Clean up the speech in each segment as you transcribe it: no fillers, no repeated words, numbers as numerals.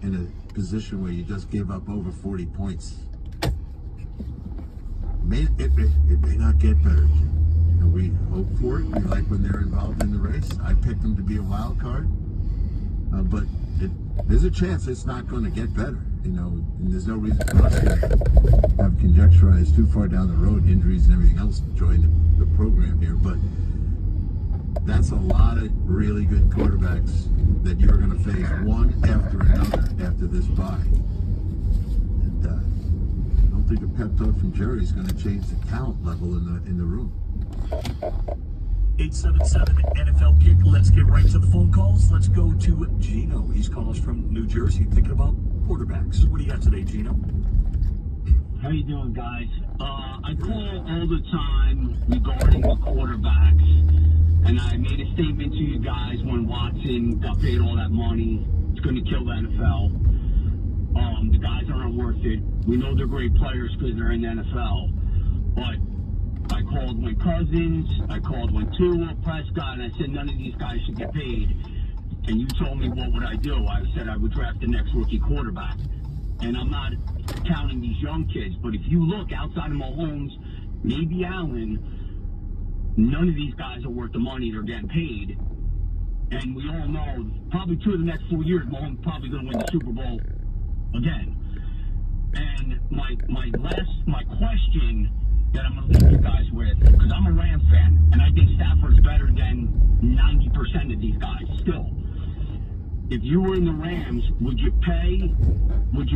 in a position where you just gave up over 40 points. It may not get better, Jim. You know, we hope for it. We like when they're involved in the race. I picked them to be a wild card, but there's a chance it's not going to get better. You know, and there's no reason for us to have conjecturized too far down the road, injuries and everything else to join the program here. But that's a lot of really good quarterbacks that you're going to face one after another after this bye. And I don't think a pep talk from Jerry is going to change the talent level in the room. 877 NFL Kick. Let's get right to the phone calls. Let's go to Gino. He's calling us from New Jersey, thinking about quarterbacks. What do you got today, Gino? How you doing, guys? I call all the time regarding the quarterbacks, and I made a statement to you guys when Watson got paid all that money. It's going to kill the NFL. The guys aren't worth it. We know they're great players because they're in the NFL, but I called when Cousins, I called when Tua, Prescott, and I said none of these guys should get paid. And you told me what would I do? I said I would draft the next rookie quarterback. And I'm not counting these young kids, but if you look outside of Mahomes, maybe Allen, none of these guys are worth the money they're getting paid. And we all know probably 2 of the next 4 years, Mahomes probably going to win the Super Bowl again. And my question that I'm going to leave you guys with, because I'm a Rams fan, and I think Stafford's better than 90% of these guys still. If you were in the Rams, would you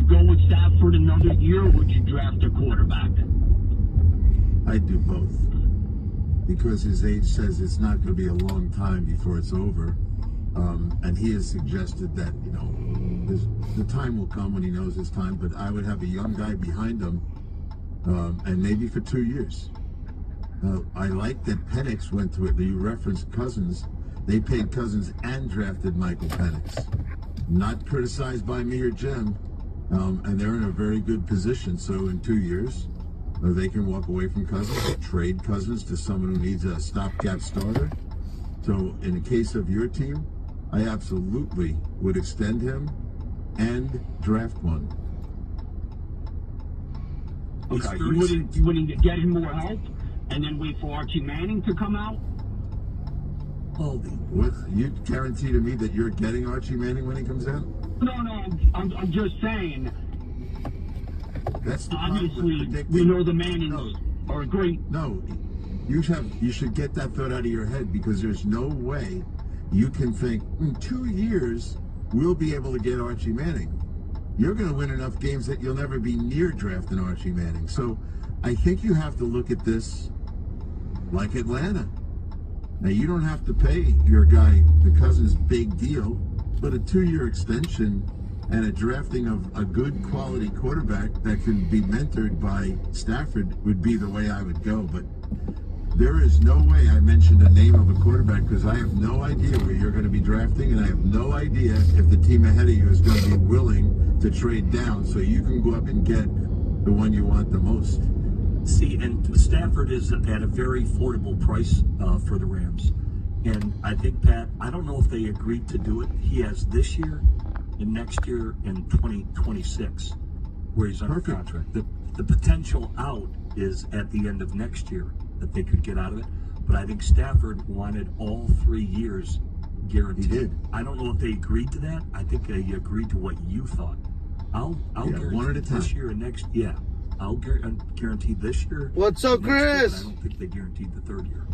go with Stafford another year, or would you draft a quarterback? I'd do both. Because his age says it's not going to be a long time before it's over. And he has suggested that, you know, the time will come when he knows his time, but I would have a young guy behind him, and maybe for 2 years. I like that Penix went to it. You referenced Cousins. They paid Cousins and drafted Michael Penix. Not criticized by me or Jim, and they're in a very good position. So in 2 years, they can walk away from Cousins, trade Cousins to someone who needs a stopgap starter. So in the case of your team, I absolutely would extend him and draft one. Okay, you wouldn't get him more help and then wait for Archie Manning to come out? What, you guarantee to me that you're getting Archie Manning when he comes out? No, I'm just saying. That's the obviously we know the Mannings are great. No, you should get that thought out of your head, because there's no way you can think in 2 years we'll be able to get Archie Manning. You're going to win enough games that you'll never be near drafting Archie Manning. So I think you have to look at this like Atlanta. Now, you don't have to pay your guy the Cousins big deal, but a 2-year extension and a drafting of a good quality quarterback that can be mentored by Stafford would be the way I would go. But there is no way I mentioned the name of a quarterback, because I have no idea where you're going to be drafting, and I have no idea if the team ahead of you is going to be willing to trade down so you can go up and get the one you want the most. See, and Stafford is at a very affordable price for the Rams. And I think, Pat, I don't know if they agreed to do it. He has this year and next year and 2026 where he's under contract. The potential out is at the end of next year that they could get out of it. But I think Stafford wanted all 3 years guaranteed. He did. I don't know if they agreed to that. I think they agreed to what you thought. I'll guarantee one at a time. this year and next. Yeah. I'll guarantee this year. What's up, Chris? I don't think they guaranteed the 3rd year.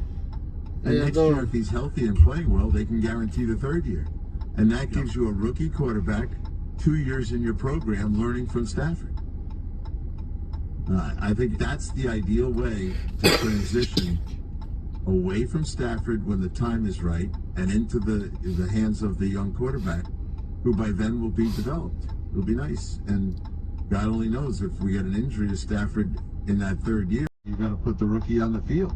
And next year, if he's healthy and playing well, they can guarantee the 3rd year. And that gives you a rookie quarterback 2 years in your program learning from Stafford. I think that's the ideal way to transition away from Stafford when the time is right and into the hands of the young quarterback, who by then will be developed. It'll be nice. And God only knows, if we get an injury to Stafford in that 3rd year, you got to put the rookie on the field.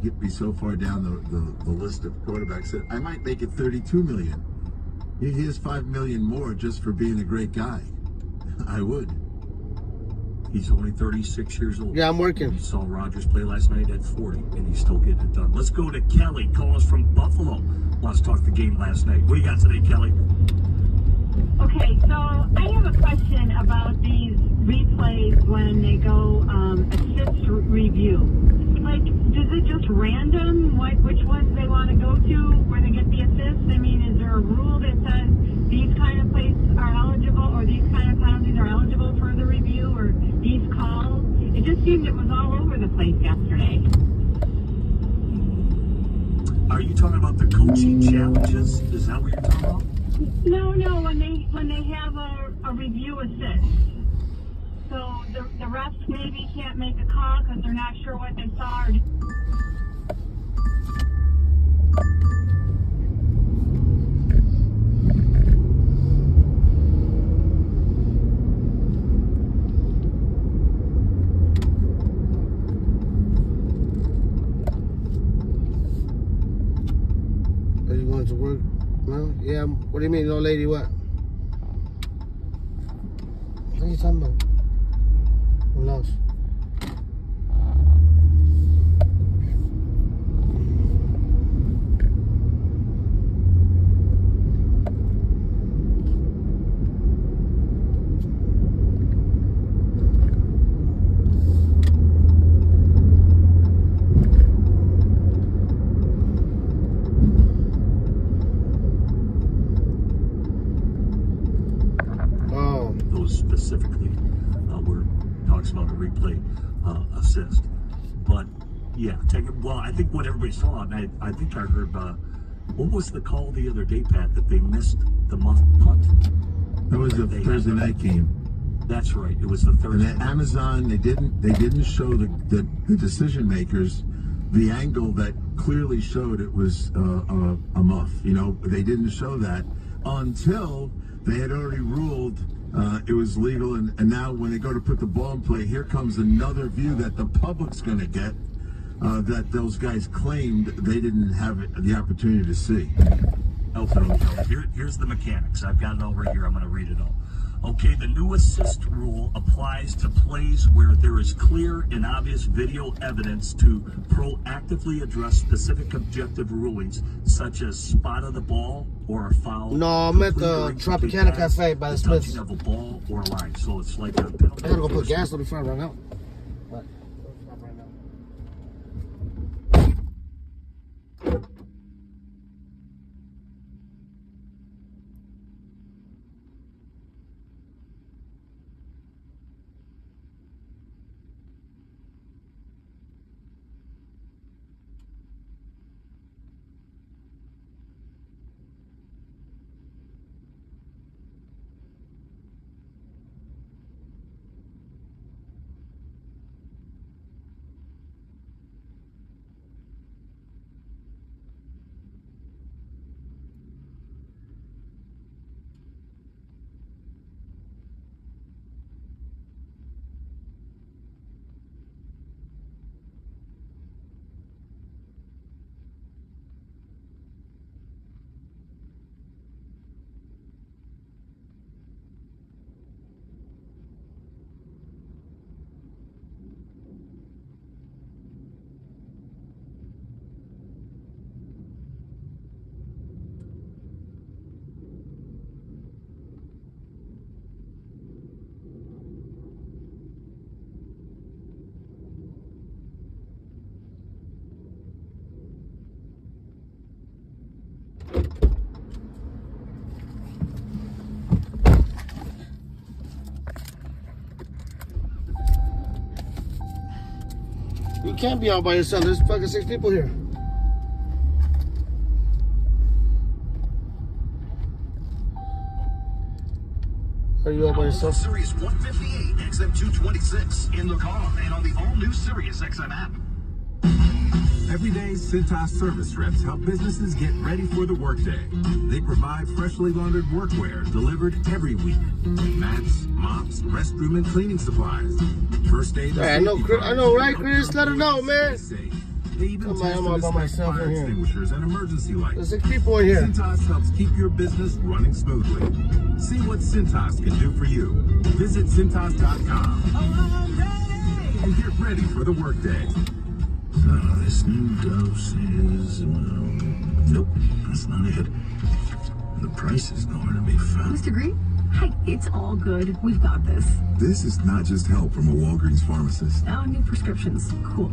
get me so far down the list of quarterbacks that I might make it 32 million. Here's 5 million more just for being a great guy. I would. He's only 36 years old. Yeah, I'm working. He saw Rodgers play last night at 40, and he's still getting it done. Let's go to Kelly. Call us from Buffalo. Wants to talk the game last night. What do you got today, Kelly? Okay, so I have a question about these replays when they go assist review. Like, is it just random which ones they want to go to where they get the assist? I mean, is there a rule that says these kind of plays are eligible or these kind of penalties are eligible for the review or these calls? It just seemed it was all over the place yesterday. Are you talking about the coaching challenges? Is that what you're talking about? No, when they have a review assist. So the refs maybe can't make a call because they're not sure what they saw. Are you going to work? No? Yeah. What do you mean, old lady? What? What are you talking about? I'm lost. Specifically, where it talks about a replay assist. But yeah, I think what everybody saw, and I think I heard, what was the call the other day, Pat, that they missed the muff punt? That was the Thursday night game. That's right. It was the Thursday. And at Amazon, they didn't show the decision makers the angle that clearly showed it was a muff. You know, they didn't show that until they had already ruled it was legal, and now when they go to put the ball in play, here comes another view that the public's going to get that those guys claimed they didn't have the opportunity to see. Okay, here's the mechanics. I've got it all right here. I'm going to read it all. Okay, the new assist rule applies to plays where there is clear and obvious video evidence to proactively address specific objective rulings, such as spot of the ball or a foul. No, I'm at the Tropicana Cafe by the Smiths. Touching of a ball or a line. So it's like a penalty. I gotta go put gas on before I run out. What? You can't be out by yourself. There's fucking 6 people here. Are you out by yourself? Sirius 158, XM 226 in the car and on the all-new Sirius XM app. Every day, Cintas service reps help businesses get ready for the workday. They provide freshly laundered workwear delivered every week. Mats, mops, restroom and cleaning supplies. First aid. Hey, I know, right, Chris? Let her know, man. They even I'm test all and by inspect myself fire in here. extinguishers and emergency lights. There's 6 people in here. Cintas helps keep your business running smoothly. See what Cintas can do for you. Visit Cintas.com and get ready for the workday. This new dose is, nope, that's not it. The price is going to be fun. Mr. Green? Hi, it's all good. We've got this. This is not just help from a Walgreens pharmacist. Oh, new prescriptions. Cool.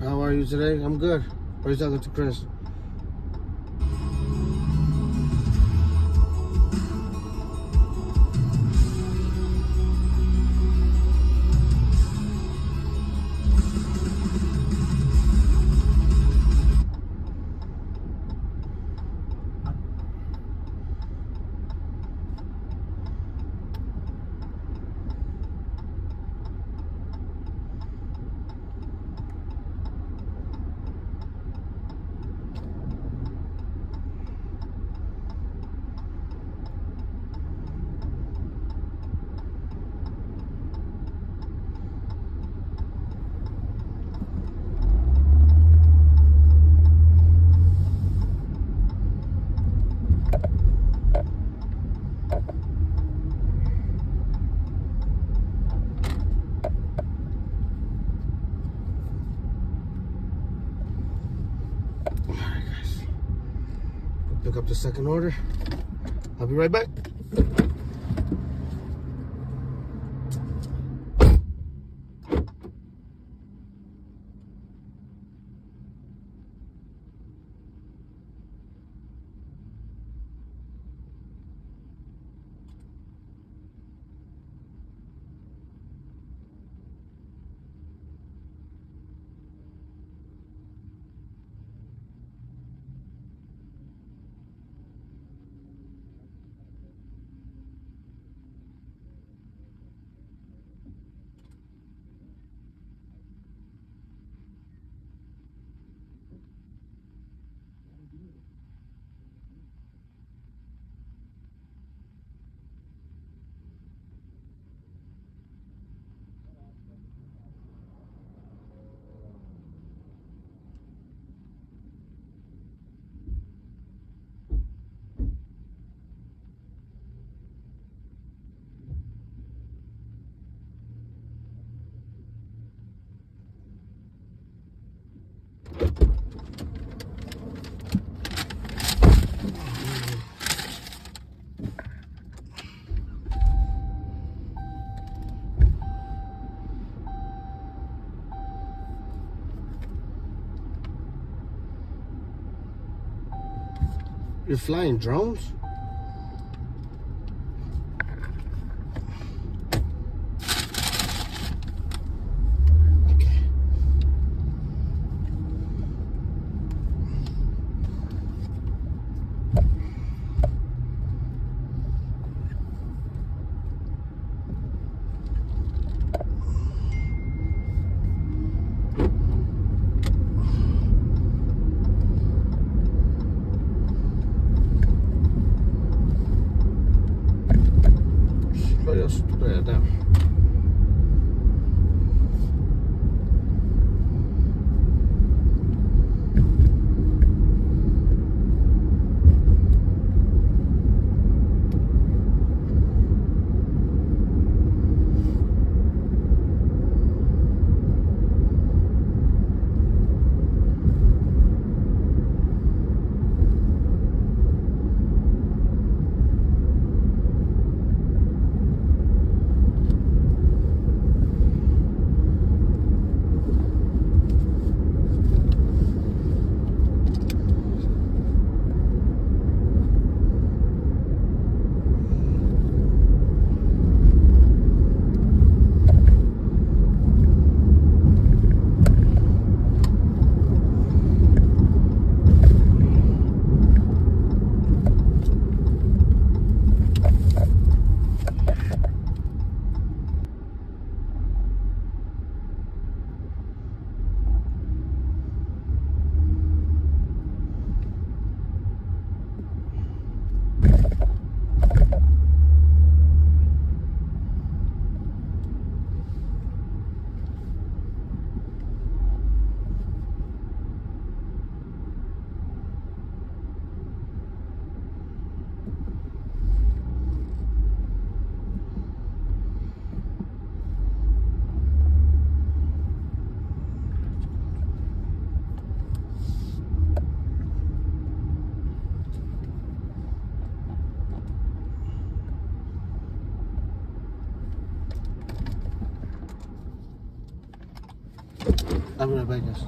How are you today? I'm good. Or are you talking to Chris? Pick up the second order. I'll be right back. You're flying drones? I'll be right back, guys.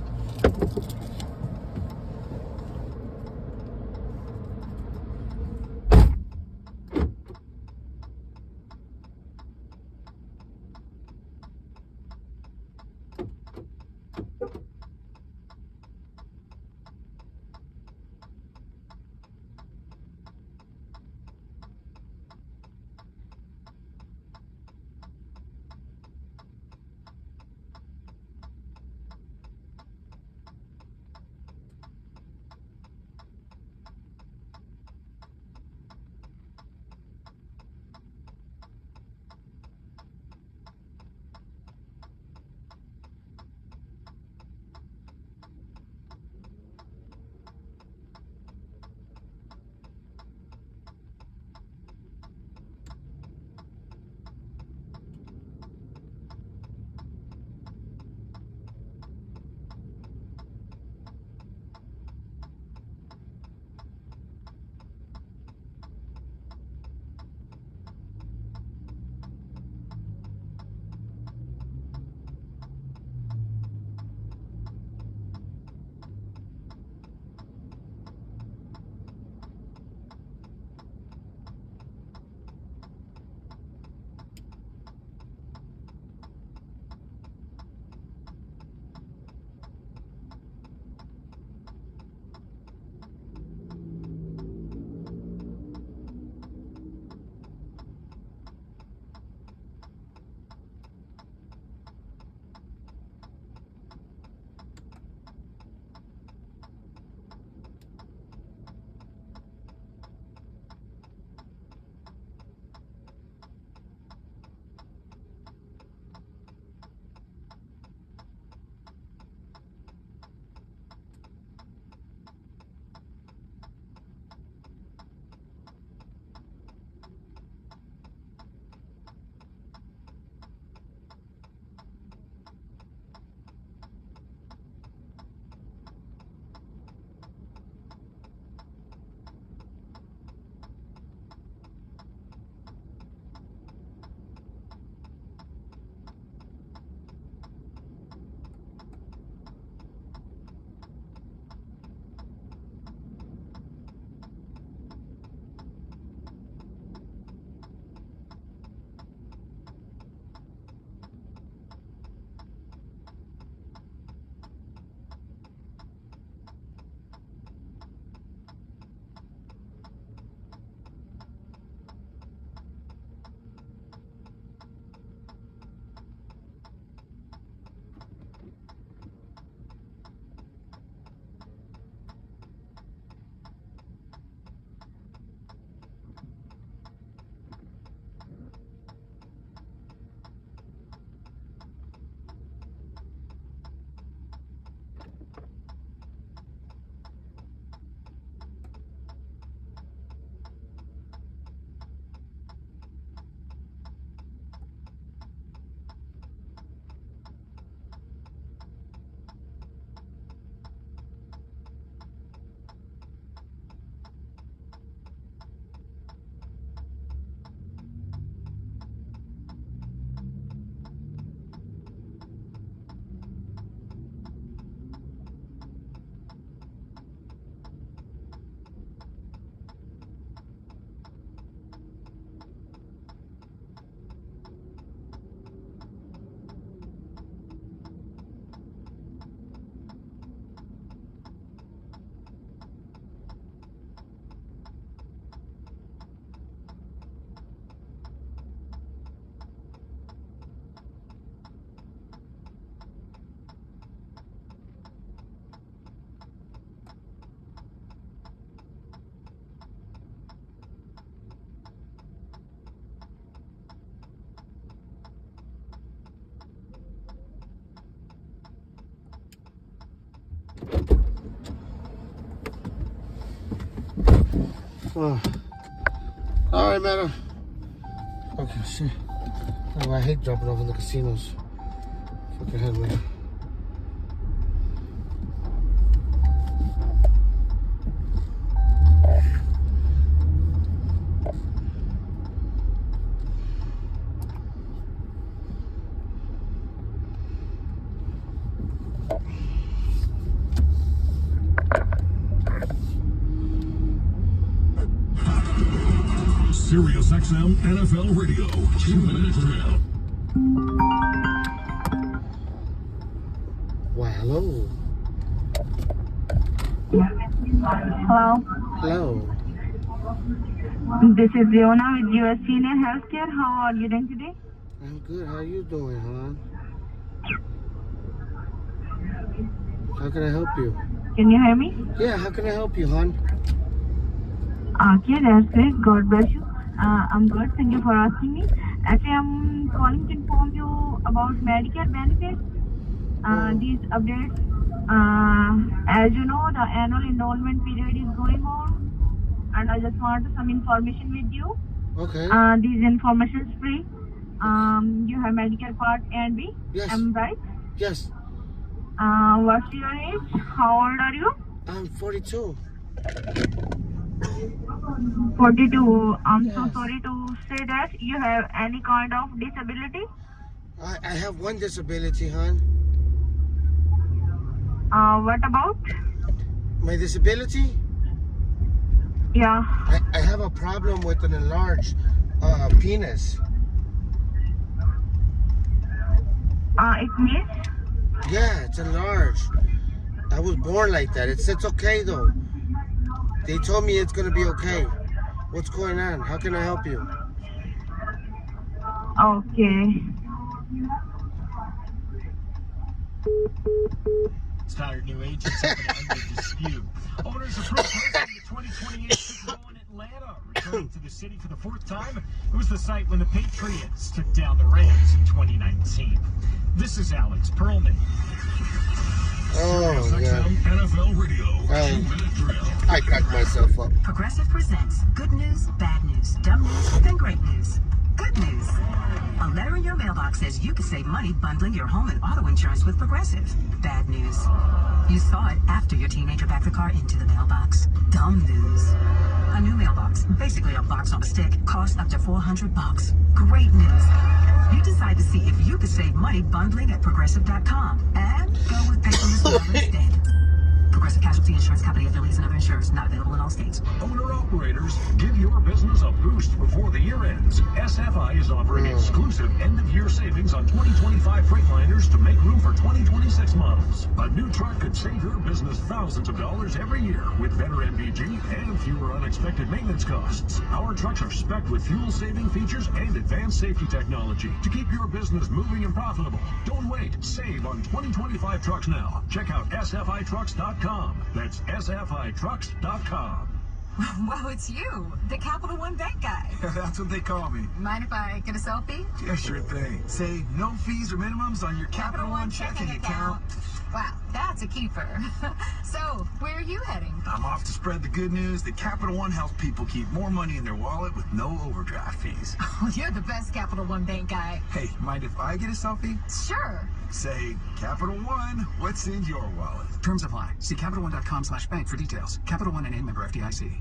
Oh. All right, man. Okay, shit. Oh, I hate dropping off in the casinos. Fucking head, man. Sirius XM NFL Radio 2-minute drill. Wow, hello. Hello. Hello. This is Leona with US Senior Healthcare. How are you doing today? I'm good. How you doing, hon? How can I help you? Can you hear me? Yeah, how can I help you, hon? Okay, that's great. God bless you. I'm good. Thank you for asking me. Actually, I'm calling to inform you about Medicare benefits. These updates. As you know, the annual enrollment period is going on, and I just wanted some information with you. Okay. These information is free. You have Medicare Part A and B. Yes. Am I right? Yes. What's your age? How old are you? I'm 42. 42. I'm so Yes. sorry to say that. You have any kind of disability? I have one disability, hon. What about? My disability? Yeah. I have a problem with an enlarged penis. It means? Yeah, it's enlarged. I was born like that. It's okay though. They told me it's gonna be okay. What's going on? How can I help you? Okay. Tired new agents have been under dispute. Owners approved hosting the 2028 Super Bowl in Atlanta, returning to the city for the fourth time. It was the site when the Patriots took down the Rams in 2019. This is Alex Perlman. Oh, Sirius yeah. XM NFL Radio 2-minute drill. I cracked myself up. Progressive presents good news, bad news, dumb news, then great news. Good news. A letter in your mailbox says you could save money bundling your home and auto insurance with Progressive. Bad news. You saw it after your teenager backed the car into the mailbox. Dumb news. A new mailbox, basically a box on a stick, costs up to $400. Great news. You decide to see if you could save money bundling at Progressive.com and go with paperless mail instead. Progressive Casualty Insurance Company, affiliates, and other insurers not available in all states. Owner-operators, give your business a boost before the year ends. SFI is offering exclusive end-of-year savings on 2025 Freightliners to make room for 2026 models. A new truck could save your business thousands of dollars every year with better MPG and fewer unexpected maintenance costs. Our trucks are spec'd with fuel-saving features and advanced safety technology to keep your business moving and profitable. Don't wait. Save on 2025 trucks now. Check out sfitrucks.com. That's sfitrucks.com. Whoa, it's you, the Capital One Bank guy. That's what they call me. Mind if I get a selfie? Yeah, sure thing. Say no fees or minimums on your Capital One checking account. Wow, that's a keeper. So, where are you heading? I'm off to spread the good news that Capital One helps people keep more money in their wallet with no overdraft fees. Oh, you're the best Capital One Bank guy. Hey, mind if I get a selfie? Sure. Say, Capital One, what's in your wallet? Terms apply. See CapitalOne.com/bank for details. Capital One and a member FDIC.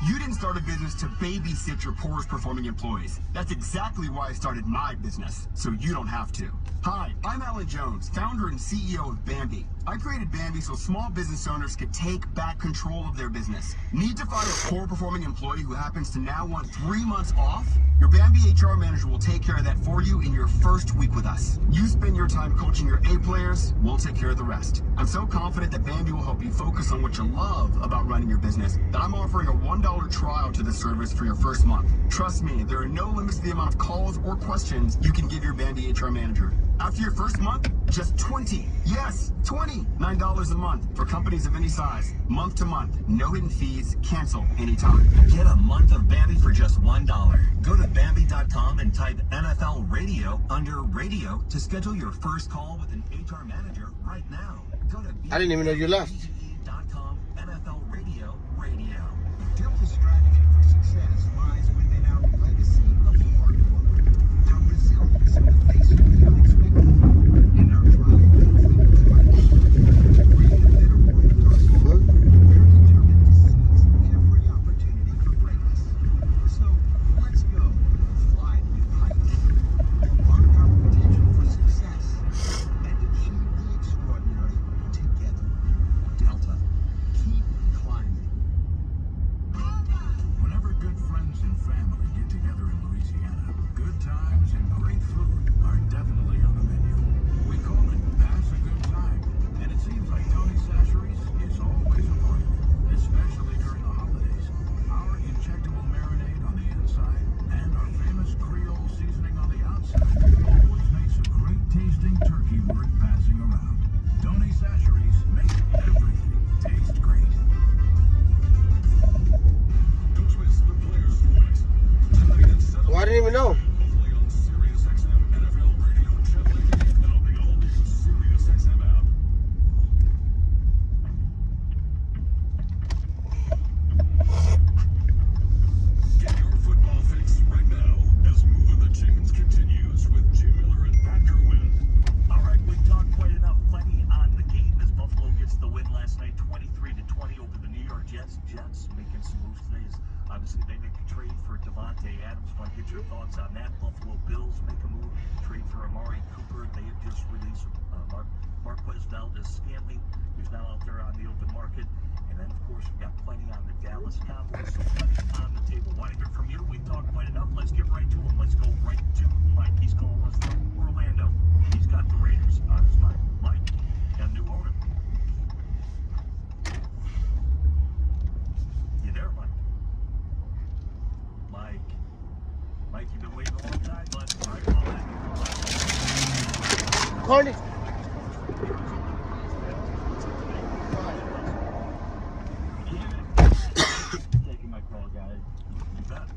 You didn't start a business to babysit your poorest performing employees. That's exactly why I started my business, so you don't have to. Hi, I'm Alan Jones, founder and CEO of Bambi. I created Bambi so small business owners could take back control of their business. Need to fire a poor performing employee who happens to now want 3 months off? Your Bambi HR manager will take care of that for you in your first week with us. You spend your time coaching your A players, we'll take care of the rest. I'm so confident that Bambi will help you focus on what you love about running your business that I'm offering a $1 trial to the service for your first month. Trust me, there are no limits to the amount of calls or questions you can give your Bambi HR manager. After your first month, just $29 a month for companies of any size. Month to month, no hidden fees, cancel anytime. Get a month of Bambi for just $1. Go to Bambi.com and type NFL Radio under radio to schedule your first call with an HR manager right now. Go to I didn't even know you left. BTE.com NFL Radio Radio. Delta's strategy for success lies within our legacy of hard work, our resilience in the face of the unexpected, and our drive to fulfill purpose. To create a better world with our song, we're determined to seize every opportunity for greatness. So, let's go. Fly new heights. Unlock our potential for success and achieve the extraordinary together. Delta. on that, Buffalo Bills make a move, trade for Amari Cooper. They have just released Marquez Valdez-Scantling, who's now out there on the open market. And then, of course, we've got plenty on the Dallas Cowboys, so plenty on the table. Want to hear from you? We've talked quite enough. Let's get right to him. Let's go right to Mike. He's calling us from Orlando. He's got the Raiders on his mind. Mike, got a new owner. You there, Mike? Mike, you've been waiting a long time, but I call that. Corny. Taking my call, guys. You bet.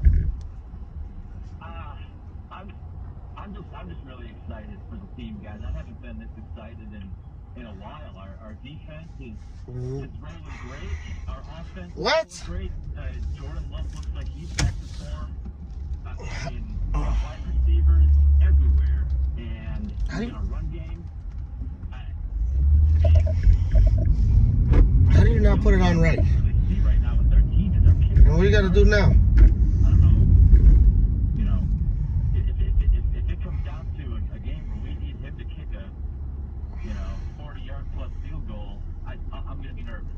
I'm just really excited for the team, guys. I haven't been this excited in a while. Our defense is rolling great. Our offense is rolling great. Jordan Love looks like he's back to form. I mean, wide receivers everywhere, and our run game. How do you not put it on right? Right now with our team is our kicker. And what do you got to do now? I don't know. You know, if it comes down to a game where we need him to kick a 40-yard plus field goal, I'm going to be nervous.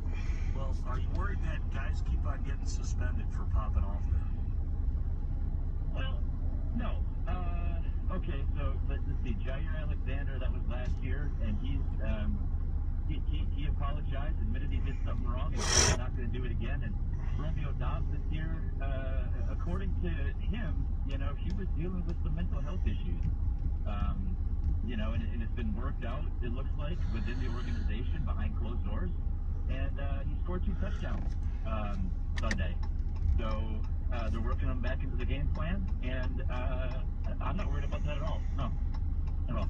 Well, are you worried that guys keep on getting suspended for popping off there? Well, no. Okay, so let's see. Jair Alexander, that was last year, and he apologized, admitted he did something wrong, and he's not going to do it again. And Romeo Dobbs this year, according to him, he was dealing with some mental health issues. And it's been worked out, it looks like, within the organization behind closed doors. And he scored 2 touchdowns Sunday. So they're working him back into the game plan, and I'm not worried about that at all. No, at all.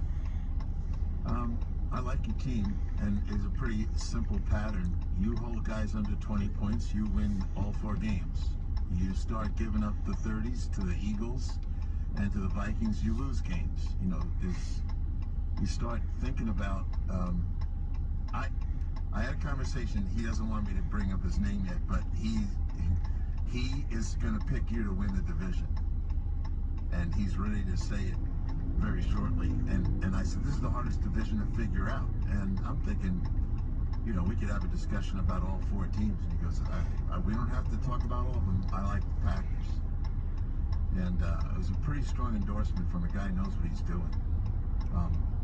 I like your team, and it's a pretty simple pattern. You hold guys under 20 points, you win all 4 games. You start giving up the 30s to the Eagles and to the Vikings, you lose games. You start thinking about, I had a conversation, he doesn't want me to bring up his name yet, but he is going to pick you to win the division. And he's ready to say it very shortly. And I said, this is the hardest division to figure out. And I'm thinking, we could have a discussion about all 4 teams. And he goes, we don't have to talk about all of them. I like the Packers. And it was a pretty strong endorsement from a guy who knows what he's doing.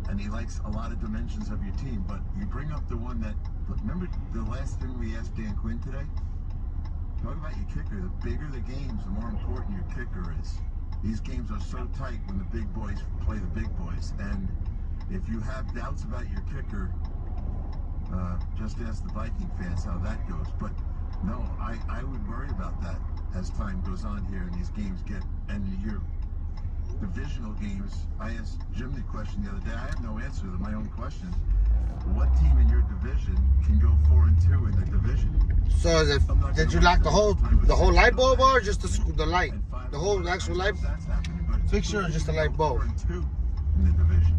And he likes a lot of dimensions of your team. But you bring up the one that, remember the last thing we asked Dan Quinn today? Talk about your kicker. The bigger the games, the more important your kicker is. These games are so tight when the big boys play the big boys. And if you have doubts about your kicker, just ask the Viking fans how that goes. But no, I would worry about that as time goes on here and these games and your divisional games. I asked Jim the question the other day. I have no answer to my own question. What team in your division can go 4-2 in the division? So did you lock the whole light bulb or just the light? The whole actual light fixture or just the light bulb? 4-2 in the division.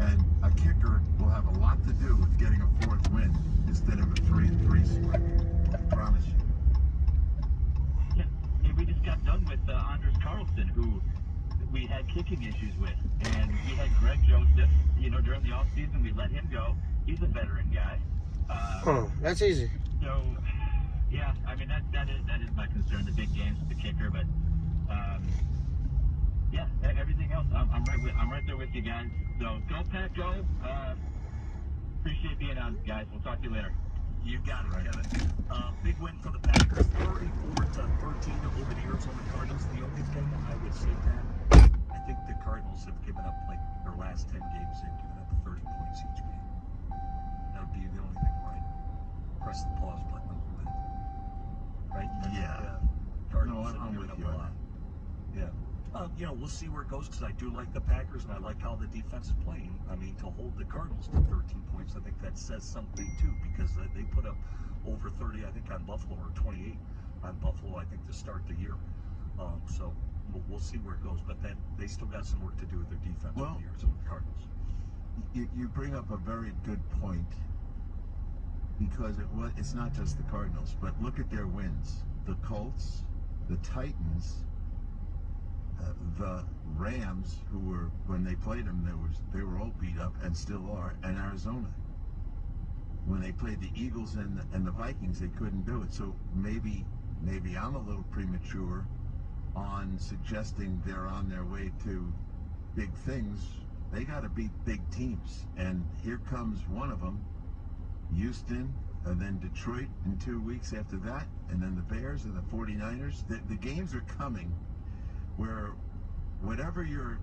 And a kicker will have a lot to do with getting a 4th win instead of a 3-3 split. I promise you. Yeah, we just got done with Anders Carlson, who we had kicking issues with. And we had Greg Joseph, during the offseason, we let him go. He's a veteran guy. That's easy. So, yeah, I mean, that is my concern, the big games with the kicker. But, yeah, everything else, I'm right there with you guys. So, go Pack, go. Appreciate being on, guys. We'll talk to you later. You got it, Kevin. Big win for the Packers, 34-13 over the Arizona Cardinals. The only thing I would say, Pat, I think the Cardinals have given up, their last 10 games, they've given up 30 points each game. That would be the only thing where I'd press the pause button a little bit. Right? Yeah. Cardinals I'm have given with up you a on lot. Yeah. We'll see where it goes because I do like the Packers and I like how the defense is playing. I mean, to hold the Cardinals to 13 points, I think that says something too because they put up over 30, I think, on Buffalo, or 28 on Buffalo, I think, to start the year. So we'll see where it goes. But then they still got some work to do with their defense with the Arizona Cardinals. You bring up a very good point because it's not just the Cardinals, but look at their wins. The Colts, the Titans, the Rams, who were, when they played them, they were all beat up and still are, and Arizona. When they played the Eagles and the Vikings, they couldn't do it. So maybe I'm a little premature on suggesting they're on their way to big things. They got to beat big teams, and here comes one of them, Houston, and then Detroit in 2 weeks after that, and then the Bears and the 49ers. The games are coming where whatever your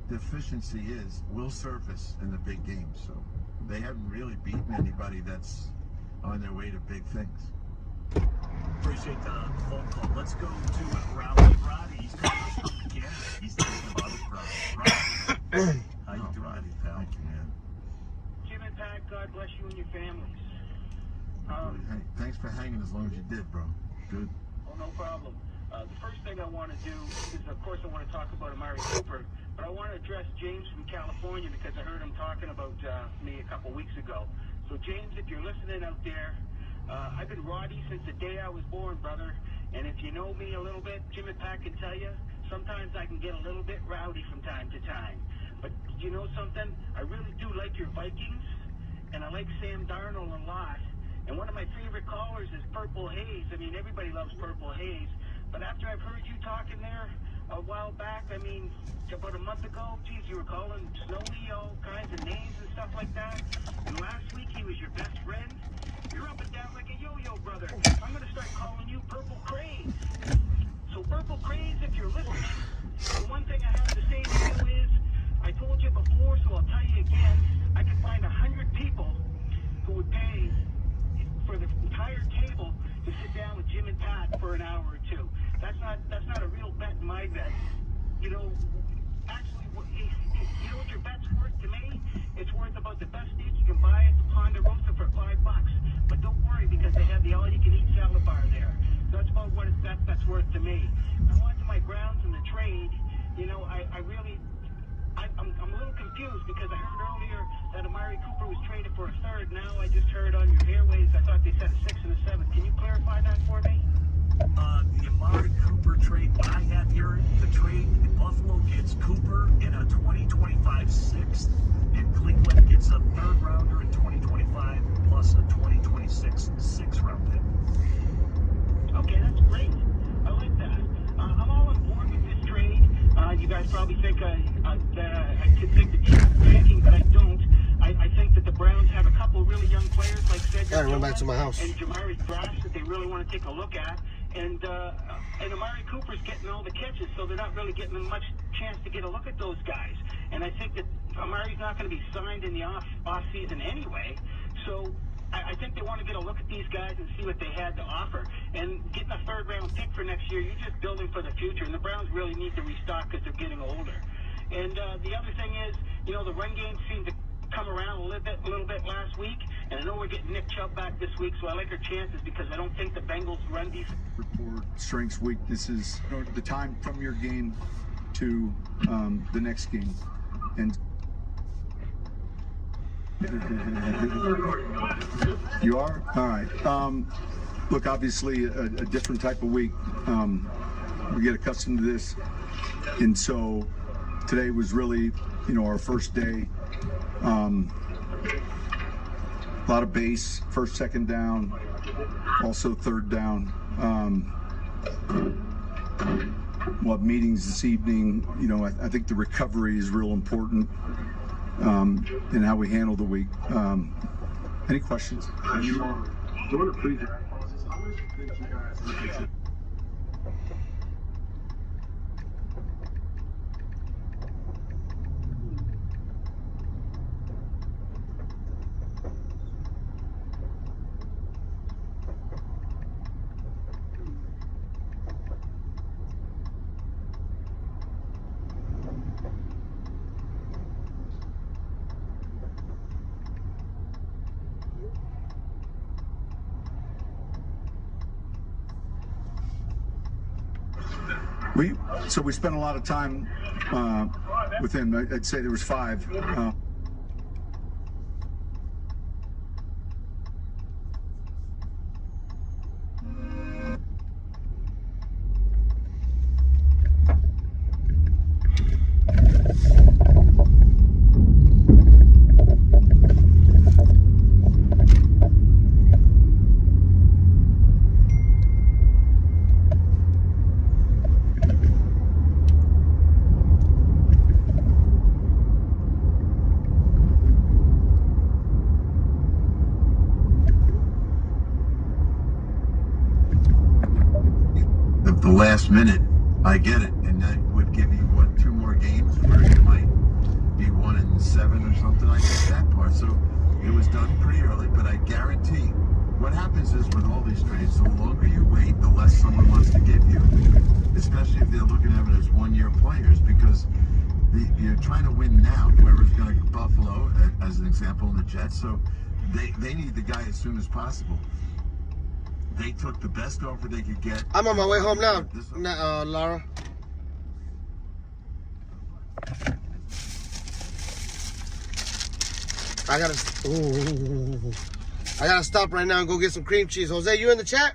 deficiency is will surface in the big games. So they haven't really beaten anybody that's on their way to big things. Appreciate the phone call. Let's go to Rowdy. Roddy, he's calling us from Canada. He's thinking about his problem. Roddy, how you doing, Roddy, pal? Thank you, man. Jim and Pat, God bless you and your families. Hey, thanks for hanging as long as you did, bro. Good. Oh, no problem. The first thing I want to do is, of course, I want to talk about Amari Cooper, but I want to address James from California because I heard him talking about me a couple weeks ago. So, James, if you're listening out there, I've been Roddy since the day I was born, brother. And if you know me a little bit, Jim and Pat can tell you, sometimes I can get a little bit rowdy from time to time. But you know something? I really do like your Vikings, and I like Sam Darnold a lot. And one of my favorite callers is Purple Haze. I mean, everybody loves Purple Haze. But after I've heard you talking there a while back, I mean, about a month ago, geez, you were calling Snowy all kinds of names and stuff like that. And last week he was your best friend. You're up and down like a yo-yo, brother. I'm going to start calling you Purple Craze. So Purple Craze, if you're listening, the one thing I have to say to you is, I told you before, so I'll tell you again, I could find 100 people who would pay for the entire table to sit down with Jim and Pat for an hour or two. That's not a real bet in my bet. You know, actually, you know what your bet's worth to me? It's worth about the best steak you can buy at the Ponderosa for $5. But don't worry, because they have the all-you-can-eat salad bar there. So that's about what that's worth to me. I went to my grounds in the trade. You know, I'm a little confused because I heard earlier that Amari Cooper was traded for a third. Now I just heard on your airwaves, I thought they said a 6th and a 7th. Can you clarify that for me? The Amari Cooper trade, what I have here, the trade, Buffalo gets Cooper in a 2025 6th, and Cleveland gets a 3rd rounder in 2025 plus a 2026 6th round pick. Okay, that's great. I like that. I'm all on board with this trade. You guys probably think that I could take the Chiefs tanking, but I don't. I think that the Browns have a couple really young players like Cedric I run back to my house. and Jamari Thrash that they really want to take a look at. And Amari Cooper's getting all the catches, so they're not really getting much chance to get a look at those guys. And I think that Amari's not going to be signed in the off season anyway. So I think they want to get a look at these guys and see what they had to offer. And getting a 3rd round pick for next year, you're just building for the future. And the Browns really need to restock because they're getting older. And the other thing is, you know, the run game seemed to come around a little bit last week. And I know we're getting Nick Chubb back this week, so I like our chances because I don't think the Bengals run defense. Report strengths, weaknesses, the time from your game to the next game. And you are? All right. Look, obviously a different type of week. We get accustomed to this. And so today was really, you know, our first day. A lot of base, 1st, 2nd down, also 3rd down. We'll have meetings this evening. You know, I think the recovery is real important in how we handle the week. Any questions? We spent a lot of time with him. I'd say there was 5. last minute, I get it. And that would give you, what, 2 more games where you might be 1-7 or something. I get that part. So it was done pretty early, but I guarantee what happens is with all these trades, the longer you wait, the less someone wants to give you, especially if they're looking at it as one-year players, because you're trying to win now. Whoever's going to Buffalo, as an example, in the Jets, so they need the guy as soon as possible. They took the best offer they could get. I'm on my way home now, Laura. I gotta stop right now and go get some cream cheese. Jose, you in the chat?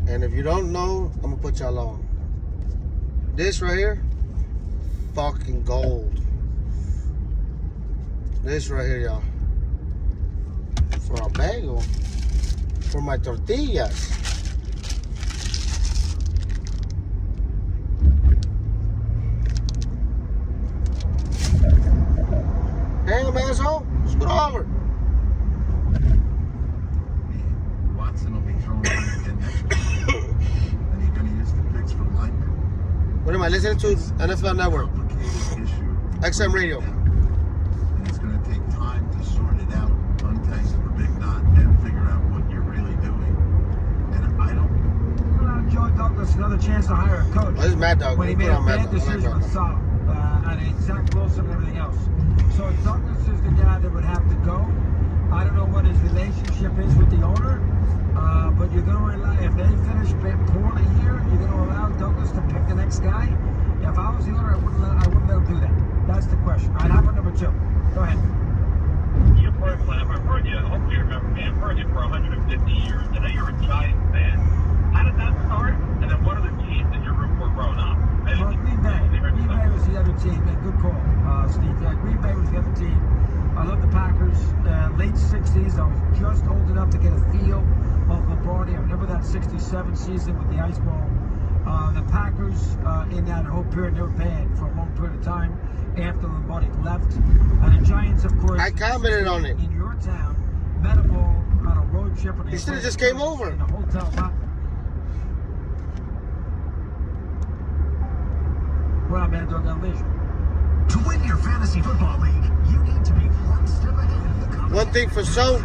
And if you don't know, I'm gonna put y'all on. This right here, fucking gold. This right here, y'all. For a bagel. For my tortillas. Damn, asshole. Scoot over. Watson will be thrown in again next week. And you're going to use the picks for linemen. What am I listening to? NFL Network. XM Radio. And it's going to take time to sort it out, untangle the big knot, and figure out what you're really doing. And I don't... Joe Douglas another chance to hire a coach. Oh, this is Mad Dog. When he made a bad decision with Saul and Zach Wilson and everything else. So Douglas is the guy that would have to go. I don't know what his relationship is with the owner, but you're going to allow, if they finish poorly here, you're going to allow Douglas to pick the next guy. If I was the owner, I wouldn't let him do that. That's the question. All right, how about number 2? Go ahead. You've heard, I've heard you, hopefully you remember me, I've heard you for 150 years. I know you're a Giants fan. How did that start? And then what are the teams that you root for growing up? Well, Green Bay. Green Bay was the other team. Good call, Steve. Yeah, Green Bay was the other team. I love the Packers. Late 60s, I was just old enough to get a feel of Lombardi. I remember that 67 season with the ice ball. The Packers, in that whole period, they were bad for a long period of time after Lombardi left. And the Giants, of course, I commented on it. In your town, met a ball on a road trip. He should have just came over. In a hotel lot. Well, man, Dog Unleashed. To win your fantasy football league, you need to be one step ahead of the competition. One thing for sure,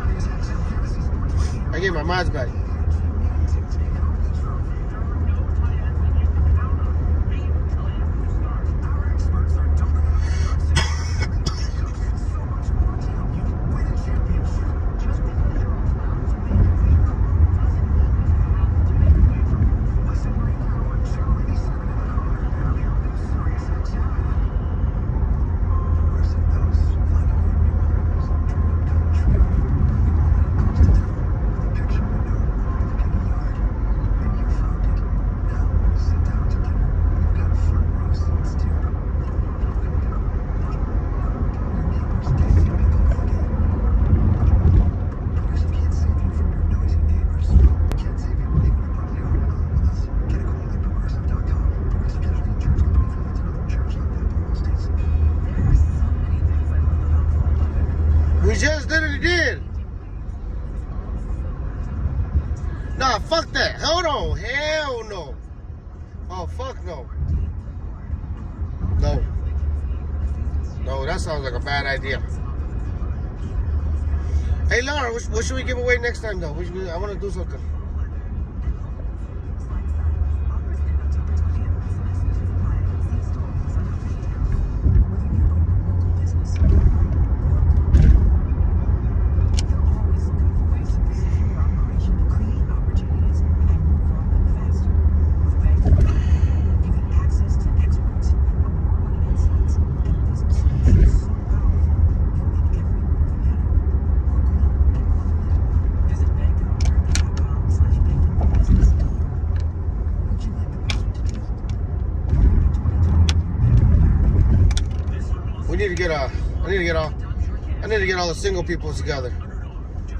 I get my mods back. We just did it again. Nah, fuck that. Hold on. Hell no. Oh, fuck no. No. No, that sounds like a bad idea. Hey, Laura, what should we give away next time, though? I want to do something. I need to get all the single people together.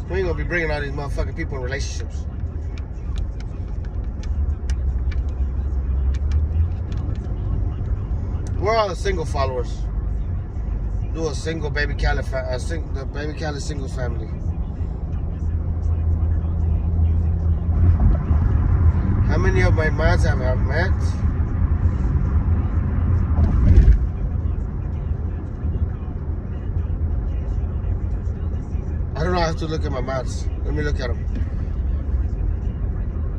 We ain't gonna be bringing all these motherfucking people in relationships. Where are the single followers? Do a single Babykhaled, the Babykhaled singles family. How many of my mods have I met? I don't know. I have to look at my mods. Let me look at them.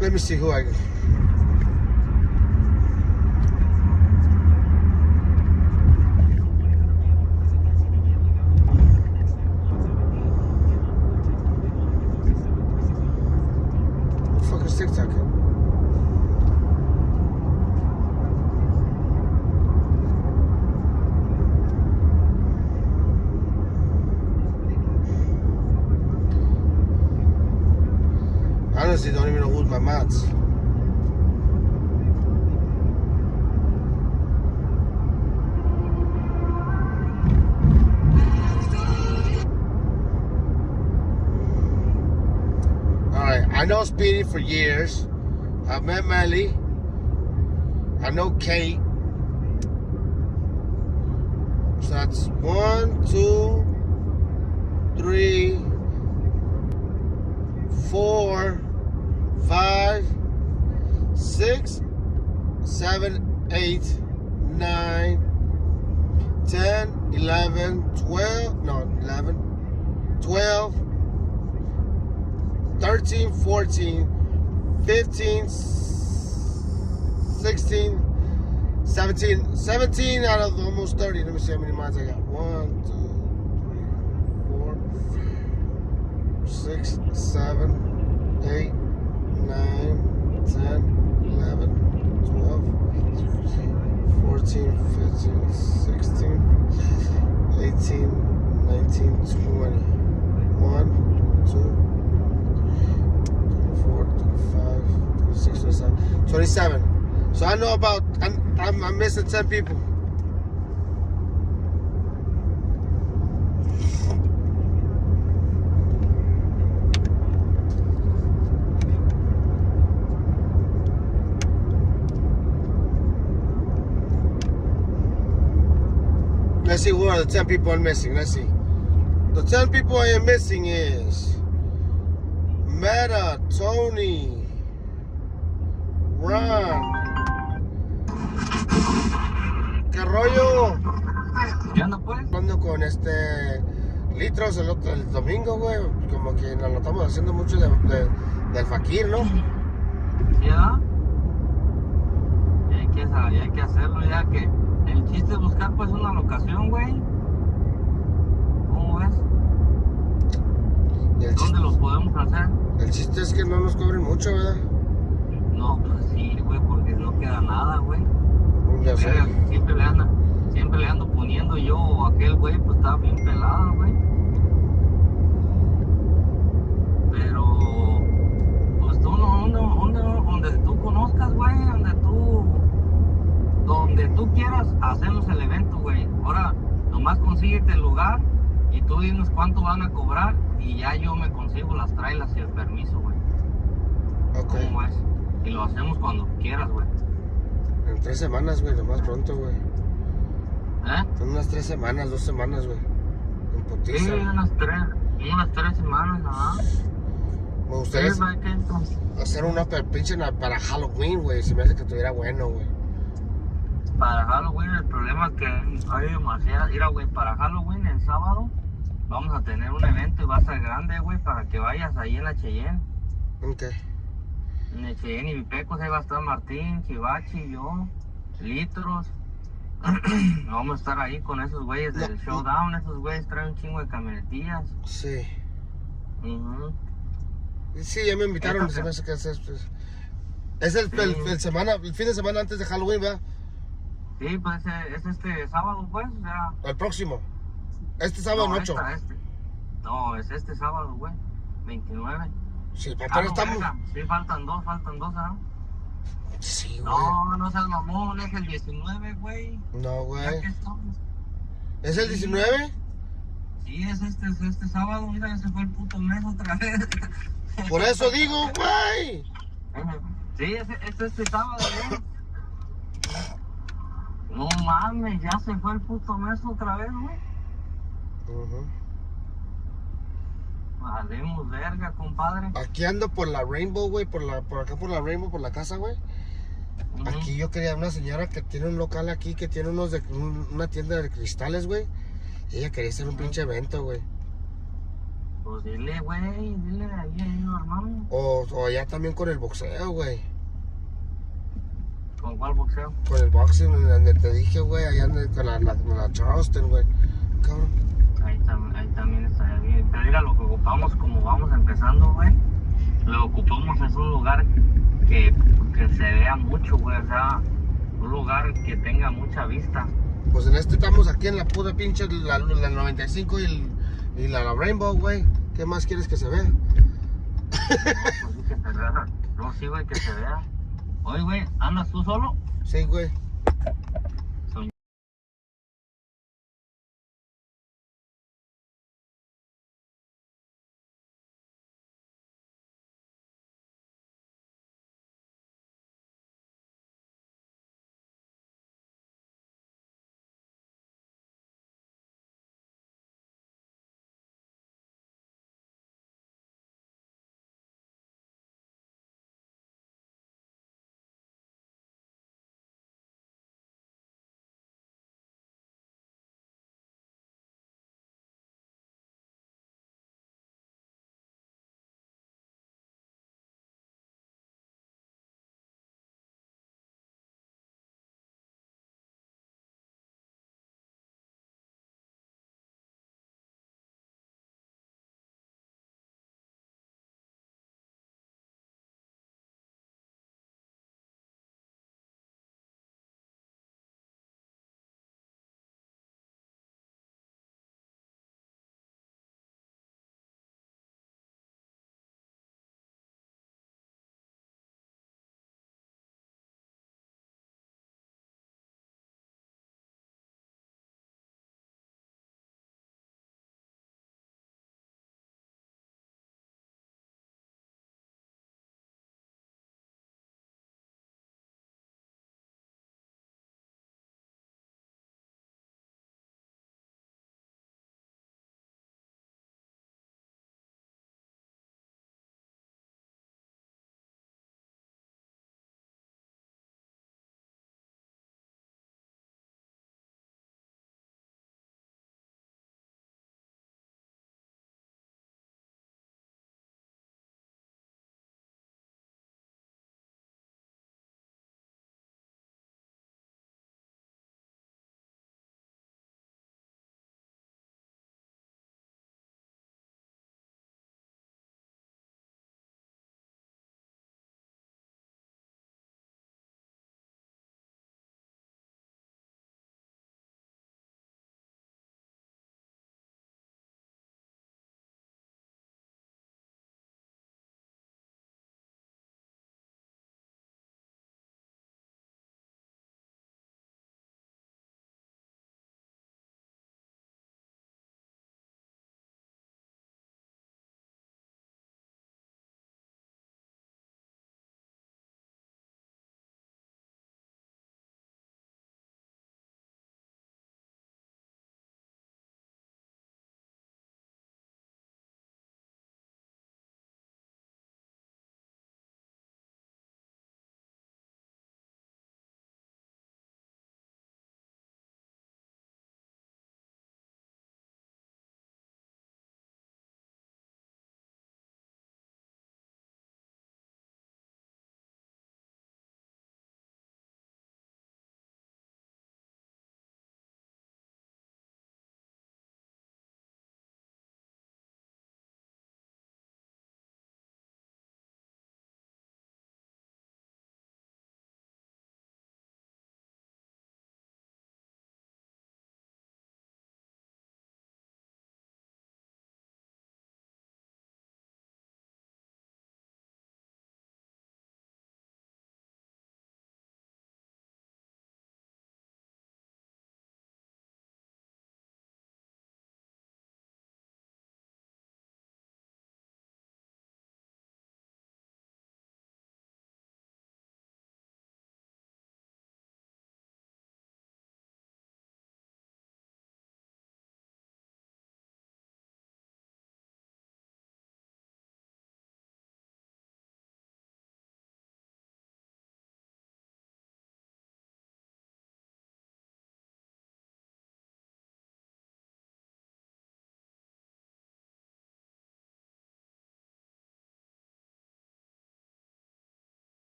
Let me see who I. TikTok. Honestly, don't even know who's my mods. I know Speedy for years. I've met Melly. I know Kate. So that's 1, 2, 3, 4, 5, 6, 7, 8, 9, 10, 11, 12, no, 11, 12, 13, 14, 15, 16, 17 out of almost 30. Let me see how many mods I got. 1, 2, 3, 4, 6, 7, 8, 9, 10, 11, 12, 13, 14, 15, 16, 18, 19, 20. 1, 2, 6, 27. 27. So I know about, I'm missing 10 people. Let's see who are the 10 people I'm missing. Let's see. The 10 people I am missing is Meta, Tony, Ron. ¿Qué rollo? ¿Qué onda, pues? Hablando con Litros el domingo, güey. Como que nos lo estamos haciendo mucho del fakir, ¿no? Ya. Y hay que hacerlo, ya que el chiste es buscar, pues, una locación, güey. ¿Cómo ves? ¿Dónde los podemos hacer? El chiste es que no nos cobren mucho, ¿verdad? No, pues sí, güey, porque no queda nada, güey. Ya sé. Siempre le ando poniendo yo o aquel güey, pues estaba bien pelado, güey. Pero, pues tú donde tú conozcas, güey, donde tú quieras, hacemos el evento, güey. Ahora, nomás consíguete el lugar y tú dinos cuánto van a cobrar y ya yo me consigo las trailas y el permiso, güey. Ok. ¿Cómo es? Y lo hacemos cuando quieras, güey. En 3 semanas, güey, lo más pronto, güey. En unas 3 semanas, 2 semanas, güey. En putiza. Sí, unas 3 semanas, ajá. Me gustaría hacer una pinche para Halloween, güey. Se me hace que estuviera bueno, güey. Para Halloween, el problema es que hay demasiadas. Mira, güey, para Halloween, el sábado, vamos a tener un evento y va a ser grande, güey, para que vayas ahí en la Cheyenne. Ok. En el Cheyenne y mi Pecos, ahí va a estar Martín, Chivachi, yo, Litros. Vamos a estar ahí con esos güeyes del Showdown. Esos güeyes traen un chingo de camionetillas. Sí. Sí, ya me invitaron. Se me hace que es el fin de semana antes de Halloween, ¿verdad? Sí, pues es este sábado, pues. Ya. El próximo. Este sábado, no, 8. No, es este sábado, güey. 29. Sí, pero estamos. Sí, faltan dos, ¿ah? Sí, güey. No seas mamón, es el 19, güey. No, güey. Ya que estamos. ¿Es el 19? Sí, es este sábado, mira, ya se fue el puto mes otra vez. Por eso digo, güey. Sí, es este sábado, güey. No mames, ya se fue el puto mes otra vez, güey. Valemos verga, compadre. Aquí ando por la Rainbow, güey, por acá por la Rainbow, por la casa, güey. Aquí yo quería una señora que tiene un local aquí, que tiene una tienda de cristales, güey. Ella quería hacer un pinche evento, güey. Pues dile, güey, dile ahí lo armamos. O allá también con el boxeo, güey. ¿Con cuál boxeo? Con el boxing, donde te dije, güey, allá con la Charleston, güey. Cabrón. Ahí también está bien. Pero mira, lo que ocupamos, como vamos empezando, güey, lo que ocupamos es un lugar que se vea mucho, güey. O sea, un lugar que tenga mucha vista. Pues en estamos aquí en la puta pinche, la 95 y la Rainbow, güey. ¿Qué más quieres que se vea? No, pues sí que se vea. No, sí, güey, que se vea. Oye, güey, ¿andas tú solo? Sí, güey.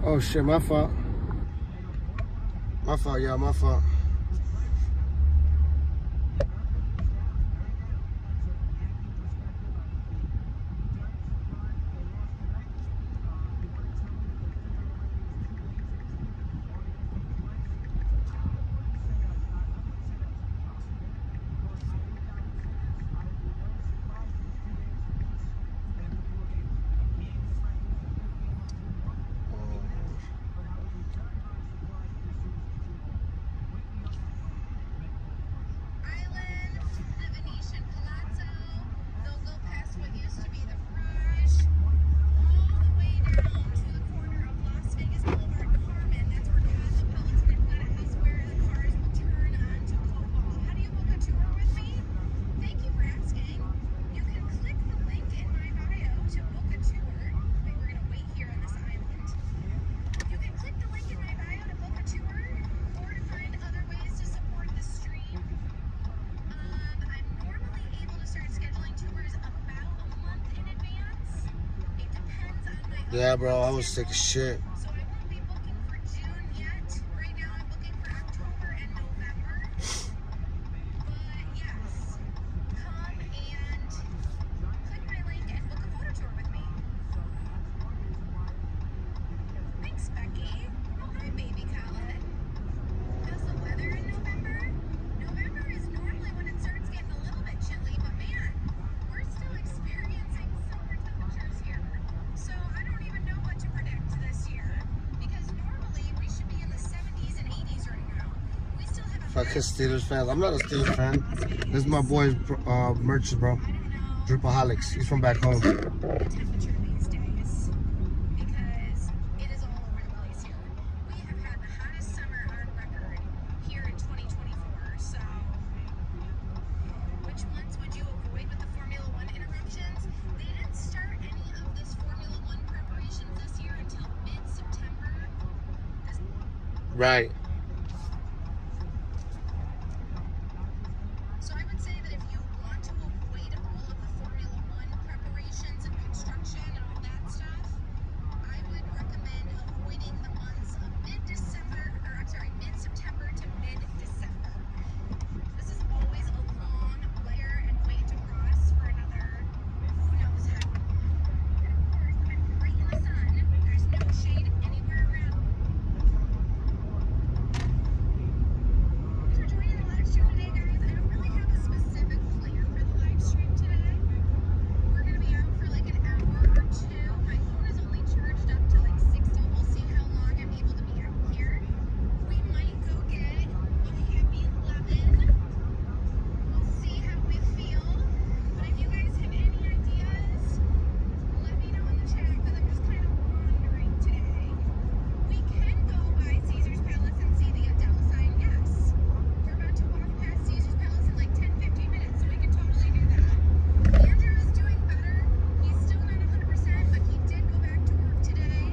Oh shit, my fault. My fault, y'all, my fault. Yeah, bro, I was sick as shit. So I won't be booking for June yet. Right now I'm booking for October and November. But yes, come and click my link and book a photo tour with me. Thanks, Becky. Oh, hi, Babykhaled. How's the weather in November? November is normally when it starts getting a little bit chilly, but man, we're still experiencing summer temperatures here. So I don't even know what to predict this year, because normally we should be in the 70s and 80s right now. We still have a Fucking Steelers fans. I'm not a Steelers fan. This is my boy's merch, bro. Babykhaled702. He's from back home. temperature these days, because it is all over the place here. We have had the hottest summer on record here in 2024. So which ones would you avoid with the Formula One interruptions? They didn't start any of this Formula One preparations this year until mid-September. Right. So I would say that if you want to avoid all of the Formula One preparations and construction and all that stuff, I would recommend avoiding the months of mid-September to mid-December. This is always a long layer and wait to cross for another, who knows how long. And of course, I'm right in the sun. There's no shade anywhere around. Thanks for joining the live stream today, guys. I don't really have a specific plan for the live stream today. We're going to be out for like an hour or two. My phone is only charged up to like 60. We'll see how long I'm able to be out here. We might go get a happy 11. We'll see how we feel. But if you guys have any ideas, let me know in the chat, because I'm just kind of wandering today. We can go by Caesar's Palace and see the Adele sign, yes. We're about to walk past Caesar's Palace in like 10-15 minutes, so we can totally do that. Andrew is doing better. He's still not 100%, but he did go back to work today.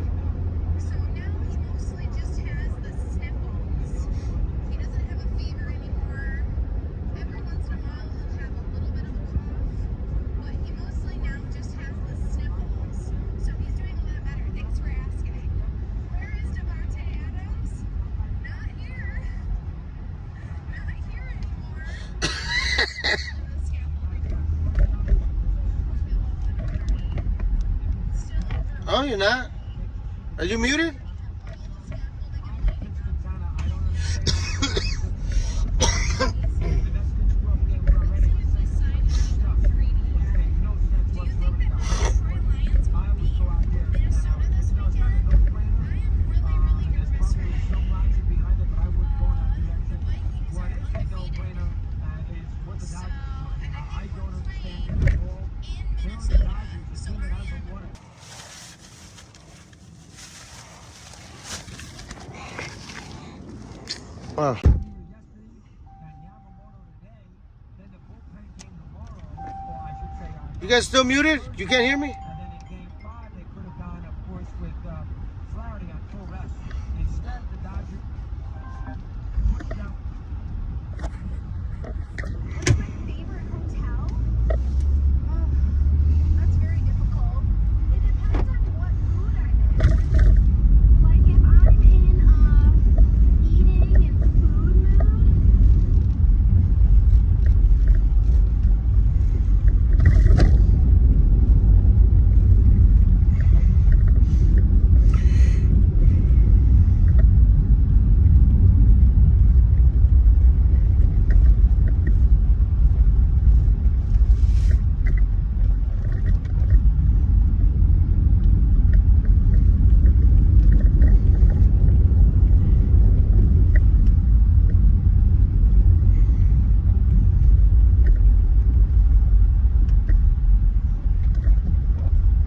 So now he mostly just has the sniffles. He doesn't have a fever anymore. Every once in a while he'll have a little bit of a cough, but he mostly now just has the sniffles. So he's doing a lot better. Thanks for asking. Where is Devontae Adams? Not here. Not here anymore. Oh, you're not? Are you muted? Wow. You guys still muted? You can't hear me? That's very difficult. It depends on what mood I'm in. Like,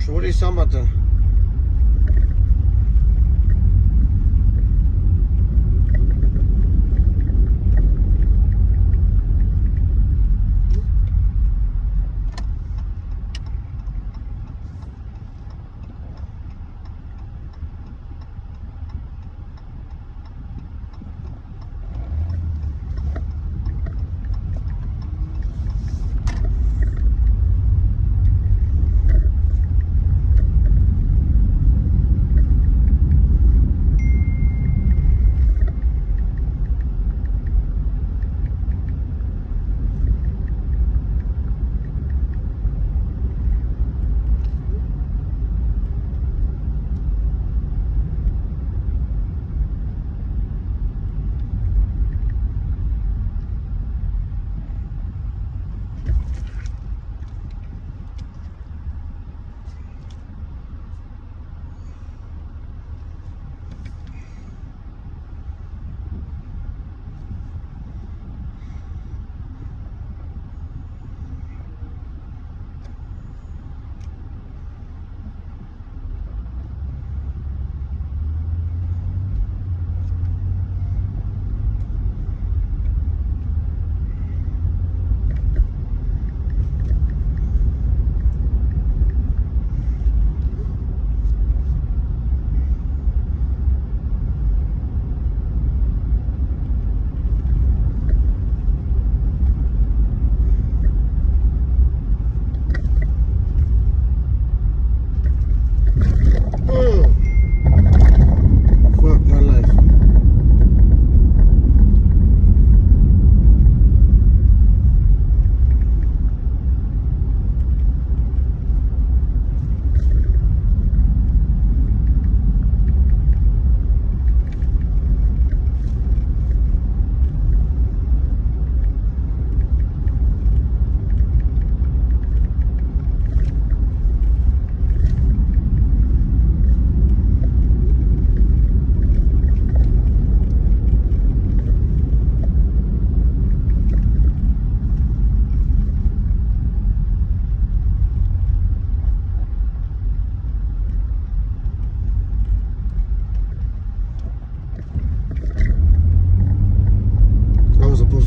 So what are you talking about then?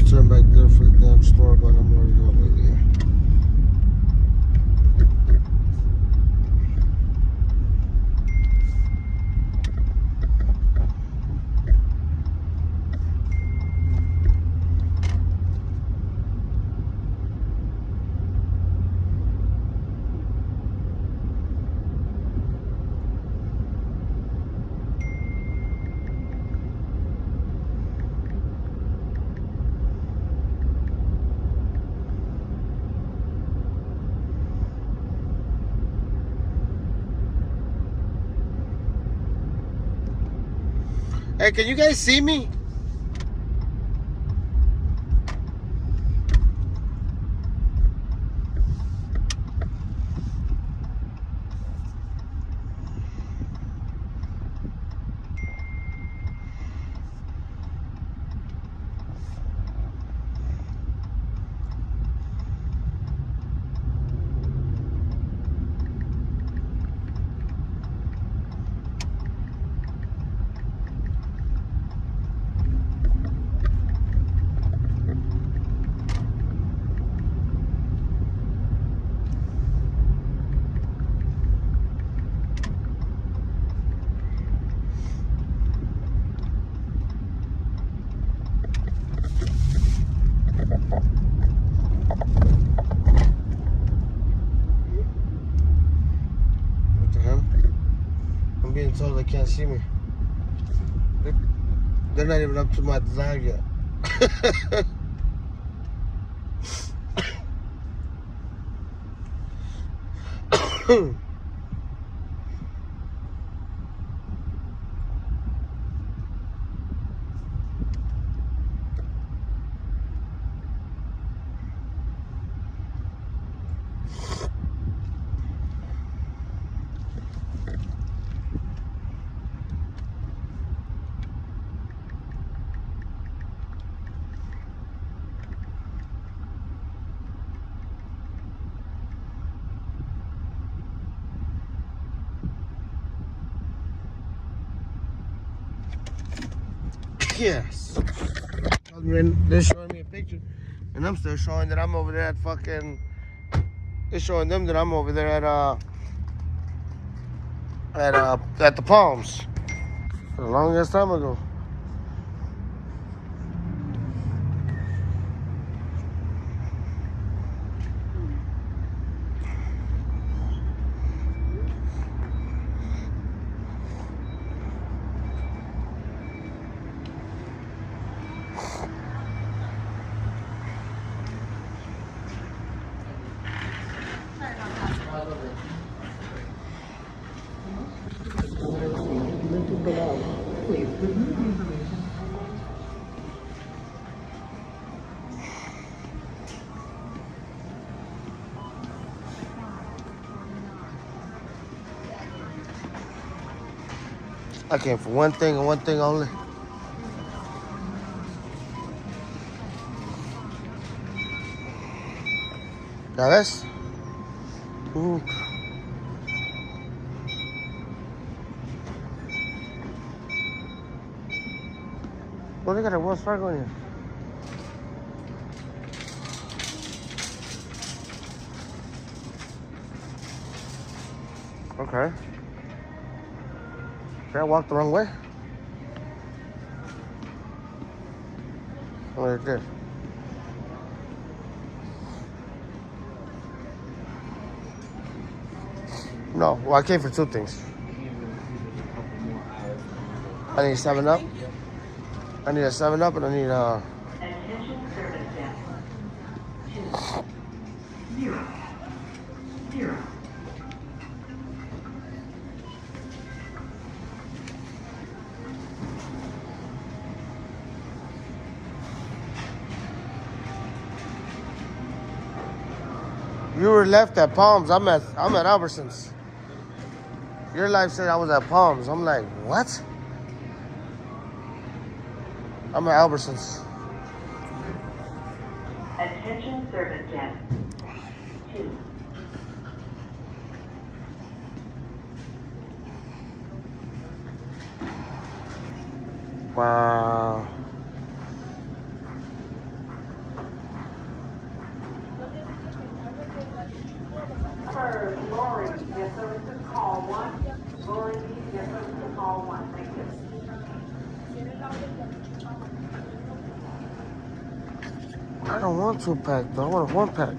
Turn back there for the damn store, but I'm already on my way there. Hey, can you guys see me? Being told they can't see me. They're not even up to my desire yet. Yes. They're showing me a picture, and I'm still showing that I'm over there at fucking. They're showing them that I'm over there at the Palms. For the longest time ago. I came for one thing and one thing only. ¿Ya ves? Well, they got a Wells Fargo in here. Okay. Did I walk the wrong way? Oh, it did. No, well, I came for two things. I need 7-Up. I need a 7-Up and I need Attention service desk. 2 0 0. You were left at Palms. I'm at Albertsons. Your life said I was at Palms. I'm like, what? I'm at Albertsons. Attention service desk. 2. Wow. For Lori, yes, services call 1. Lori, yes, services call 1. Thank you. I don't want 2-pack though. I want a 1-pack.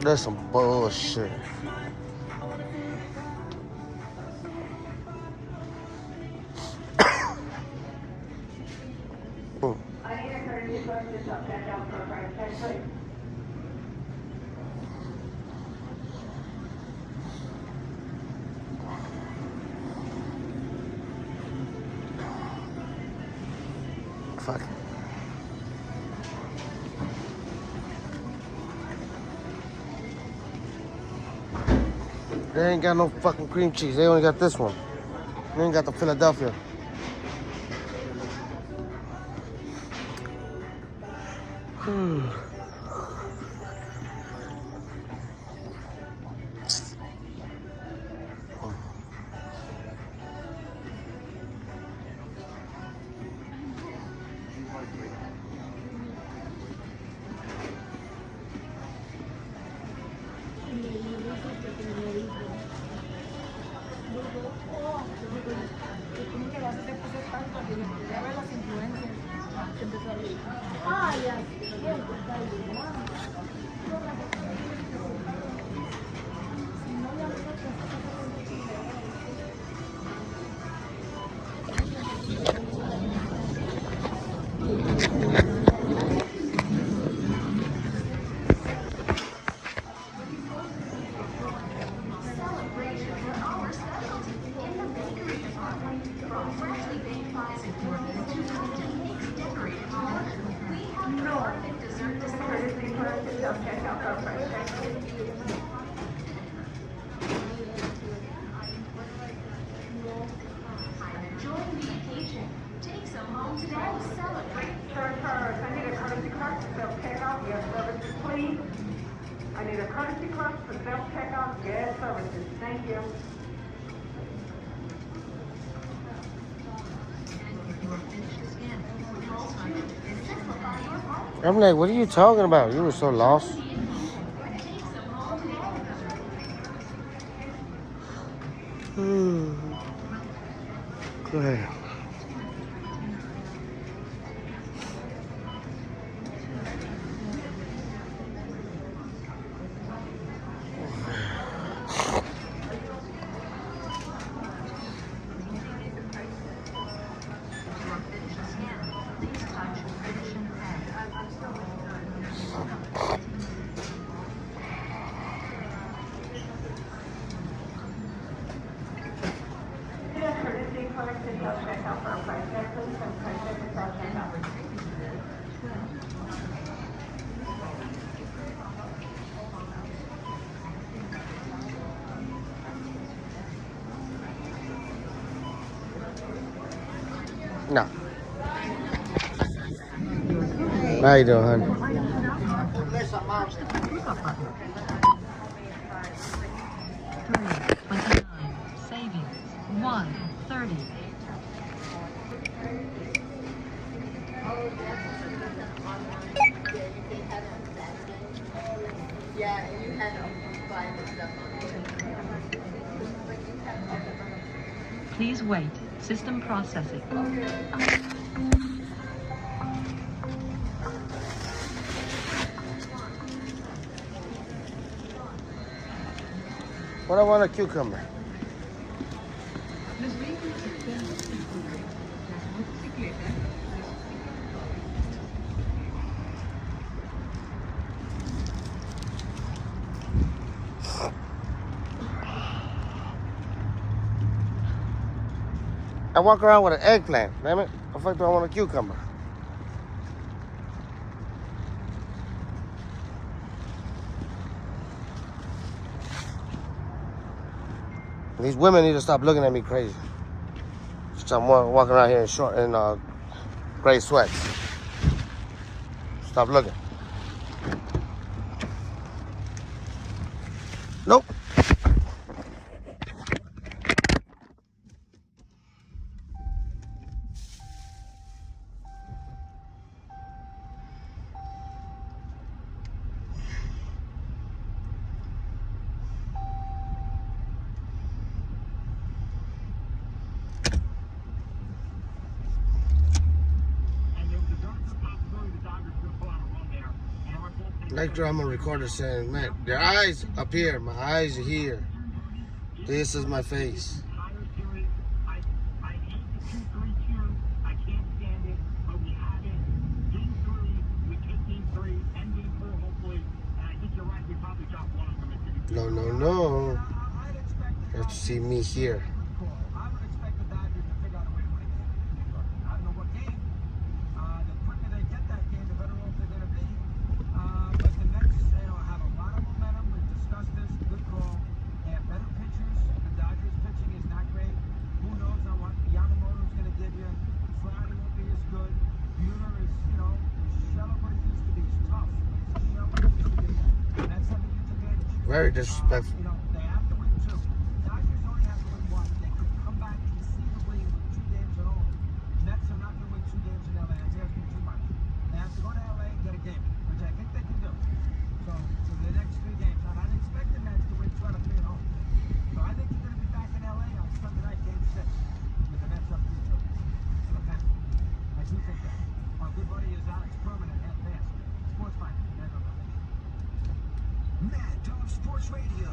That's some bullshit. I need a courtesy question to stop that down for a price tag, please. Fuck. They ain't got no fucking cream cheese. They only got this one. They ain't got the Philadelphia. I need a courtesy cross for self-checkout gas services. Thank you. I'm like, what are you talking about? You were so lost. Go ahead. No. How you doing, honey? Savings 130. Yeah, and you had to buy the stuff on it. Please wait. System processing. What I want a cucumber. I walk around with an eggplant, damn it. The fuck do I want a cucumber? These women need to stop looking at me crazy. Just I'm walking around here in short and gray sweats. Stop looking. Nope. Like I'm a recorder saying, man, their eyes up here, my eyes are here. This is my face. No, no, no. You have to see me here. Very disrespectful. Sports Radio.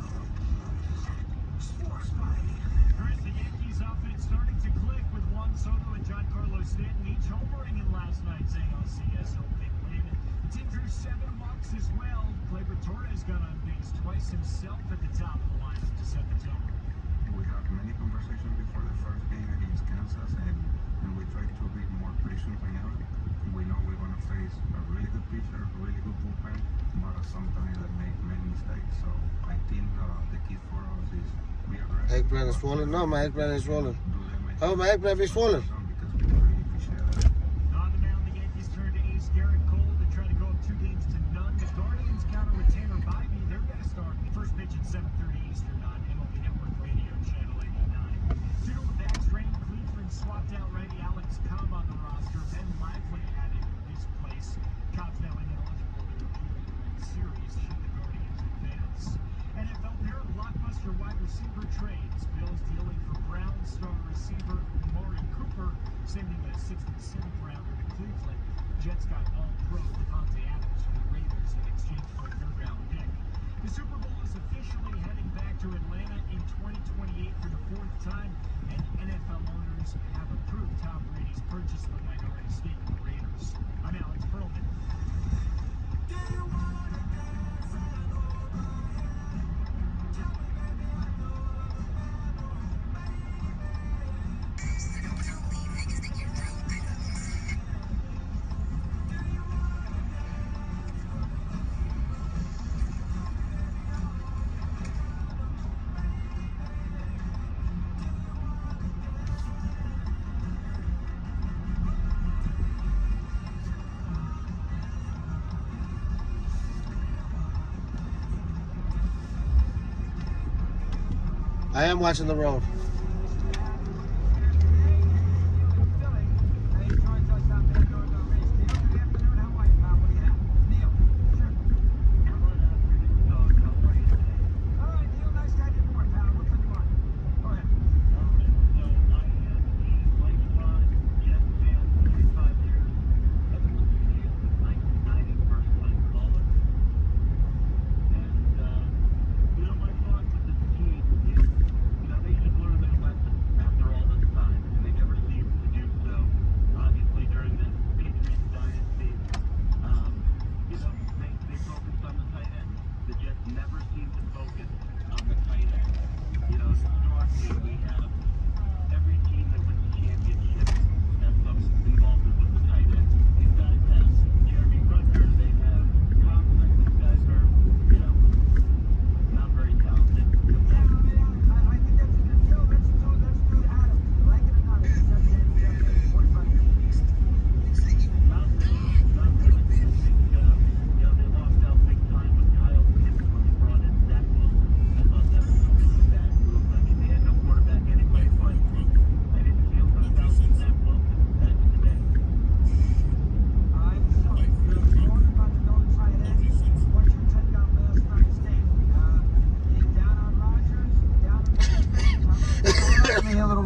Sports Bite. First, the Yankees offense starting to click with Juan Soto and Giancarlo Stanton each homering in last night's ALCS opening win. The team drew 7 walks as well. Gleyber Torres got on base twice himself at the top of the lineup to set the tone. We had many conversations before the first game against Kansas, and we tried to be more patient whenever. We know we're going to face a really good pitcher, a really good bullpen, but sometimes they make many mistakes. So I think the key for us is be aggressive. Eggplant is swollen? No, my eggplant is swollen. Oh, my eggplant is swollen. On the mound, the Yankees turned to ace Garrett Cole to try to go up 2 games to none. The Guardians encounter with Taylor Bybee. They're going to start first pitch at 7:30 Eastern on MLB Network Radio, Channel 89. Due to a back strain, Cleveland swapped out righty Alex Cobb on the roster. Ben Lively added his place. Cobb's now ineligible to review the World Series should the Guardians advance. NFL pair of blockbuster wide receiver trades. Bills dealing for Brown star receiver Amari Cooper, sending a 6th and 7th rounder to Cleveland. Jets got all-pro Devontae Adams from the Raiders in exchange for a 3rd-round pick. The Super Bowl is officially heading back to Atlanta in 2028 for the 4th time, and NFL owners have approved Tom Brady's purchase of a minority stake in the Raiders. I'm Alex Perlman. I am watching the road.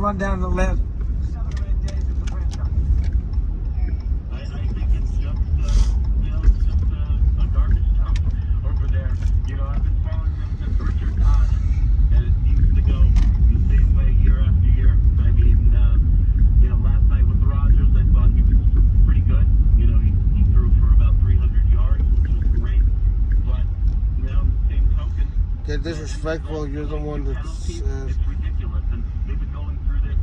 Run down the left. I think it's just, a garbage dump over there. I've been following them since Richard Todd, and it seems to go the same way year after year. I mean, last night with the Rogers, I thought he was pretty good. He threw for about 300 yards, which was great. But, the same token. Get disrespectful, you're the one that's... It's ridiculous, and they've been going through this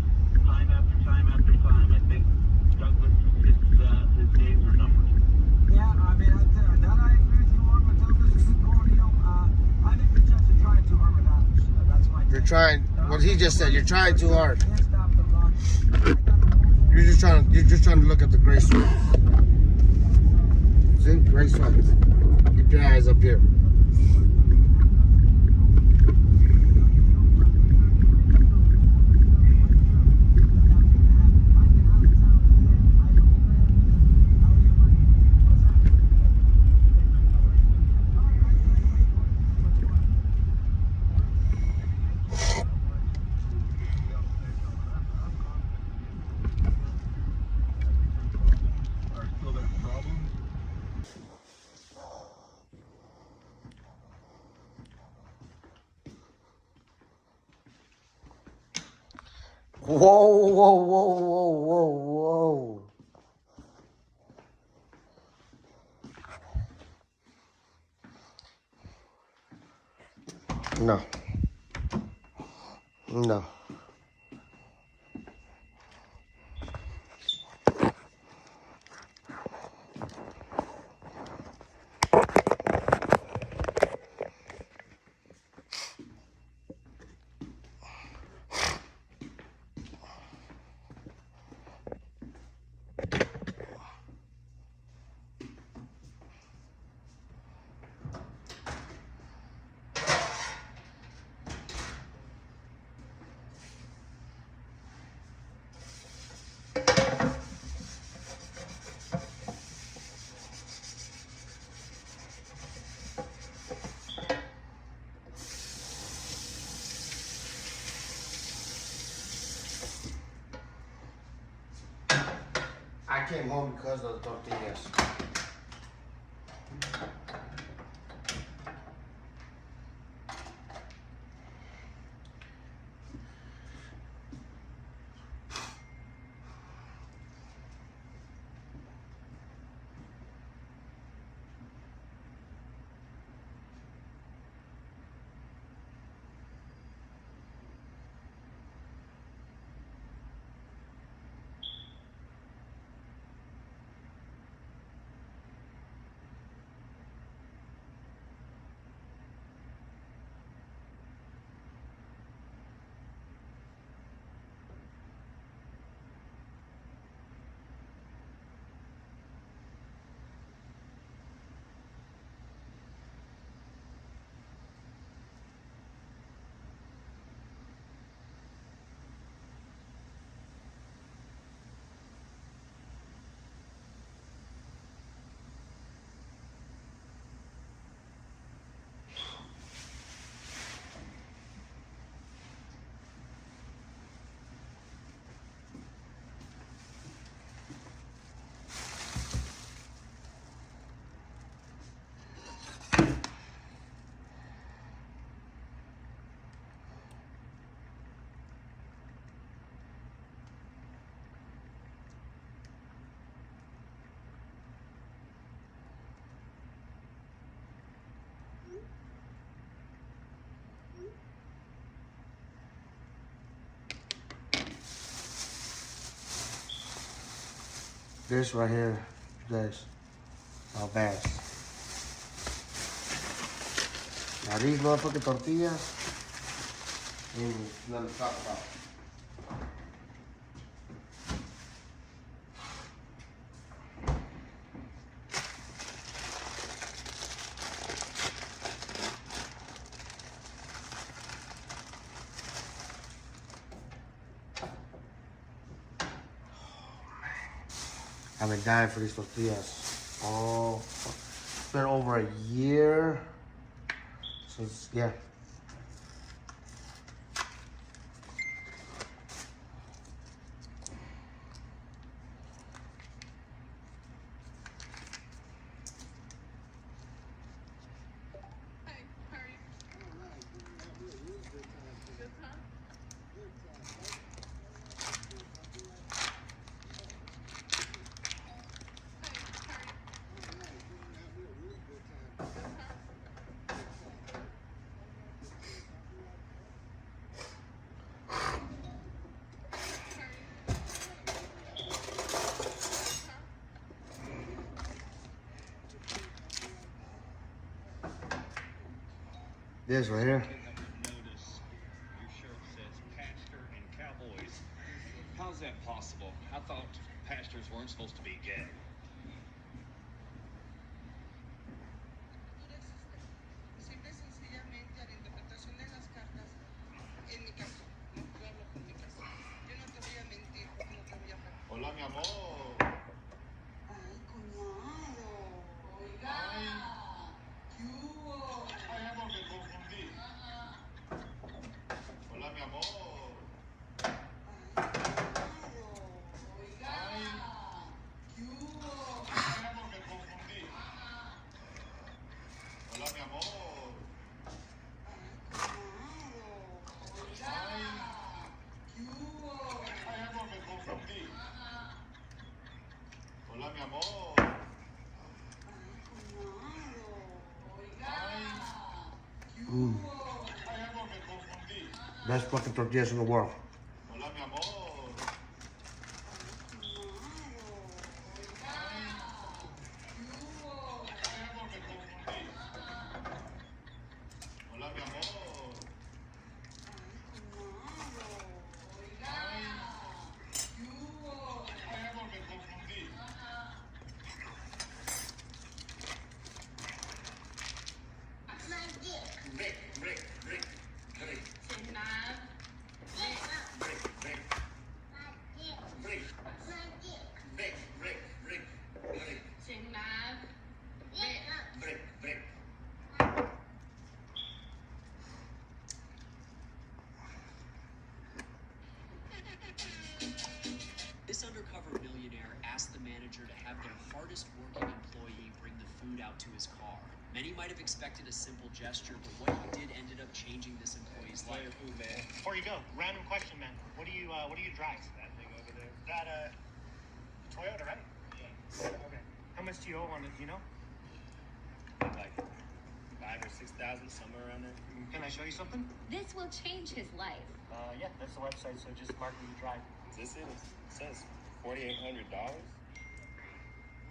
time after time after time. I think Douglas, his days are numbered. Yeah, I mean, I agree with you on, but Douglas is good corner. I think the Jets are trying too hard with Adams. That's my You're trying, what he just said, you're trying too hard. Can't stop the run. You're just trying to look at the gray stripes. See, gray stripes. Keep your eyes up here. Whoa, whoa, whoa, whoa, whoa, whoa. No. No. came home because of the tortillas. This right here, this, our bass. Now these motherfucking tortillas, nothing to talk about. I've been dying for these tortillas. Oh, it's been over a year since, yeah. This right here. Notice your shirt says pastor and cowboys. How's that possible? I thought pastors weren't supposed to be gay. Simple y sencillamente a la interpretación de las cartas, en mi caso, no yo hablo por mi caso. Yo no te voy a mentir, no te voy a mentir. Hola, mi amor. Ay, cuñado. Oiga. ¿Qué hubo? Ay, amor, me confundí. Hola, mi amor. Oiga. ¿Qué hubo? Ay, amor, me confundí. Hola, mi amor. Oiga. ¿Qué hubo? Ay, amor, me confundí. Hola, mi amor. Ay, amor, me confundí. Best fucking tortillas in the world. Hola, mi amor. Hola, mi amor. Ay, amor, me confundí. Rick. out to his car. Many might have expected a simple gesture, but what he did ended up changing this employee's life. Before you go, random question, man. What do you drive? That thing over there. Is that a Toyota, right? Yeah. Okay. How much do you owe on it? Do you know? Like 5,000 or 6,000, somewhere around there. Can I show you something? This will change his life. Yeah, that's the website. So just mark where you drive. Is this it? It says $4,800.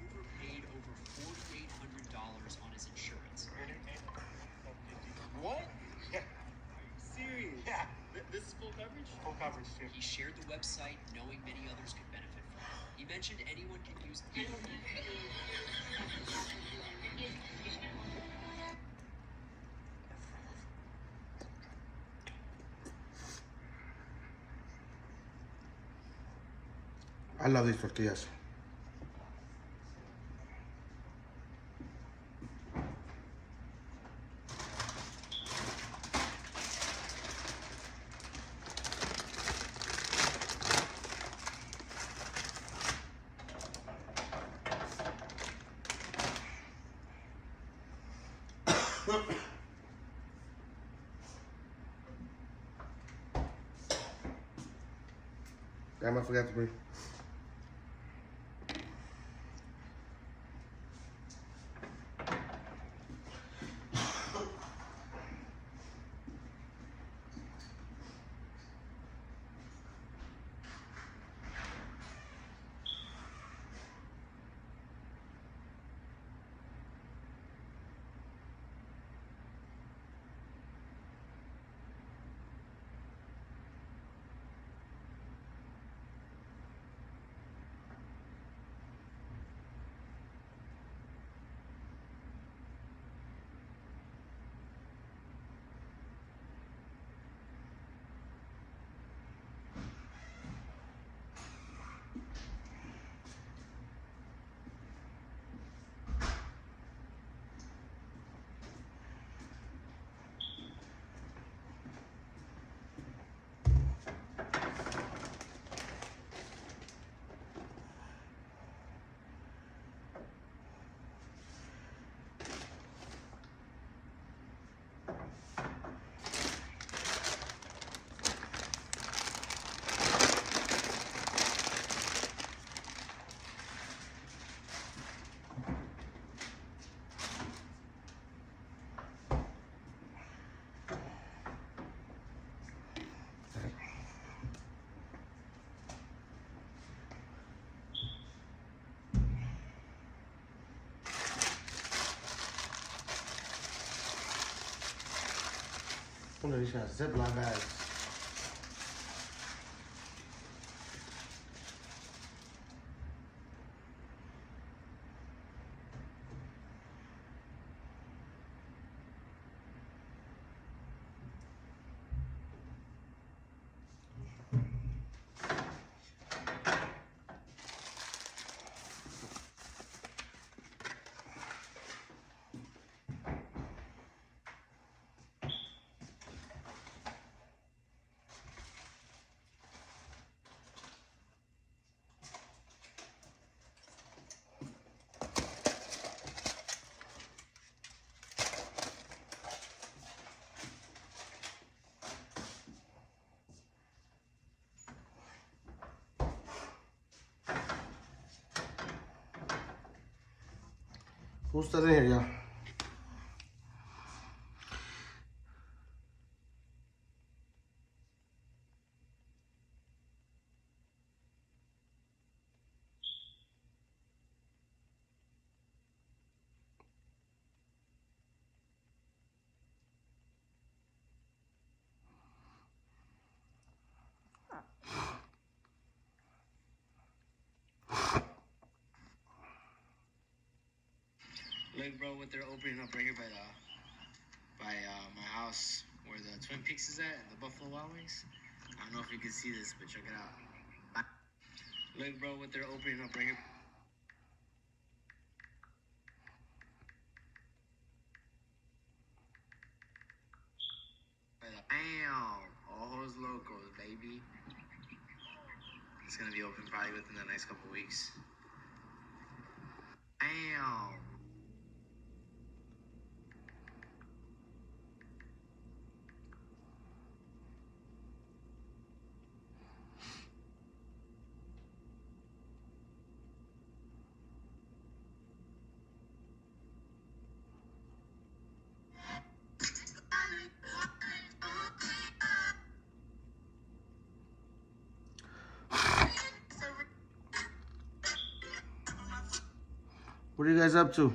Overpaid over $4,800 on his insurance. What? Yeah. Serious? Yeah. This is full coverage? Full coverage, too. He shared the website knowing many others could benefit from it. He mentioned anyone can use it. I love these tortillas. Damn, I forgot to bring. One of these has Ziploc bags. Who's still in here, y'all? Look, bro, what they're opening up right here by my house, where the Twin Peaks is at, and the Buffalo Wild Wings. I don't know if you can see this, but check it out. Look, bro, what they're opening up right here. Bam! Ojos Locos, baby. It's gonna be open probably within the next couple weeks. Bam! What are you guys up to?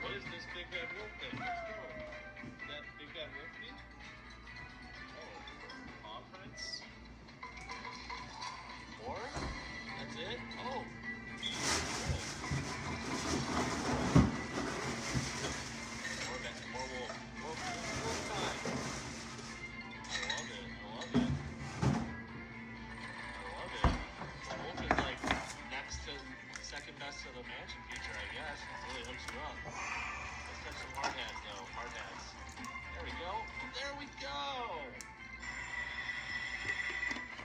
What is this big bad wolf thing? Let's go. That big bad wolf meat? Oh, paw prints? 4? That's it? Oh. More wolf. Wolf time. I love it. The wolf is like next to second best to the mansion feature, I guess. It really hooks you up. Let's touch some hard hats, though. Hard hats. There we go. There we go.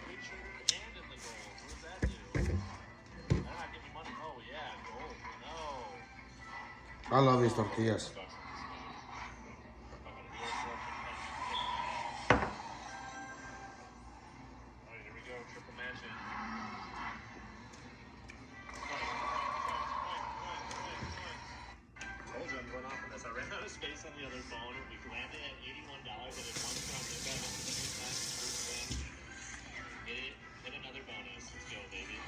Preacher and in the gold. What does that do? They're not giving money. Oh, yeah. Gold. No. I love these tortillas. Space on the other phone. We landed at $81. I did one from the bed. Hit another bonus. Let's go, baby.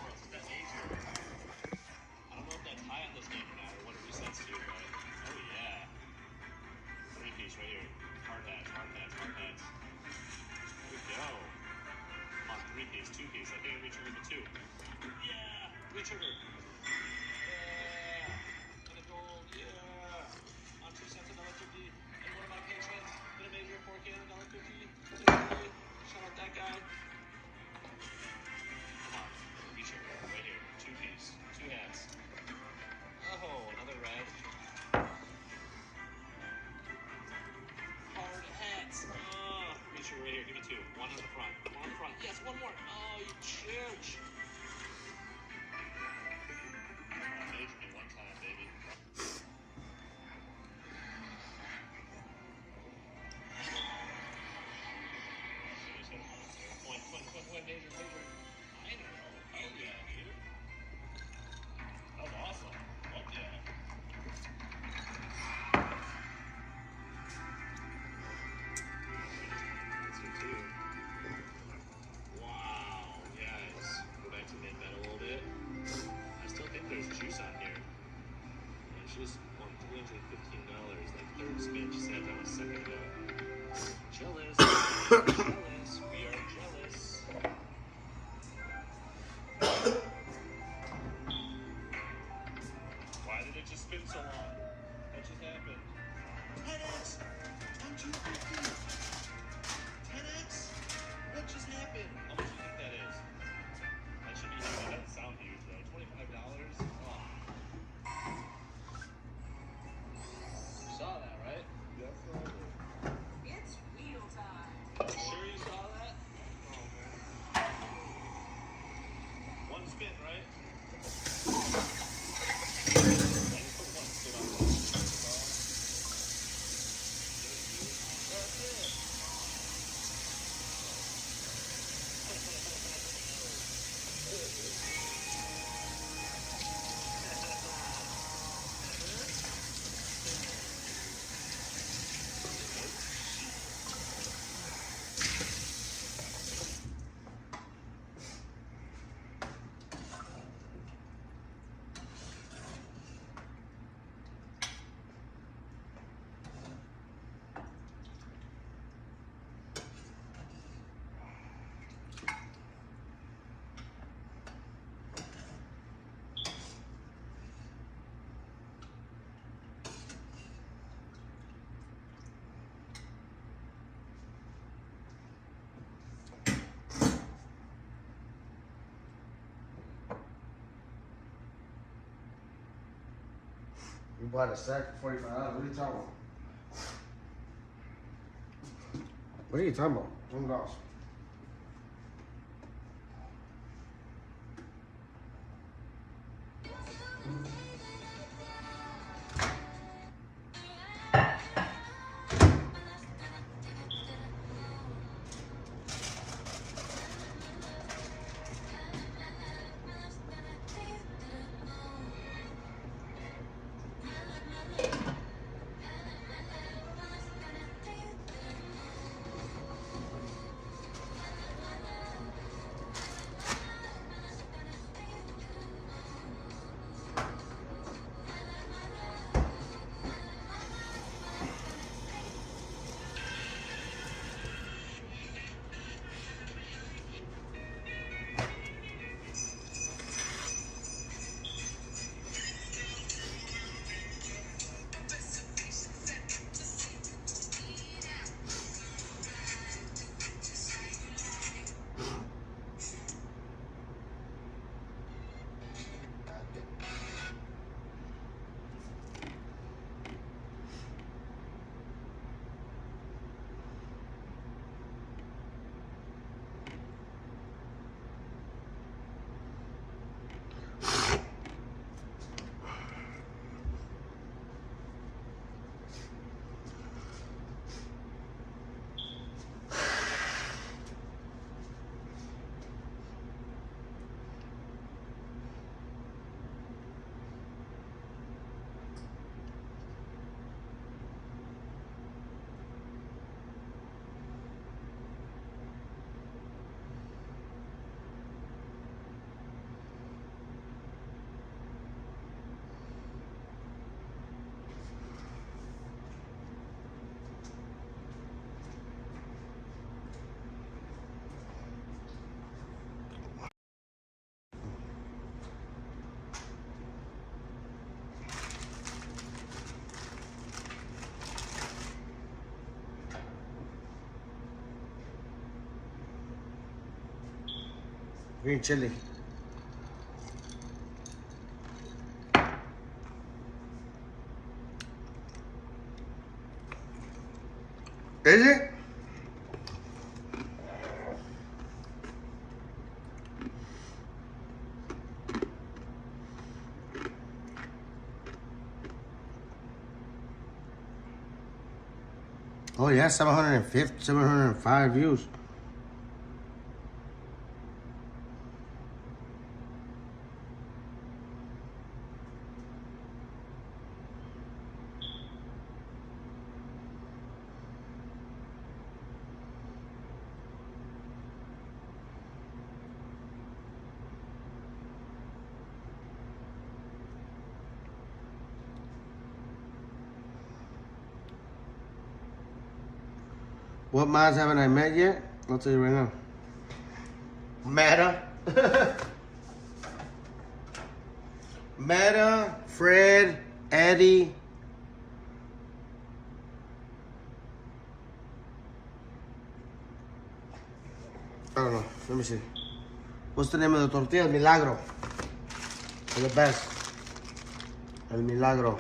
Oh, it's that major. I don't know if that's high on this game or not, or what it resets to, but oh yeah. 3-piece right here. Hard hats. There we go. Come on, 3-piece, 2-piece. I think I re-triggered the 2. Yeah! Re-trigger. Shout out that guy. Come on, reach it right here. 2-piece, 2 hats. Oh, another red. Hard hats. Reach it right here. Give me 2. One on the front. Yes, one more. Oh, you church. Major me one time, baby. Major. I don't know. Oh, yeah, dude. That was awesome. Fuck yeah. Wow, guys. What I You bought a sack for $45. What are you talking about? What are you talking about? $20. Green chili. Is it? Oh yeah, 705 views. What mods haven't I met yet? I'll tell you right now. Meta. Meta, Fred, Eddie. I don't know. Let me see. What's the name of the tortilla? El Milagro. They're the best. El Milagro.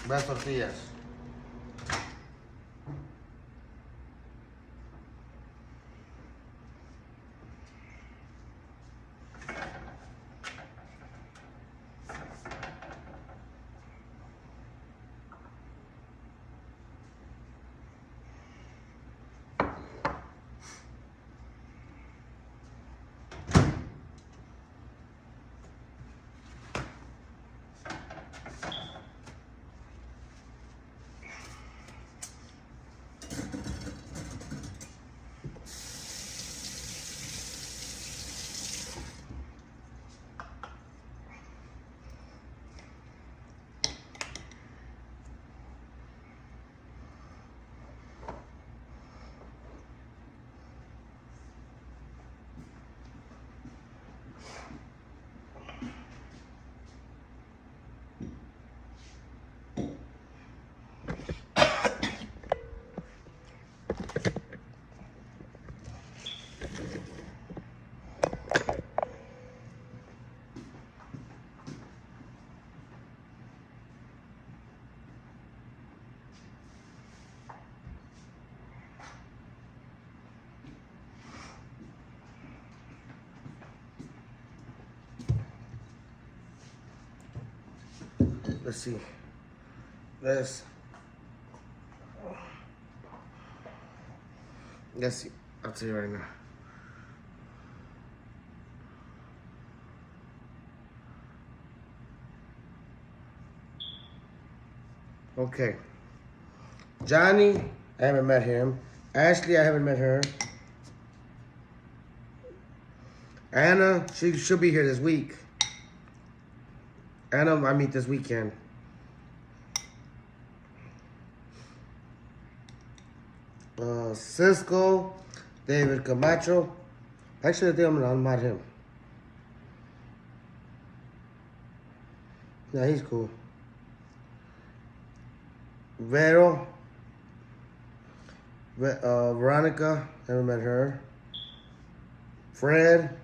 Best tortillas. Let's see. Let's see. I'll tell you right now. Okay. Johnny, I haven't met him. Ashley, I haven't met her. Anna, she'll be here this week. Anna, I meet this weekend. Cisco, David Camacho. Actually, I think I'm gonna met him. Yeah, he's cool. Vero, Veronica, haven't met her. Fred,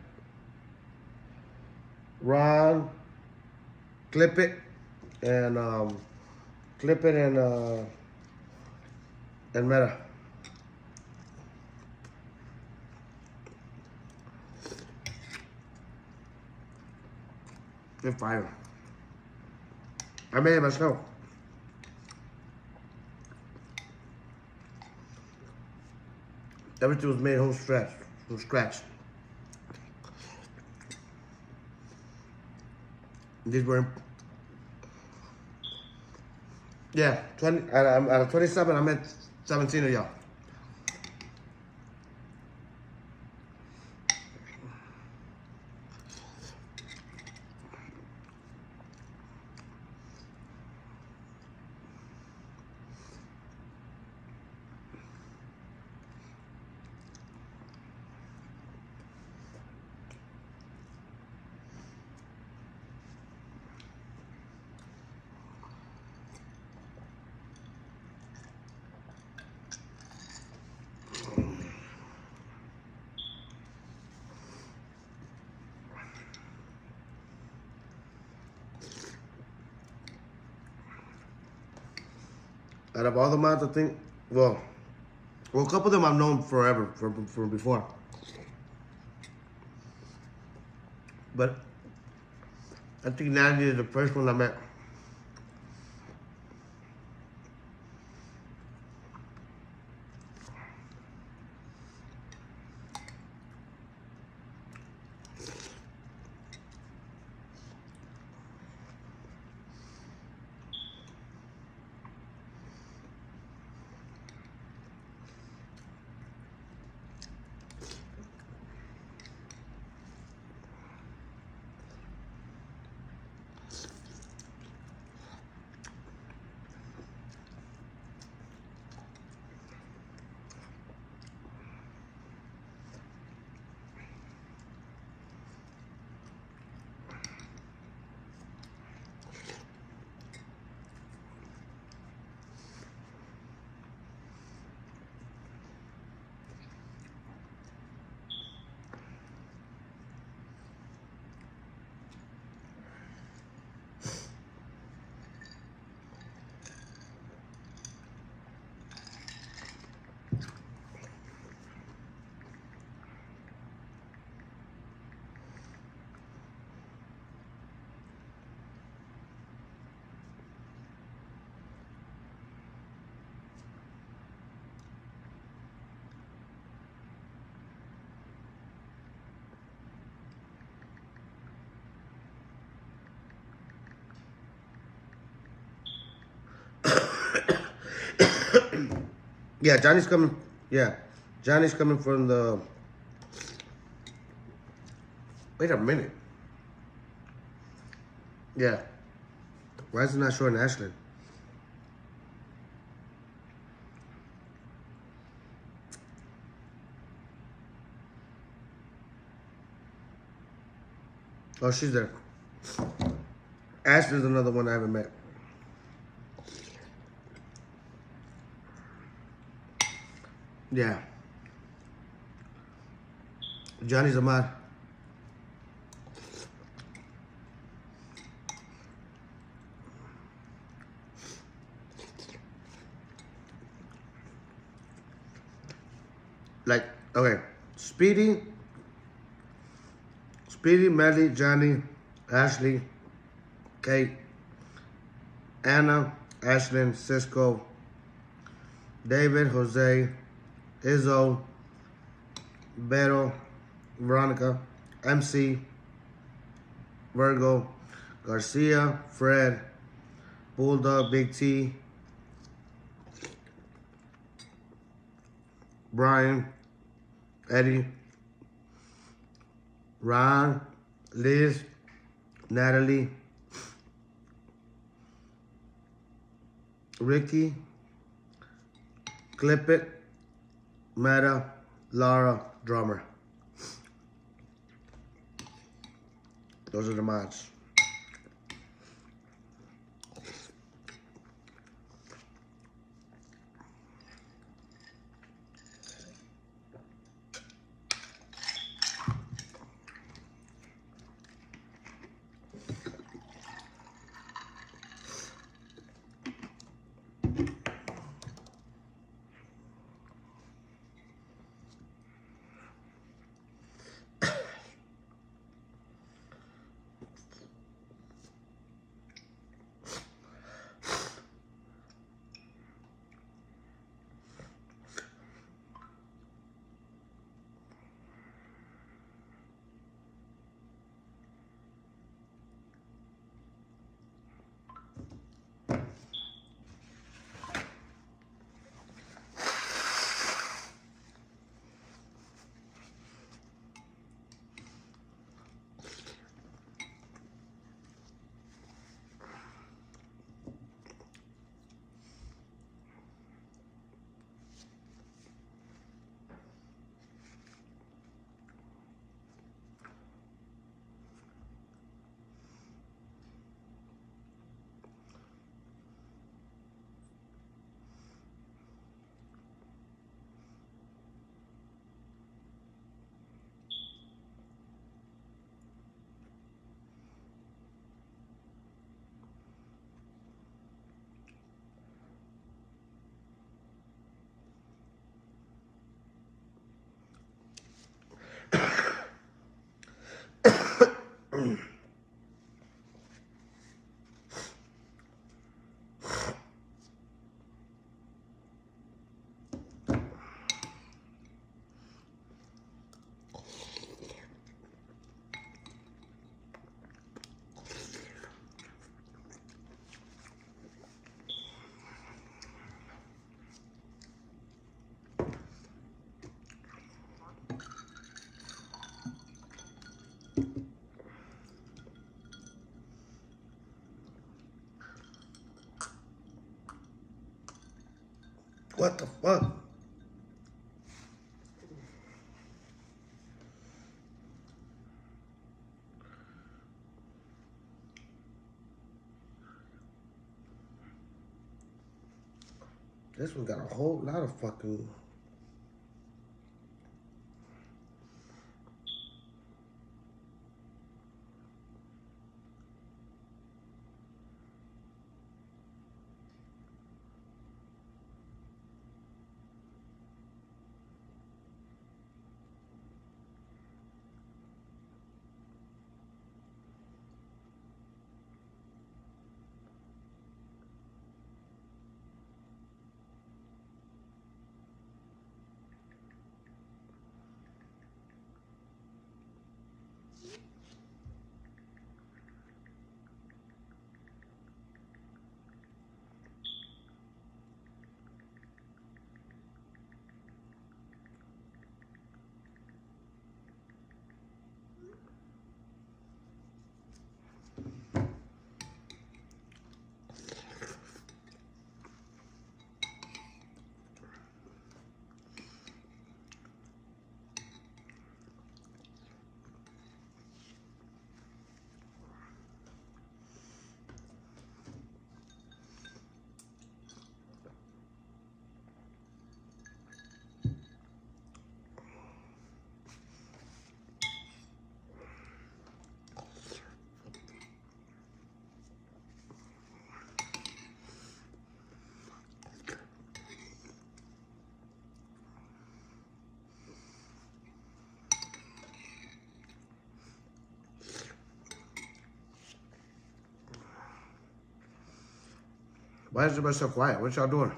Ron, Clip It, and Meta. They're fire. I made it myself. Everything was made from scratch. These were, yeah, 20 out of 27, I met 17 of y'all. Out of all the mods, I think, well, a couple of them I've known forever, from before. But I think Nandy is the first one I met. Yeah, Johnny's coming. Yeah, Johnny's coming from the. Wait a minute. Yeah. Why is it not showing Ashland? Oh, she's there. Ashland's another one I haven't met. Yeah. Johnny's a mod. Like, okay. Speedy, Melly, Johnny, Ashley, Kate, Anna, Ashlyn, Cisco, David, Jose, Izzo, Vero, Veronica, MC, Virgo, Garcia, Fred, Bulldog, Big T, Brian, Eddie, Ron, Liz, Natalie, Ricky, Clip It, Meta, Lara, Drummer. Those are the mods. What the fuck? This one got a whole lot of fucking... Why is everybody so quiet? What y'all doing?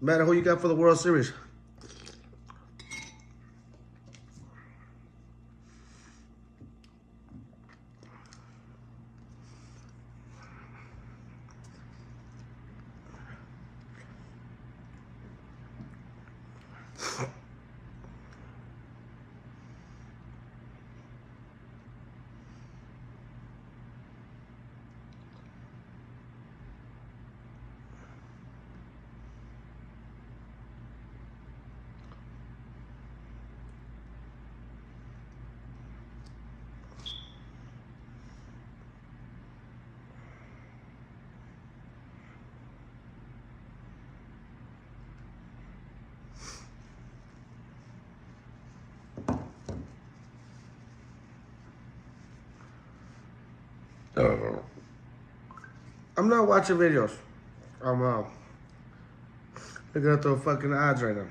Matter who you got for the World Series? I'm not watching videos. I'm looking at the fucking odds right now.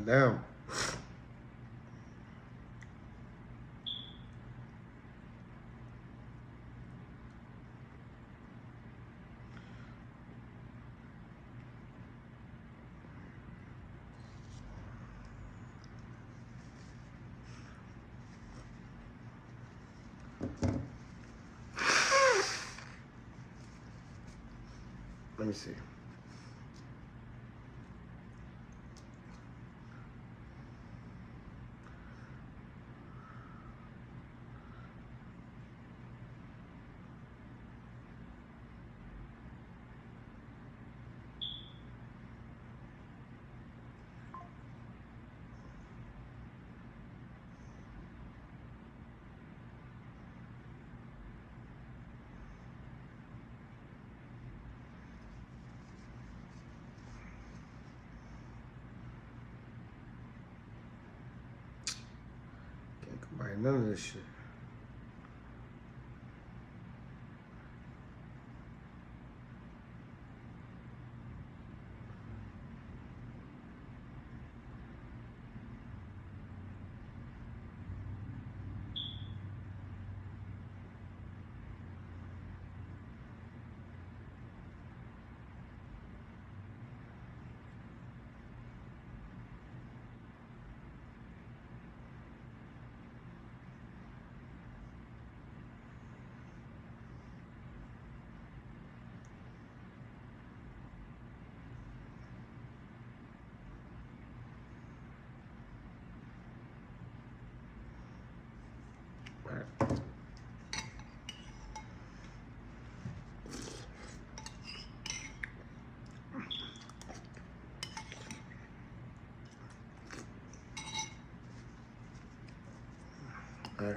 Damn. Let me see. None of this shit. All right.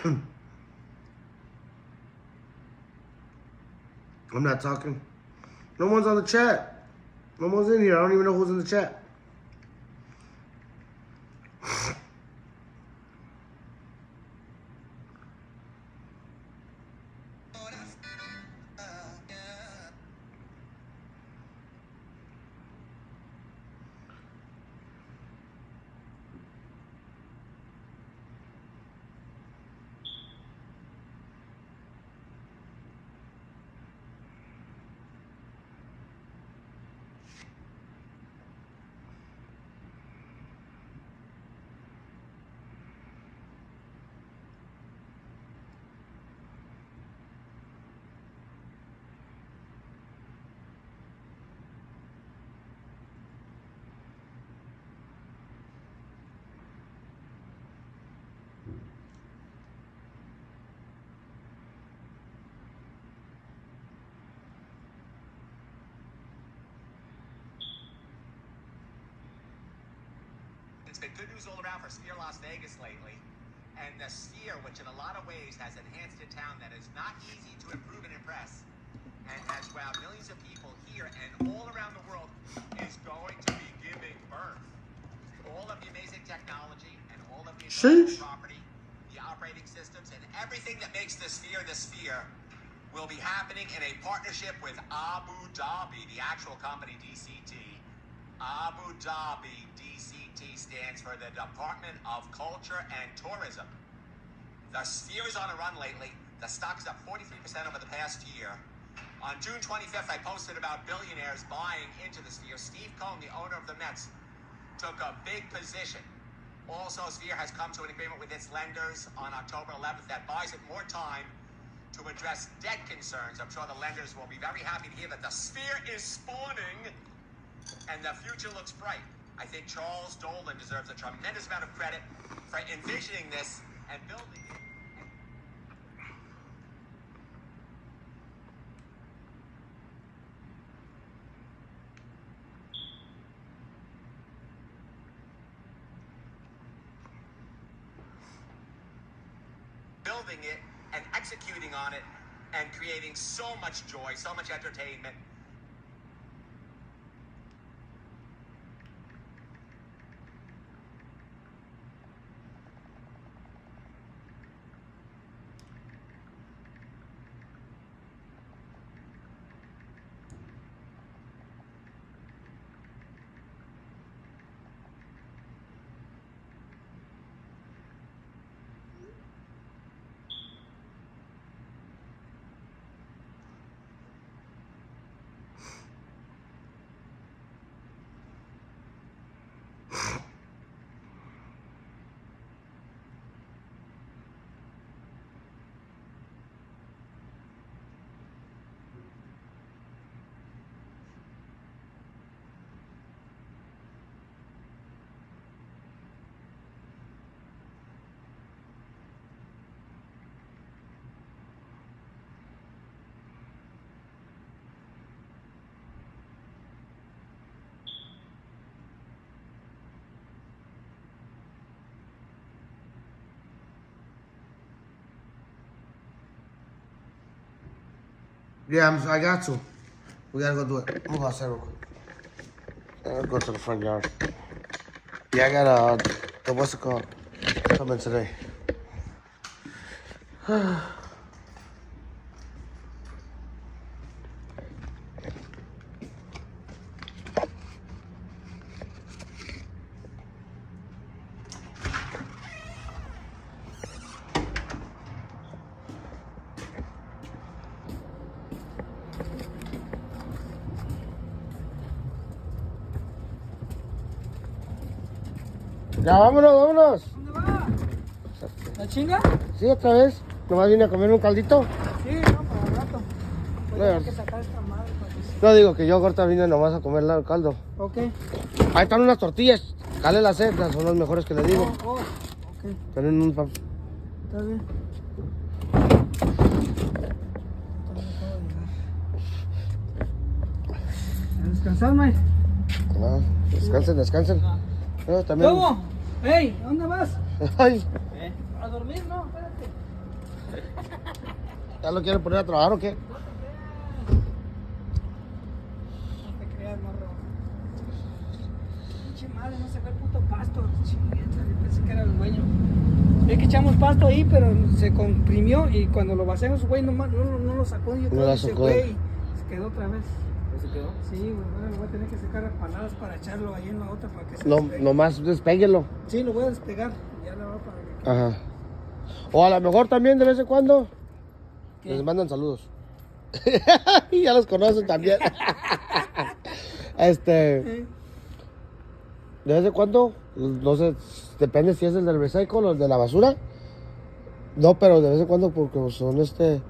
I'm not talking. No one's on the chat. No one's in here. I don't even know who's in the chat. It's been good news all around for Sphere Las Vegas lately. And the Sphere, which in a lot of ways has enhanced a town that is not easy to improve and impress, and has wowed millions of people here and all around the world, is going to be giving birth. All of the amazing technology and all of the intellectual property, the operating systems, and everything that makes the Sphere will be happening in a partnership with Abu Dhabi, the actual company DCT. Abu Dhabi DCT stands for the Department of Culture and Tourism. The Sphere is on a run lately. The stock's up 43% over the past year. On June 25th, I posted about billionaires buying into the Sphere. Steve Cohen, the owner of the Mets, took a big position. Also, Sphere has come to an agreement with its lenders on October 11th that buys it more time to address debt concerns. I'm sure the lenders will be very happy to hear that the Sphere is spawning and the future looks bright. I think Charles Dolan deserves a tremendous amount of credit for envisioning this and building it. Building it and executing on it and creating so much joy, so much entertainment. Yeah, I got to. We gotta go do it. I'm gonna go outside real quick. I'll go to the front yard. Yeah, I got what's it called? Coming today. Ya, vámonos, vámonos. ¿Dónde va? ¿La chinga? Sí, otra vez. Nomás vine a comer un caldito. Sí, no, para el rato. Voy a tener que sacar esta madre para que... No digo que yo ahorita vine nomás a comer el caldo. Ok. Ahí están unas tortillas. Cale las secas, son las mejores que le digo. Ok. Tienen un pan. Está bien. ¿A descansar, Mike? No, descansen, descansen. No, también. ¿Cómo? ¡Ey! ¿A dónde vas? Ay. A dormir, no, espérate. ¿Ya lo quieren poner a trabajar o qué? No te creas, morro. Pinche madre, no se ve el puto pasto. Chingueta, yo pensé que era el dueño. Es que echamos pasto ahí, pero se comprimió y cuando lo vaciamos, güey, no lo sacó. Yo creo que se fue y se quedó otra vez. ¿Se quedó? Sí, güey, ahora lo voy a tener que sacar a paladas para echarlo ahí en la otra para que se despegue. Nomás despéguelo. Sí, lo voy a despegar. Ya lo voy a para que... Ajá. O a lo mejor también de vez en cuando ¿Qué? les mandan saludos. Y ya los conocen también. De vez en cuando, no sé, depende si es el del recycle o el de la basura. No, pero de vez en cuando porque son del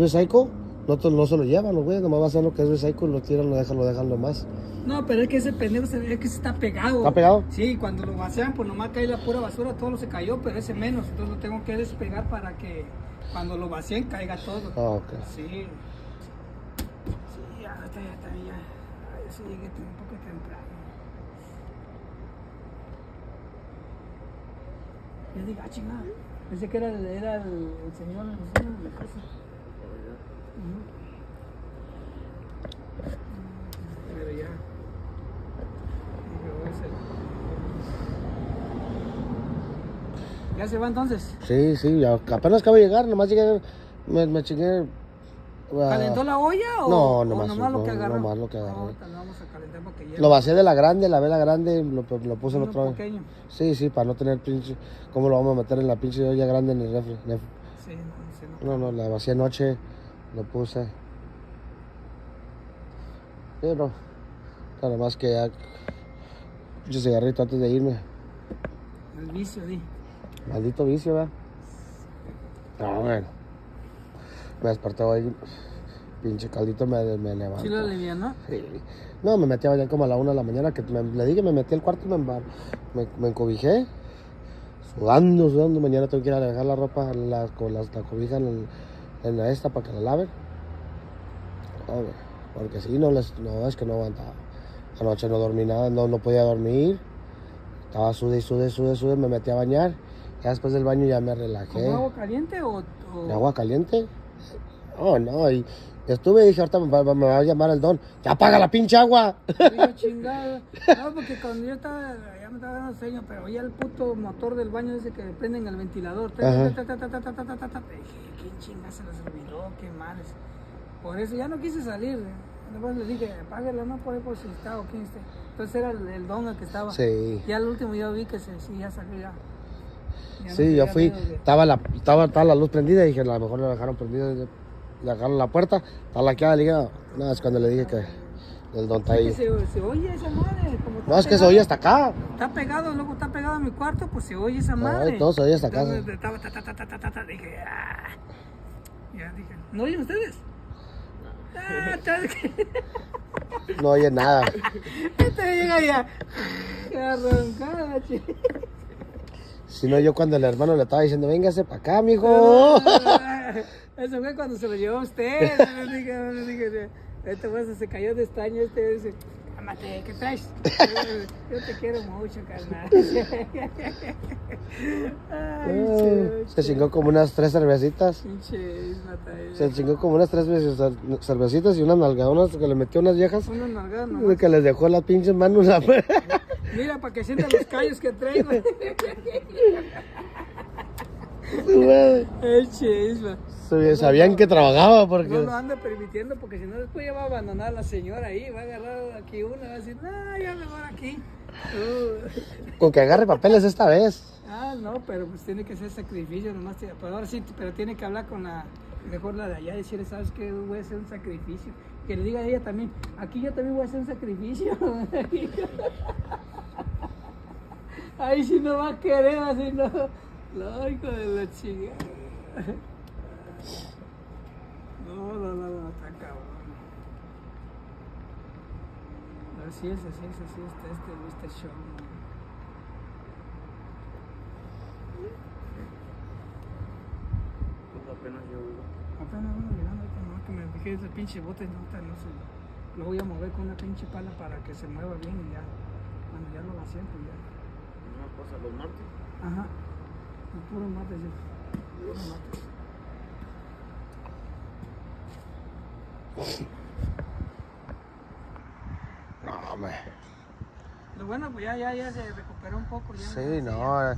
recycle, no se lo llevan los güeyes, nomás va a hacer lo que es recycle, lo tiran, lo dejan nomás. No, pero es que ese pendejo es que se está pegado. ¿Está pegado? Sí, cuando lo vacian, pues nomás cae la pura basura, todo lo se cayó, pero ese menos. Entonces lo tengo que despegar para que cuando lo vacíen caiga todo. Ah, ok. Sí. Sí, ya está. Ay, sí, llegué un poco temprano. Ya diga, chingada. Pensé que era el señor de la casa. Pero ya. ¿Ya se va entonces? Sí, ya apenas acabo de llegar, nomás llegué, me chingué. ¿Calentó la olla o No, o nomás lo que agarró? nomás lo que agarré. Ahorita lo vamos a calentar para que llegue. Lo vacié de la grande, la vela grande, lo puse en Uno otro. pequeño. Sí, para no tener pinche. ¿Cómo lo vamos a meter en la pinche olla grande en el refri? Sí, No, la vacié anoche, lo puse. Pero, nada más que ya. Pinche cigarrito antes de irme. El vicio, di. Maldito vicio, ¿verdad? No, bueno. Me desperté hoy, pinche caldito me levantó. ¿Sí lo alivianó? Sí. No, me metí a bañar como a la 1 de la mañana, que le dije, me metí al cuarto y me encobijé. Sudando. Mañana tengo que ir a dejar la ropa, la cobija en la esta para que la laven. No, porque sí, no, es que no aguantaba. Anoche no dormí nada, no podía dormir. Estaba sude, me metí a bañar. Ya después del baño ya me relajé. ¿Con agua caliente o...? ¿De agua caliente? No, y estuve y dije, ahorita me va a llamar el don. ¡Ya apaga la pinche agua! Digo, chingada. No, porque cuando yo estaba, ya me estaba dando sueño, pero oía el puto motor del baño ese que prenden el ventilador. Dije, ¿quién chinga se les olvidó? Qué males. Por eso ya no quise salir. Después le dije, apáguela, no por ahí por si está o quién esté. Entonces era el don el que estaba. Sí. Ya al último yo vi que sí, ya salió ya. Sí, yo fui, estaba la luz prendida y dije, a lo mejor la dejaron prendida, le dejaron la puerta, está laqueada, le dije, no, es cuando le dije que el don está ahí. Se oye esa madre. No, es que se oye hasta acá. Está pegado, luego está pegado a mi cuarto, pues se oye esa madre. No, todo se oye hasta acá. Entonces, dije, ya dije, ¿no oyen ustedes? No oye nada. Este llega ya, arrancada, chica. Si no, yo cuando el hermano le estaba diciendo, véngase para acá, mijo. Eso fue cuando se lo llevó a usted. Dije, este güey se cayó de extraño. Este dice, ámate, ¿qué traes? Yo te quiero mucho, carnal. Se chingó como unas 3 cervecitas. Se chingó como unas 3 cervecitas y unas nalgadonas que le metió unas viejas. Unas nalgadonas. Que les dejó las pinches manos. Mira, para que sientan los callos que traigo. Sabían que trabajaba porque... No lo anda permitiendo porque si no después ya va a abandonar a la señora ahí, va a agarrar aquí una, va a decir, no, ya mejor aquí. Con que agarre papeles esta vez. No, pero pues tiene que hacer sacrificio nomás, pero ahora sí, pero tiene que hablar con mejor la de allá, decirle, ¿sabes qué? Voy a hacer un sacrificio. Que le diga a ella también, aquí yo también voy a hacer un sacrificio. Ahí sí no va a querer, así no. No, hijo de la chingada. No, está cabrón. Así es este show. Apenas yo llegando, no, que me fijé ese pinche bote, no sé. Lo voy a mover con una pinche pala para que se mueva bien y ya. Cuando ya lo vacíen, pues ya. Una cosa, los martes. Ajá. El puro martes, sí. Puro martes. No, hombre. Lo bueno, pues ya se recuperó un poco. Ya Sí, no.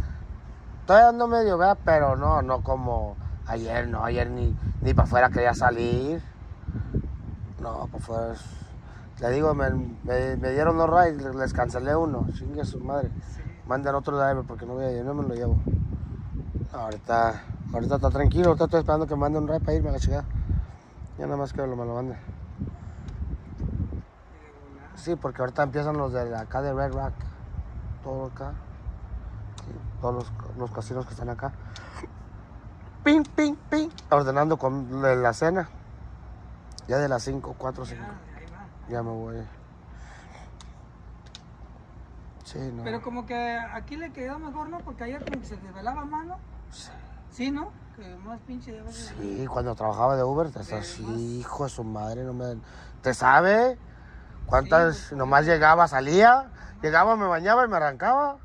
Todavía ando medio, ¿verdad? Pero no como ayer, no. Ayer ni para afuera quería salir. No, para afuera. Le digo, me dieron dos rides, les cancelé uno. Chingue su madre. Sí. Mandan otro driver porque no me lo llevo. Ahorita está tranquilo, ahorita estoy esperando que me mande un ride para irme a la chingada. Ya nada más que me lo mande. Sí, porque ahorita empiezan los de acá de Red Rock. Todo acá. Sí, todos los casinos que están acá. Ping, ping, ping. Ordenando con la cena. Ya de las 5, 4, 5. Ya me voy. Sí, no. Pero como que aquí le quedó mejor, ¿no? Porque ayer como que se desvelaba más, ¿no? Sí. Sí, ¿no? Que más pinche de veces. Sí, cuando trabajaba de Uber, hijo de su madre, no me... ¿Te sabe? ¿Cuántas? Sí, nomás llegaba, salía, llegaba, me bañaba y me arrancaba.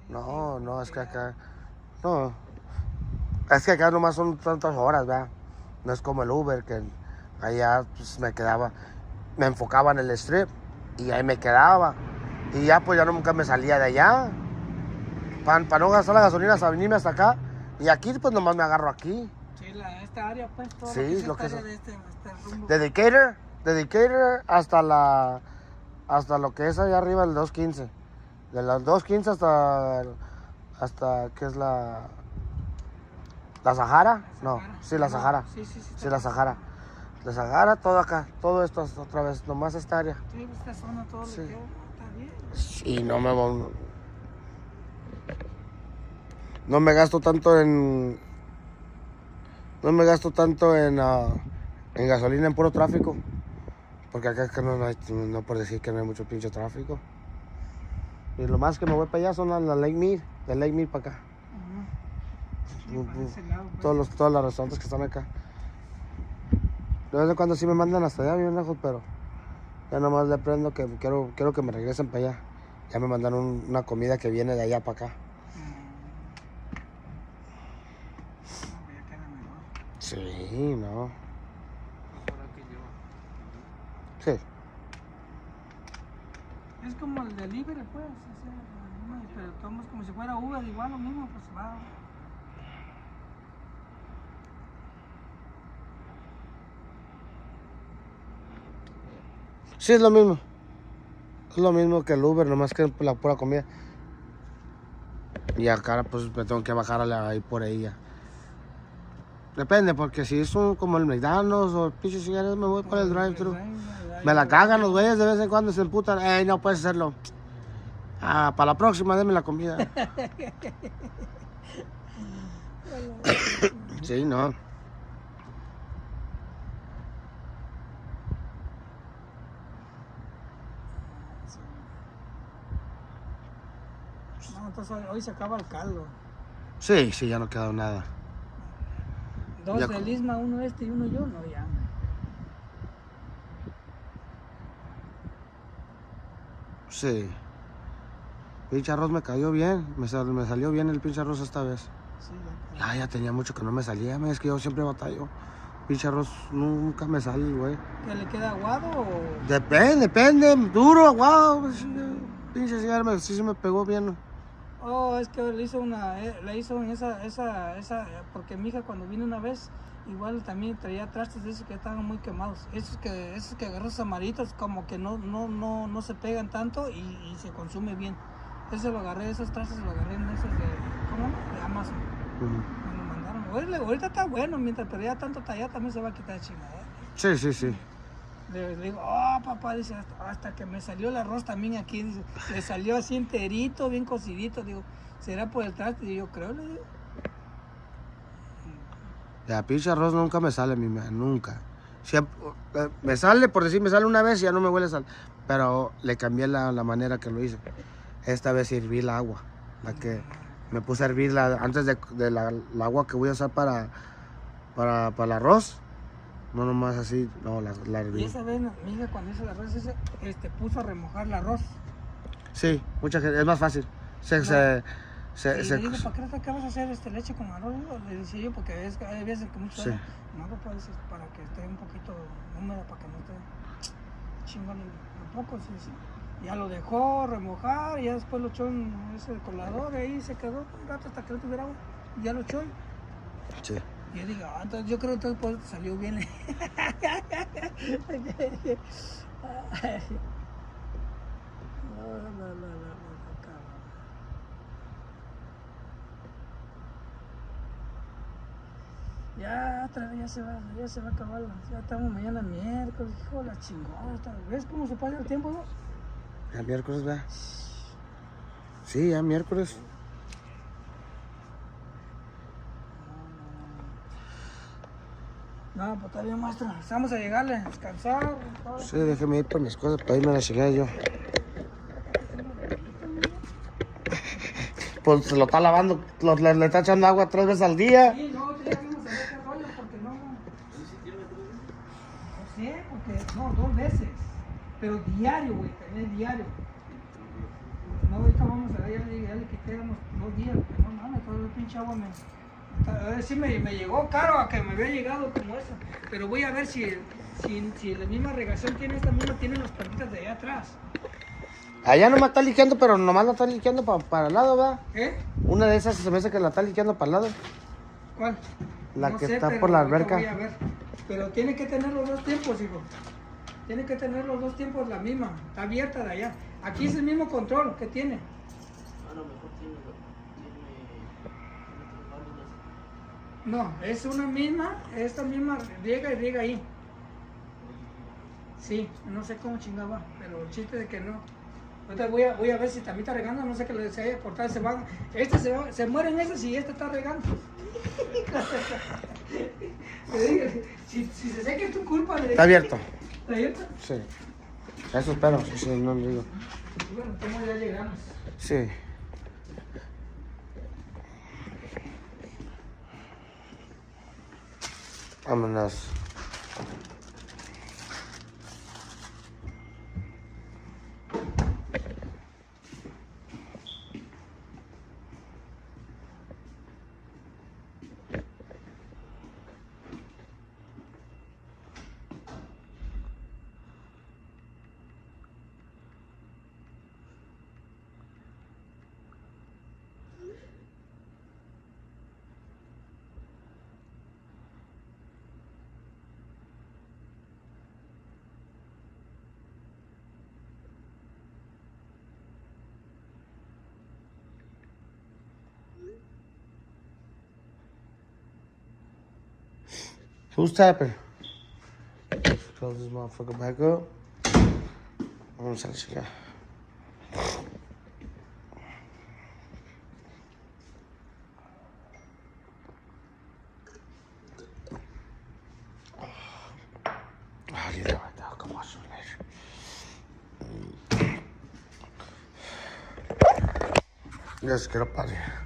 No, es que acá... No. Es que acá nomás son tantas horas, ¿verdad? No es como el Uber, que allá pues, me quedaba... Me enfocaba en el strip y ahí me quedaba. Y ya pues ya nunca me salía de allá. Para no gastar la gasolina, hasta venirme hasta acá. Y aquí pues nomás me agarro aquí. Sí, esta área pues, todo sí, lo que es es de este rumbo. De Decatur hasta lo que es allá arriba el 215. De las 215 hasta ¿qué es la Sahara? No, sí, la Sahara. Sí, la Sahara. La Sahara, todo acá, todo esto otra vez, nomás esta área. Sí, esta zona, todo lo que está bien. Sí, no me gasto tanto en gasolina, en puro tráfico. Porque acá es que no por decir que no hay mucho pinche tráfico. Y lo más que me voy para allá son la Lake Mead, de Lake Mead para acá. Todos los restaurantes que están acá. De vez en cuando sí me mandan hasta allá bien lejos, pero ya nomás le aprendo que quiero que me regresen para allá. Ya me mandaron una comida que viene de allá para acá. Sí, no. Sí. Es como el delivery, pues. Pero tomamos como si fuera Uber, igual lo mismo, pues va. Sí, es lo mismo. Es lo mismo que el Uber, nomás que la pura comida. Y acá pues me tengo que bajar ahí por ahí ya. Depende, porque si es como el McDonald's o el pinche cigarros, me voy para el drive-thru. Me la cagan los güeyes de vez en cuando, se emputan. Ey, no puedes hacerlo. Para la próxima, denme la comida. Sí, no. No, entonces hoy se acaba el caldo. Sí, ya no queda nada. Dos ya del Isma, uno y uno yo, no, ya. Sí. Pinche arroz me cayó bien, me salió bien el pinche arroz esta vez. Sí, ya tenía mucho que no me salía, es que yo siempre batallo. Pinche arroz nunca me sale, güey. ¿Que le queda aguado o...? Depende, duro, aguado. Pinche cigarro, sí se me pegó bien. Oh, es que le hizo en esa, porque mi hija cuando vino una vez, igual también traía trastes de esos que estaban muy quemados. Esos que agarró esos amaritos como que no se pegan tanto y se consume bien. Esos trastes lo agarré en esos de Amazon. Me lo mandaron. Ahorita está bueno, pero ya tanto talla también se va a quitar de chingada. Sí. Le digo, papá, dice, hasta que me salió el arroz también aquí, dice, le salió así enterito, bien cocidito, digo, ¿será por el traste? Y yo creo, le digo. Ya, pinche arroz nunca me sale, nunca. Siempre, me sale, por decir, me sale una vez y ya no me huele sal, pero le cambié la manera que lo hice. Esta vez herví el agua, que me puse a hervir antes de la agua que voy a usar para el arroz. No nomás así, no, la herví. Y esa vez, mi hija cuando hizo el arroz puso a remojar el arroz. Sí, mucha gente, es más fácil. Y le digo, ¿para qué vas a hacer leche con arroz? Le decía yo, porque hay veces que mucho no lo puedes hacer para que esté un poquito húmeda, para que no esté chingón tampoco. Sí. Ya lo dejó remojar, y ya después lo echó en ese colador, y ahí se quedó un rato hasta que no tuviera agua. Ya lo echó. Sí. Y yo digo, entonces yo creo que entonces pues, salió bien. No. Ya se va a acabar, ya estamos mañana miércoles, hijo de la chingona. ¿Ves cómo se pasa el tiempo, no? Ya miércoles, ¿verdad? Sí, ya miércoles. No, pues está bien, maestro. Vamos a llegarle, a descansar. Sí, déjeme ir por mis cosas para irme a la chingada yo. Pues se lo está lavando, le está echando agua 3 veces al día. Sí, no, ya vamos a ver qué rollo, porque no. No sé, porque no, 2 veces. Pero diario, güey, también diario. No, ahorita vamos a ver, ya le quité 2 días. No mames, todo el pinche agua a ver si me llegó caro a que me había llegado como eso. Pero voy a ver si la misma regación tiene esta misma, tiene las plantitas de allá atrás. Allá nomás está liqueando, pero nomás la está liqueando para el lado, ¿verdad? ¿Eh? Una de esas se me hace que la está liqueando para el lado. ¿Cuál? La no que sé, está por la alberca. Voy a ver. Pero tiene que tener los 2 tiempos, hijo. Tiene que tener los 2 tiempos la misma. Está abierta de allá. Aquí es el mismo control que tiene. A lo mejor tiene No, es una misma, esta misma riega ahí. Sí, no sé cómo chingaba, pero el chiste de que no. Ahorita voy a ver si también está regando, no sé que se haya cortado, se mueren esas y esta está regando. si se seca es tu culpa. Está abierto. ¿Está abierto? Sí. Eso espero, sí, no le digo. Bueno, ¿cómo ya llegamos? Sí. Vámonos. Who's tapping? Close this motherfucker back up. Vamos a la chica. I'll leave that right there. I'll come watch it later. Let's get up out of here.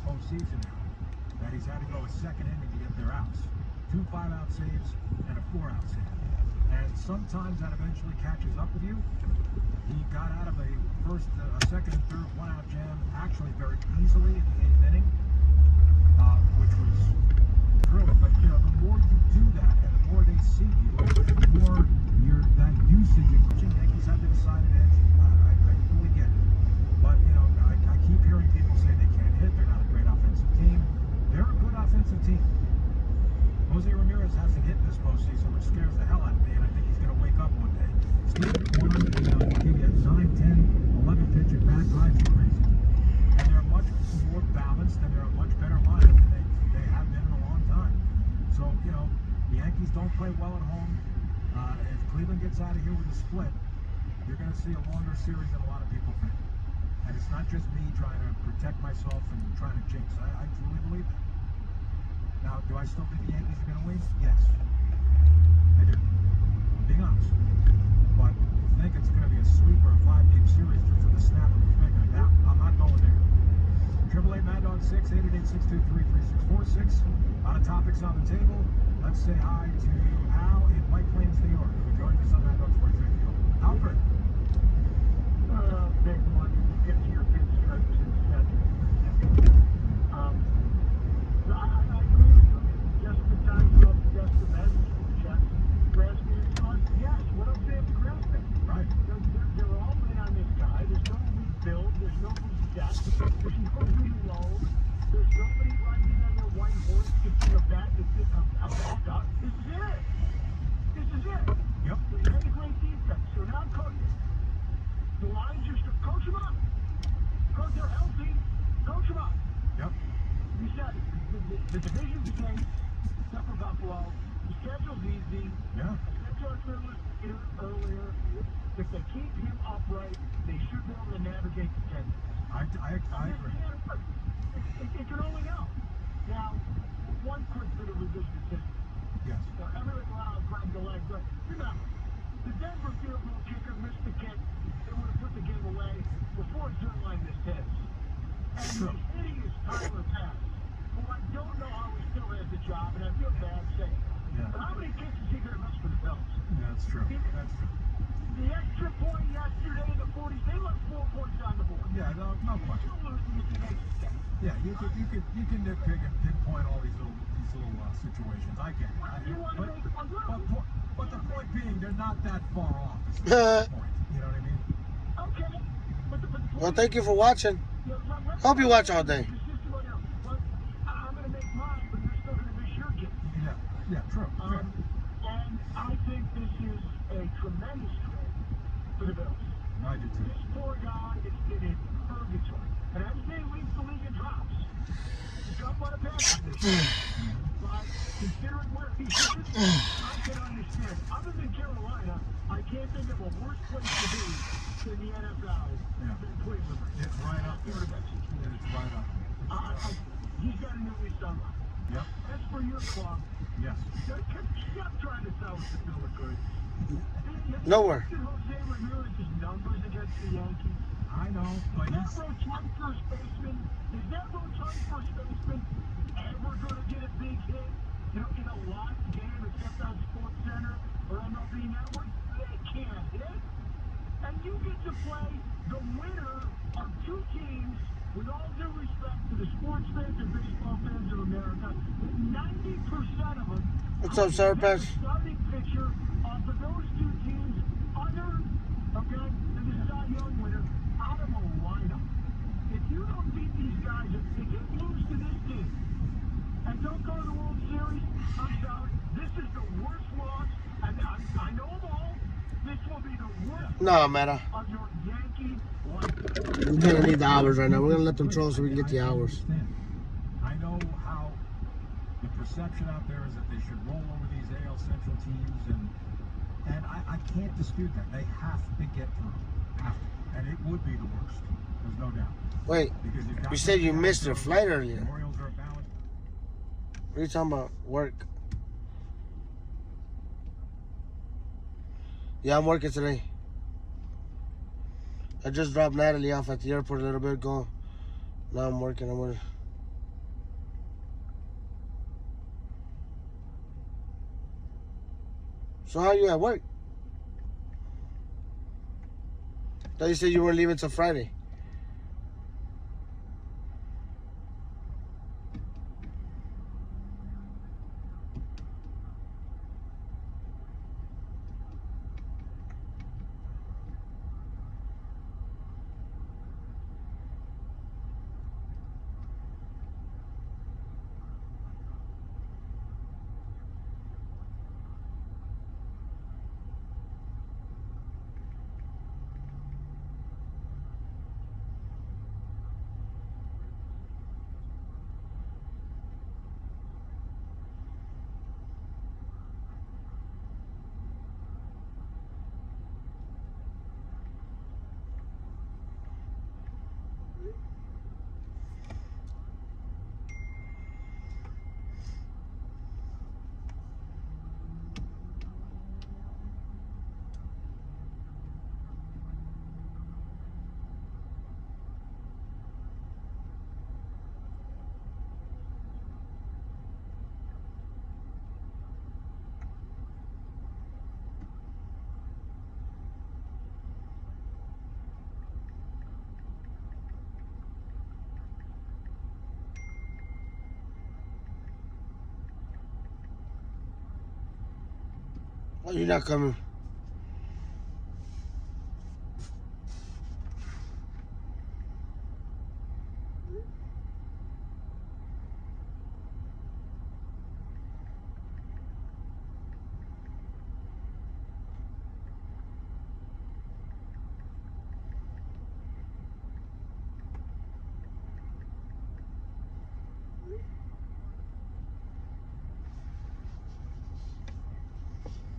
Postseason now, that he's had to go a second inning to get their outs. 2 5-out saves and a 4-out save. And sometimes that eventually catches up with you. He got out of a second and third 1-out jam actually very easily in the 8th inning, which was thrilling. But you know, the more you do that and the more they see you, the more that usage of pitching. Yankees have the decided edge. I fully get it. But you know, I keep hearing people say they can't hit. They're not a great offensive team. They're a good offensive team. Jose Ramirez hasn't hit this postseason, which scares the hell out of me, and I think he's going to wake up one day. Steve, split, you're going to see a longer series than a lot of people think. And it's not just me trying to protect myself and trying to jinx. I truly believe that. Now, do I still think the Yankees are going to win? Yes. I do. I'm being honest. But if you think it's going to be a sweep or a 5-game series just at the snap of your finger, now I'm not going there. 888-MAD-DOG-6, 888-623-3646. A lot of topics on the table. Let's say hi to Al in White Plains, New York, who joins us on Mad Dog Sports Radio. Alfred. Big one. Get to your pinstripes in a second. I agree with you. Just the time you have to guess the best. Just grass being on. Yes, what else do they have to grasp at? Right. They're all in on this guy. There's no rebuild. There's no reset. There's no reload. There's nobody riding on their white horse kicking a bat that this is it. This is it. Yep. We had a great defense. So now the Lions just coach them up. Because they're healthy, coach them up. Yep. You said the division's the same, except for Buffalo. The schedule's easy. Yeah. George Rivers here earlier. If they keep him upright, they should be able to navigate the 10. I agree. It can only go. Now, one quick bit of revision history. Yes. Everything around grabbed the leg, but remember, the Denver field goal kicker missed the kick. They would have put the game away before Zerline missed his. And the hideous Tyler Pass, who I don't know how he still has the job, and I feel bad saying it. Yeah. But how many kicks is he going to miss for the Bills? Yeah, that's true. That's true. The extra point yesterday in the 40s, they left 4 points on the board. Yeah, no question. You're losing if you make a mistake. Yeah, you can nitpick and pinpoint all these little situations. I get it. But the point being, they're not that far off. Is the point. You know what I mean? Okay. Well, thank you for watching. Hope you watch all day. I'm going to make mine, but you're still going to miss your game. Yeah, true. And I think this is a tremendous trade for the Bills. I do too. This poor guy is in purgatory. And I'm saying leads the league in drops. He's got by the pass this year. But considering where he is, I can understand. Other than Carolina, I can't think of a worse place to be in the NFL than Cleveland. It's right up there. It's right up there. He's got a new lease on life. Yep. As for your club, yes. Stop trying to sell us the bill of goods. Nowhere. Jose Ramirez's numbers against the Yankees. I know, but Is that rotund first baseman ever going to get a big hit? In a live game except on Sports Center or MLB Network? They can't hit. And you get to play the winner of 2 teams, with all due respect to the sports fans and baseball fans of America, 90% of them. What's up, Sour Patch? Starting pitcher off of those 2 teams other, okay, than the Cy Young winner out of a lineup. If you don't beat these guys, if you lose to this team and don't go to the World Series, I'm sorry, this is the worst loss, and I know them all. This will be the worst No, man. of your Yankee life. We're going to need the hours right now. We're going to let them troll so we can get the hours. I know how the perception out there is that they should roll over these AL Central teams, and I can't dispute that. They have to get through. Have to. And it would be the worst. There's no doubt. Wait, you said you missed your flight earlier. The Orioles are balanced. What are you talking about? Work. Yeah, I'm working today. I just dropped Natalie off at the airport a little bit ago. Now I'm working. I'm working. So how are you at work? I thought you said you weren't leaving till Friday. Oh, you're not coming.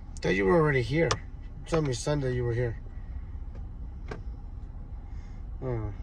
I thought you were already here. You told me Sunday you were here. Oh.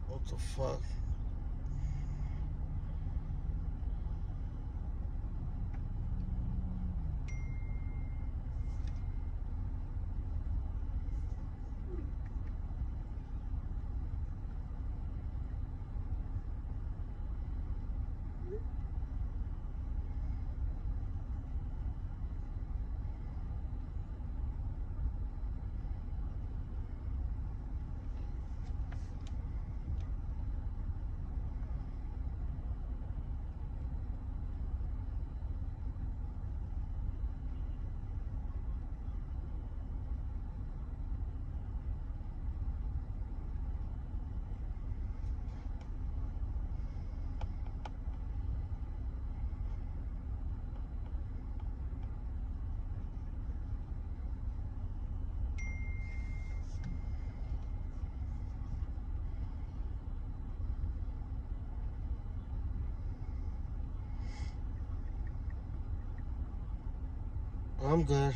What the fuck? I'm good.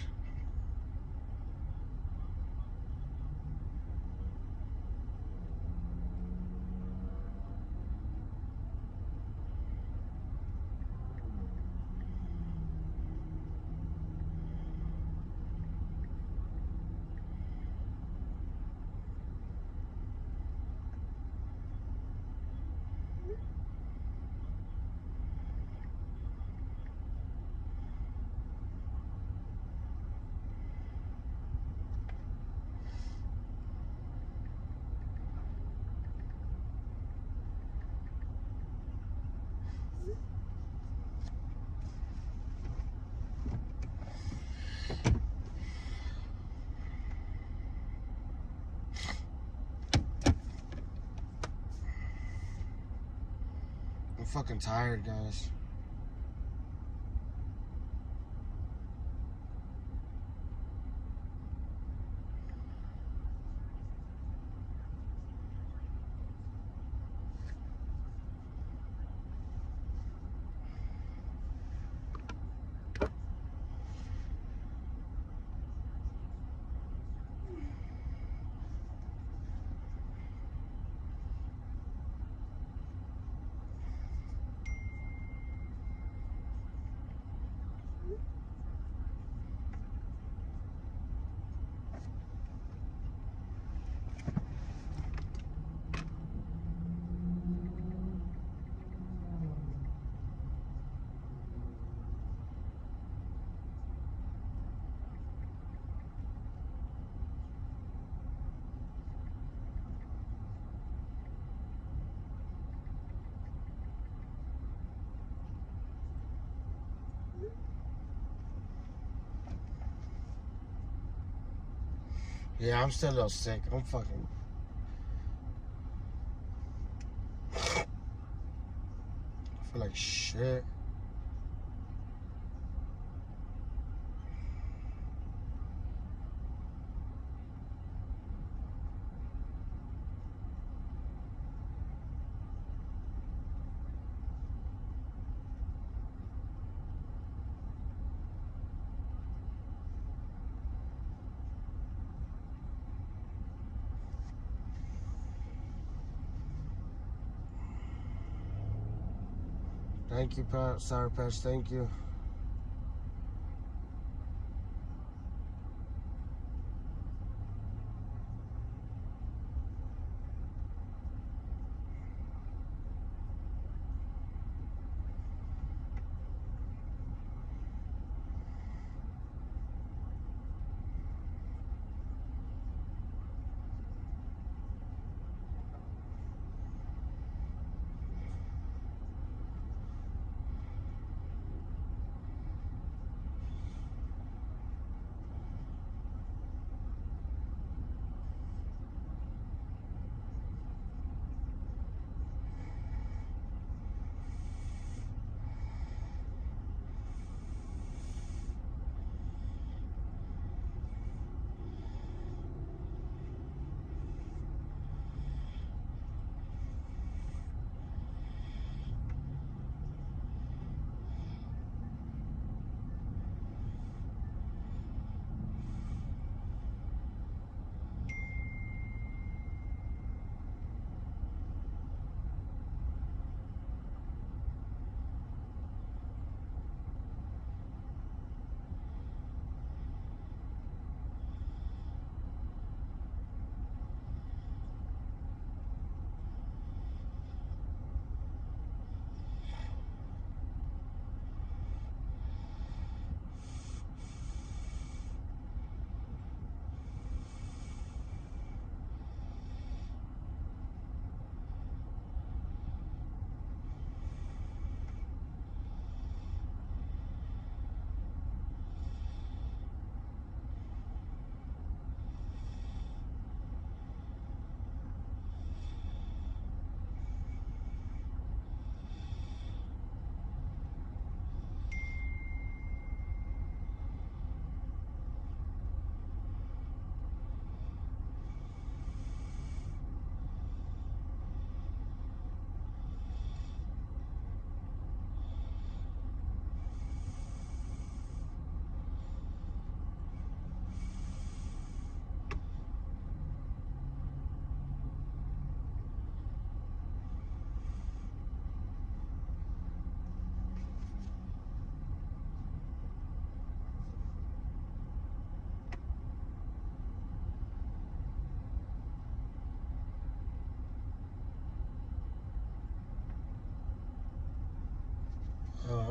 I'm fucking tired, guys. Yeah, I'm still a little sick. I'm fucking... like shit. Thank you, Sour Patch. Thank you.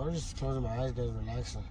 I'm just closing my eyes, guys, relaxing.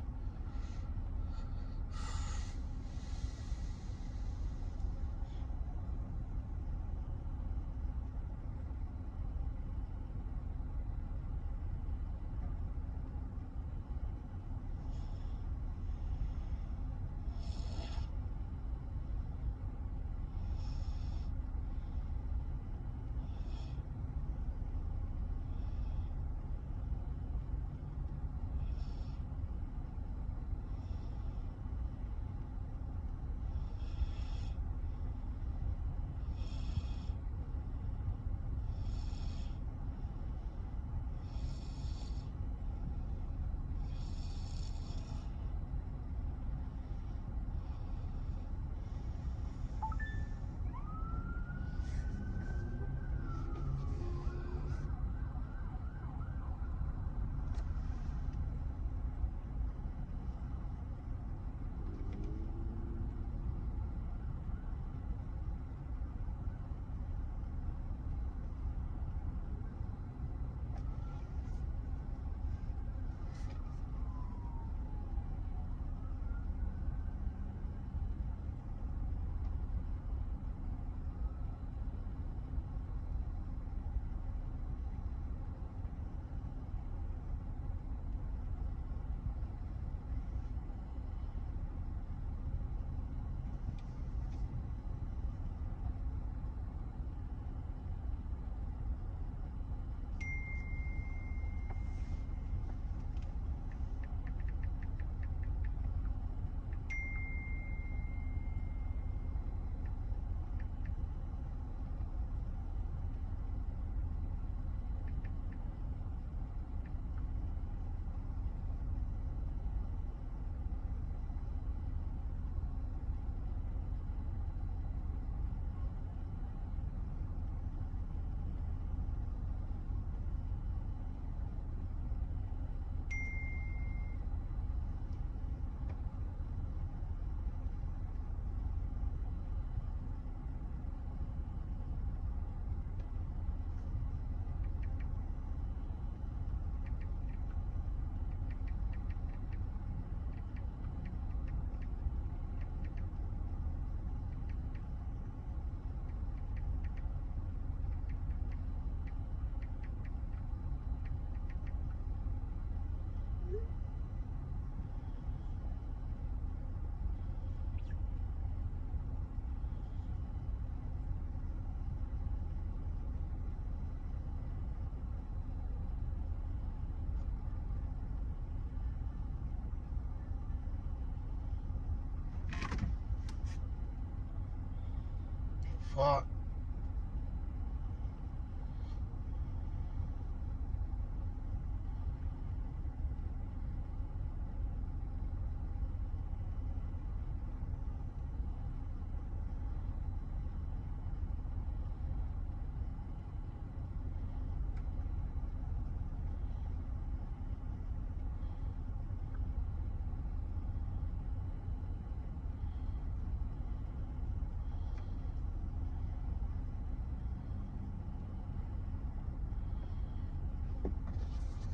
Fuck.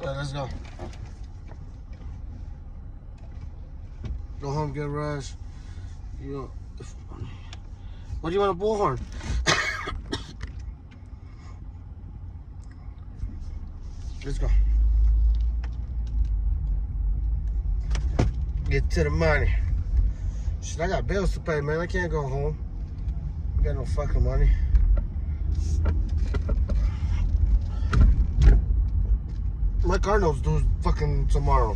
Alright, let's go. Go home, get rest. You know, what do you want a bullhorn? Let's go. Get to the money. Shit, I got bills to pay, man. I can't go home. I got no fucking money. My Cardinals do fucking tomorrow.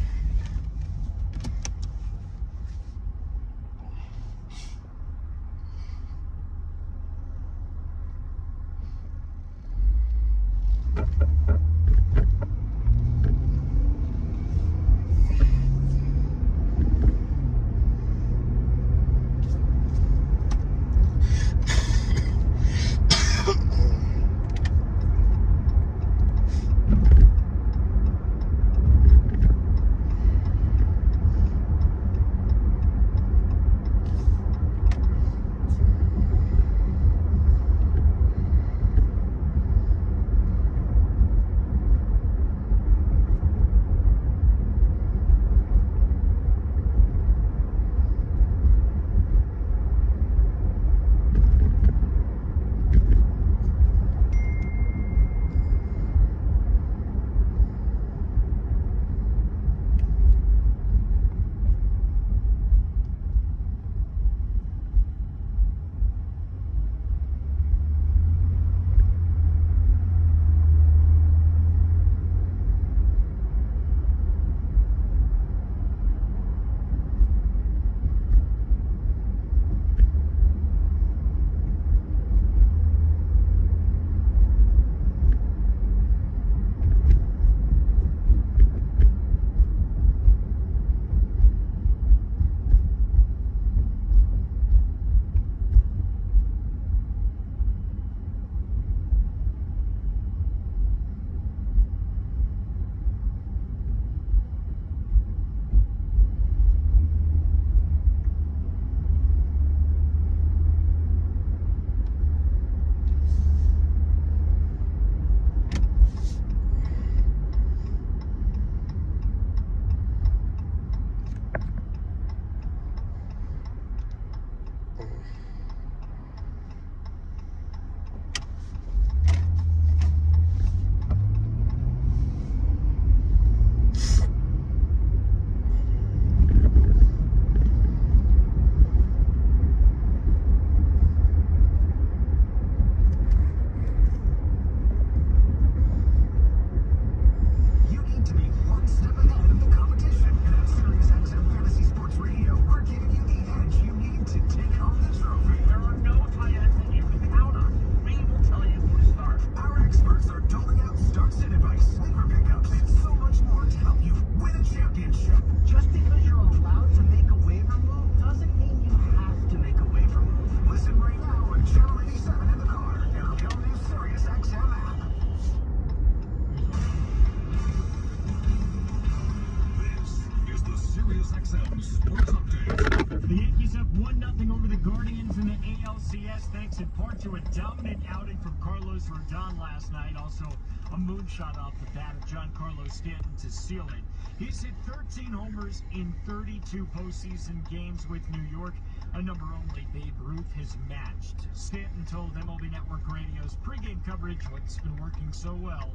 thanks in part to a dominant outing from Carlos Rodon last night. Also, a moonshot off the bat of Giancarlo Stanton to seal it. He's hit 13 homers in 32 postseason games with New York, a number only Babe Ruth has matched. Stanton told MLB Network Radio's pregame coverage what's been working so well.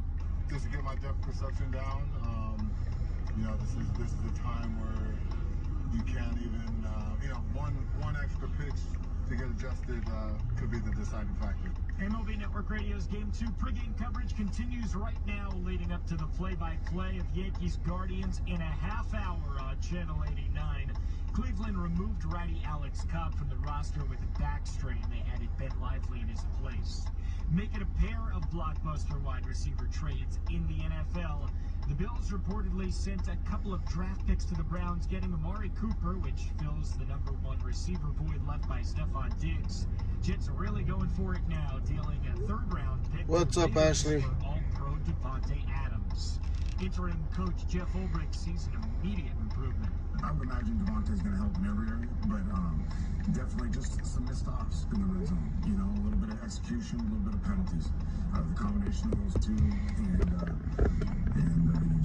Just to get my depth perception down. You know, this is a time where you can't even, you know, one extra pitch to get adjusted could be the deciding factor. MLB Network Radio's Game 2 pregame coverage continues right now, leading up to the play-by-play of Yankees Guardians in a half hour on Channel 89. Cleveland removed righty Alex Cobb from the roster with a back strain. They added Ben Lively in his place. Making a pair of blockbuster wide receiver trades in the NFL. The Bills reportedly sent a couple of draft picks to the Browns, getting Amari Cooper, which fills the #1 receiver void left by Stephon Diggs. Jets are really going for it now, dealing a 3rd-round pick. What's up, Ashley? For All-Pro Devontae Adams. Interim coach Jeff Ulbrich sees an immediate improvement. I would imagine Devontae's going to help in every area, but definitely just some missed stops in the red zone. You know, a little bit of execution, a little bit of penalties. The combination of those two, and you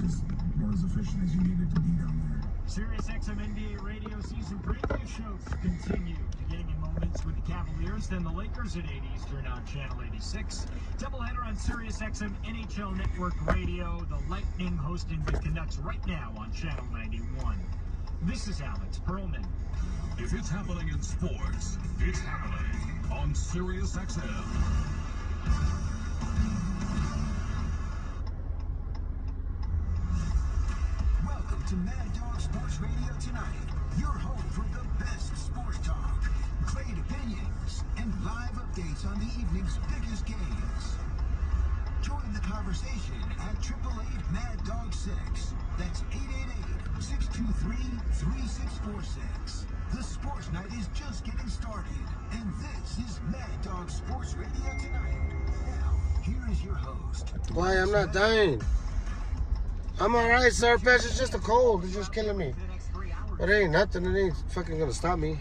just weren't as efficient as you needed to be down there. Sirius XM NBA radio season preview shows continue, beginning in moments with the Cavaliers, then the Lakers at 8 Eastern on Channel 86. Doubleheader on Sirius XM NHL Network Radio. The Lightning hosting the Canucks right now on Channel 91. This is Alex Perlman. If it's happening in sports, it's happening on Sirius XM. Welcome to Mad Dog Sports Radio Tonight, your home for the best sports talk, great opinions, and live updates on the evening's biggest games. Join the conversation at 888-MAD-DOG-6. That's 888-623-3646. The sports night is just getting started, and this is Mad Dog Sports Radio Tonight. Now, here is your host. Why, I'm not dying. I'm alright, sir. It's just a cold. It's just killing me. But it ain't nothing. It ain't fucking gonna stop me.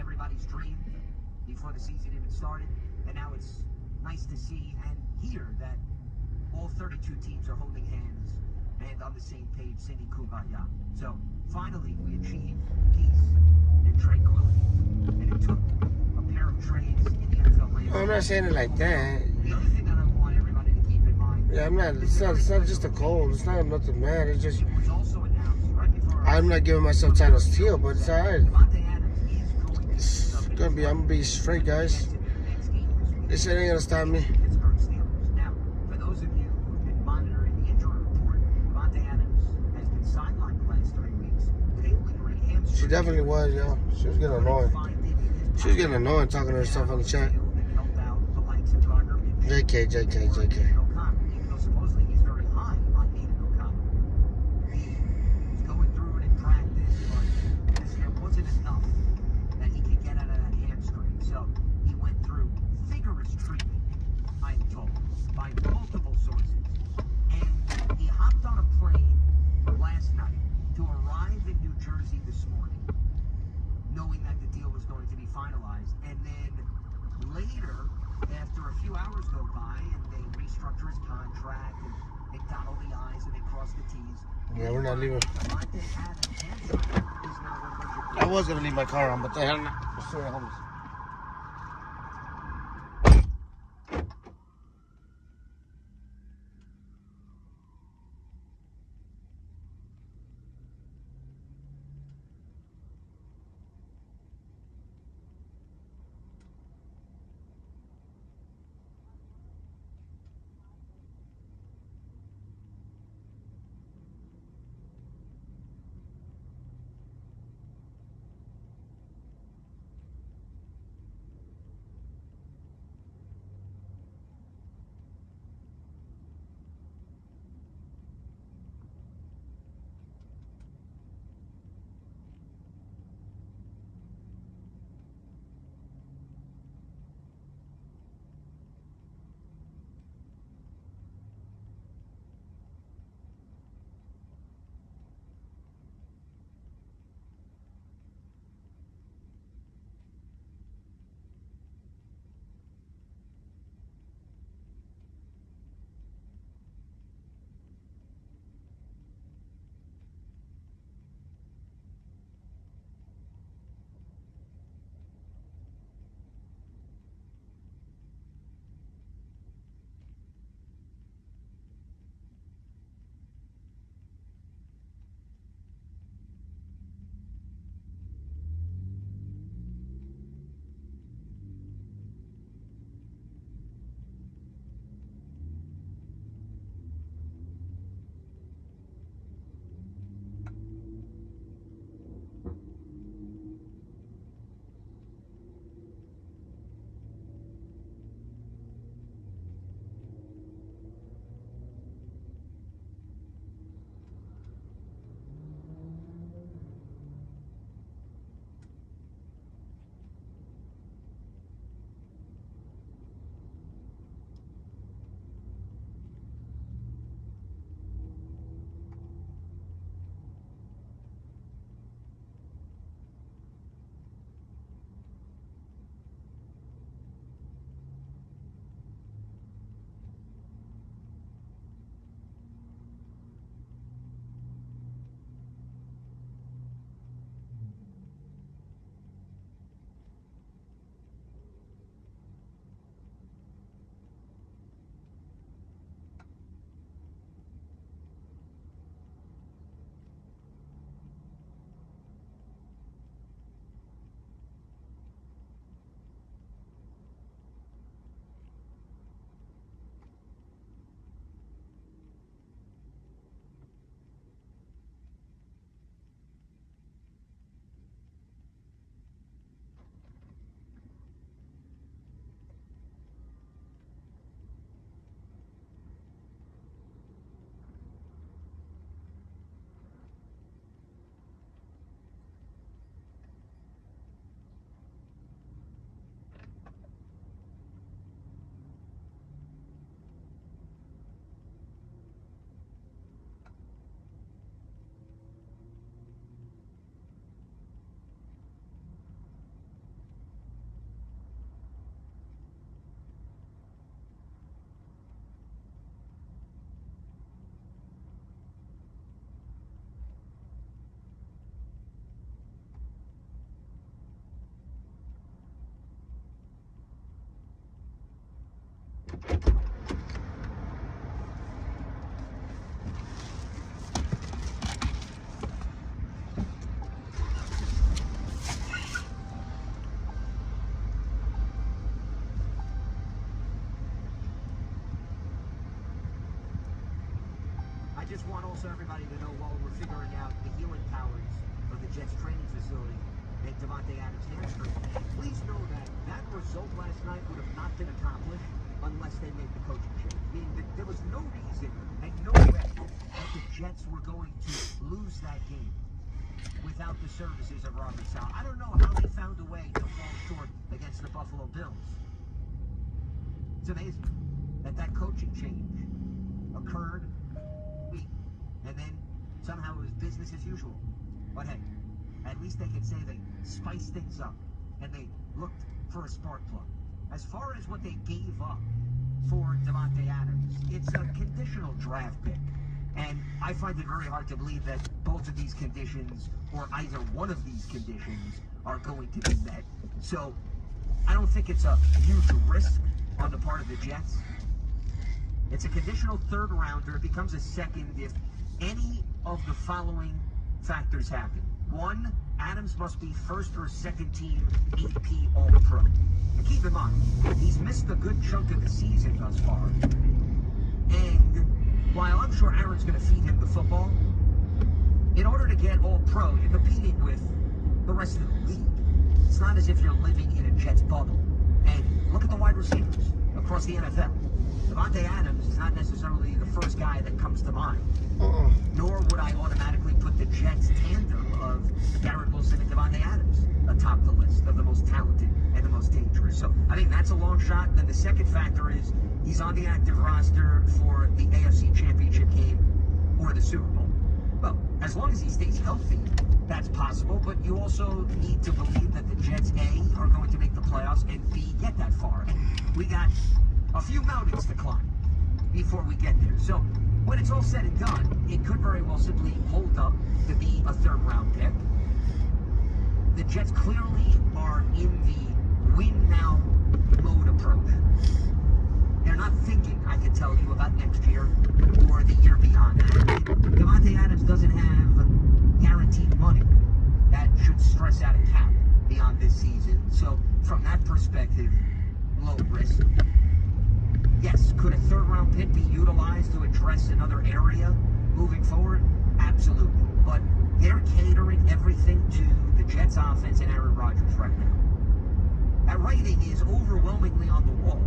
everybody's dream before the season even started. And now it's nice to see and hear that all 32 teams are holding hands and on the same page singing Kumbaya. So finally we achieved peace and tranquility. And it took a pair of trades in the NFL landscape. I'm not saying it like that. The other thing that I want everybody to keep in mind. Yeah, I'm not. It's not just a cold. It's not nothing bad. It's just. It was also announced right before. I'm not giving myself time to steal, but it's alright. It's gonna be. I'm gonna be straight, guys. This shit ain't gonna stop me. Now, for those of you who've been monitoring the injury report, Devontae Adams has been sidelined the last 3 weeks with a lingering hamstring. She definitely was, yo. She was getting annoying. She was getting annoying talking to herself on the chat. JK. Supposedly he's very high on Aiden O'Connor. He was going through it in practice, but there wasn't enough that he could get out of that hamstring. So he went through vigorous treatment, I'm told, by multiple sources. And he hopped on a plane last night to arrive in New Jersey this morning, knowing that the deal was going to be finalized. And then later, after a few hours go by and they restructure his contract and they dot all the I's and they cross the T's. Yeah, we're not leaving. Devontae Adams' hamstring is now was gonna leave my car on, but they had not. Sorry, homies. I just want also everybody to know while we're figuring out the healing powers of the Jets training facility and Davante Adams' hamstring, please know that that result last night would have not been accomplished unless they made the coaching change. Meaning that there was no reason and no way that the Jets were going to lose that game without the services of Robert Saleh. I don't know how they found a way to fall short against the Buffalo Bills. It's amazing that that coaching change occurred and then somehow it was business as usual. But hey, at least they could say they spiced things up and they looked for a spark plug. As far as what they gave up for Davante Adams, it's a conditional draft pick. And I find it very hard to believe that both of these conditions, or either one of these conditions, are going to be met. So I don't think it's a huge risk on the part of the Jets. It's a conditional third rounder. It becomes a second if any of the following factors happen. 1, Adams must be first or second team AP All-Pro. And keep in mind, he's missed a good chunk of the season thus far. And while I'm sure Aaron's going to feed him the football, in order to get All-Pro, you're competing with the rest of the league. It's not as if you're living in a Jets bubble. And look at the wide receivers across the NFL. Davante Adams is not necessarily the first guy that comes to mind. Nor would I automatically put the Jets tandem of Garrett Wilson and Davante Adams atop the list of the most talented and the most dangerous. So I think that's a long shot. Then the second factor is he's on the active roster for the AFC Championship game or the Super Bowl. Well, as long as he stays healthy, that's possible, but you also need to believe that the Jets, A, are going to make the playoffs, and B, get that far. And we got a few mountains to climb before we get there. So when it's all said and done, it could very well simply hold up to be a third-round pick. The Jets clearly are in the win-now mode approach. They're not thinking, I can tell you, about next year or the year beyond that. Davante Adams doesn't have guaranteed money that should stress out a cap beyond this season. So from that perspective, low risk. Yes, could a third-round pick be utilized to address another area moving forward? Absolutely. But they're catering everything to the Jets offense and Aaron Rodgers right now. That writing is overwhelmingly on the wall.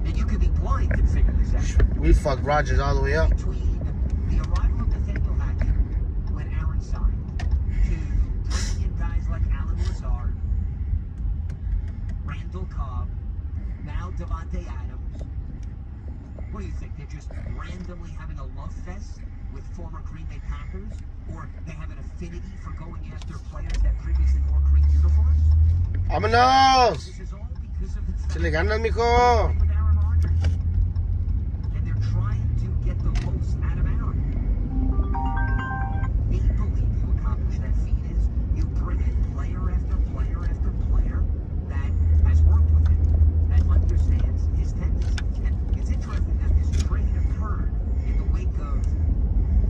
And you could be blind and figure this out. We fucked Rodgers all the way up. Between the arrival of Nathaniel Hackett when Aaron signed, to bringing in guys like Alan Lazard, Randall Cobb, now Davante Adams. What do you think? They're just randomly having a love fest with former Green Bay Packers? Or they have an affinity for going after players that previously wore green uniforms? ¡Vámonos! This is all because of the ¡Se le ganas, mijo! and they're trying to get the most out of Aaron. They believe you accomplish that feat is you bring in player after player after player that has worked with him, that understands his tendencies. And it's interesting that this trade occurred in the wake of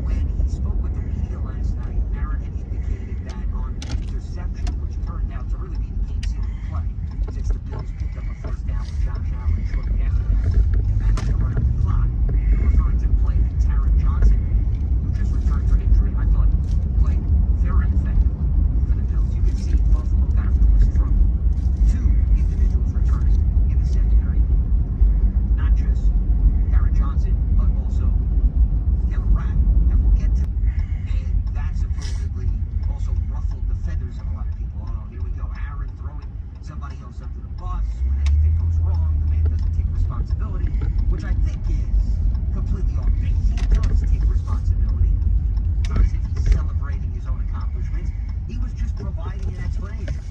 when he spoke with the media last night. Aaron had indicated that on an interception, which turned out to really be the game-sealing play, since the Bills picked up a first down with Josh Allen shortly after that and managed to run up the clock. Referring to the play that Taron Johnson, who just returned from injury, I thought played very effectively for the Bills. You can see Buffalo capitalized from 2 individuals returning in the secondary. Not just Taron Johnson, but also Taylor Rapp, that we'll get to. And that supposedly also ruffled the feathers of a lot of people. Oh, here we go. Aaron throwing somebody else under the bus. When anything goes wrong, the man doesn't take responsibility, which I think is completely off base. He does take responsibility. It's not as if he's celebrating his own accomplishments. He was just providing an explanation.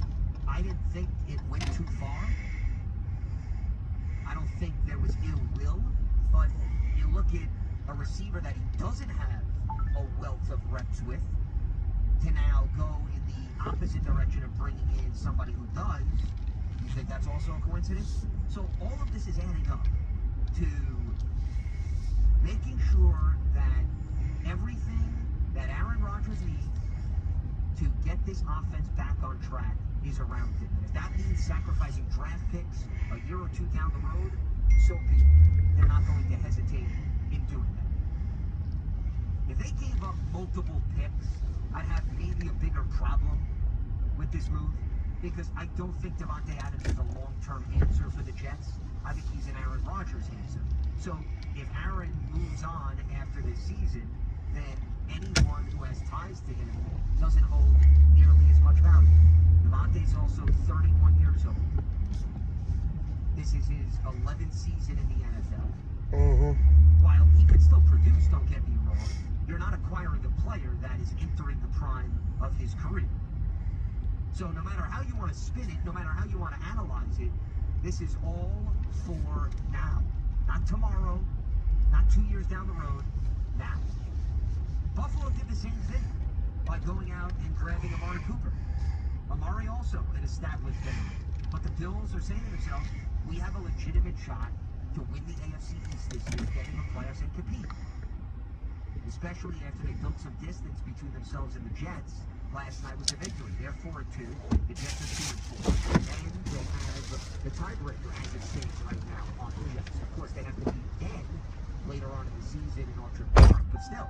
I didn't think it went too far. I don't think there was ill will, but you look at a receiver that he doesn't have a wealth of reps with, to now go in the opposite direction of bringing in somebody who does. You think that's also a coincidence? So all of this is adding up to making sure that everything that Aaron Rodgers needs to get this offense back on track is around him. And if that means sacrificing draft picks a year or two down the road, so be it. They're not going to hesitate in doing that. If they gave up multiple picks, I'd have maybe a bigger problem with this move, because I don't think Davante Adams is a long-term answer for the Jets. I think he's an Aaron Rodgers answer. So if Aaron moves on after this season, then anyone who has ties to him doesn't hold nearly as much value. Davante's also 31 years old. This is his 11th season in the NFL. While he could still produce, don't get me wrong, you're not acquiring a player that is entering the prime of his career. So no matter how you want to spin it, no matter how you want to analyze it, this is all for now. Not tomorrow, not 2 years down the road, now. Buffalo did the same thing by going out and grabbing Amari Cooper. Amari also an established veteran. But the Bills are saying to themselves, we have a legitimate shot to win the AFC East this year, get in the playoffs and compete. Especially after they built some distance between themselves and the Jets. Last night was a victory. They're 4-2. The Jets are 2-4. And they have the tiebreaker as it stands right now on the Jets. Of course, they have to beat again later on in the season in Orchard Park, but still,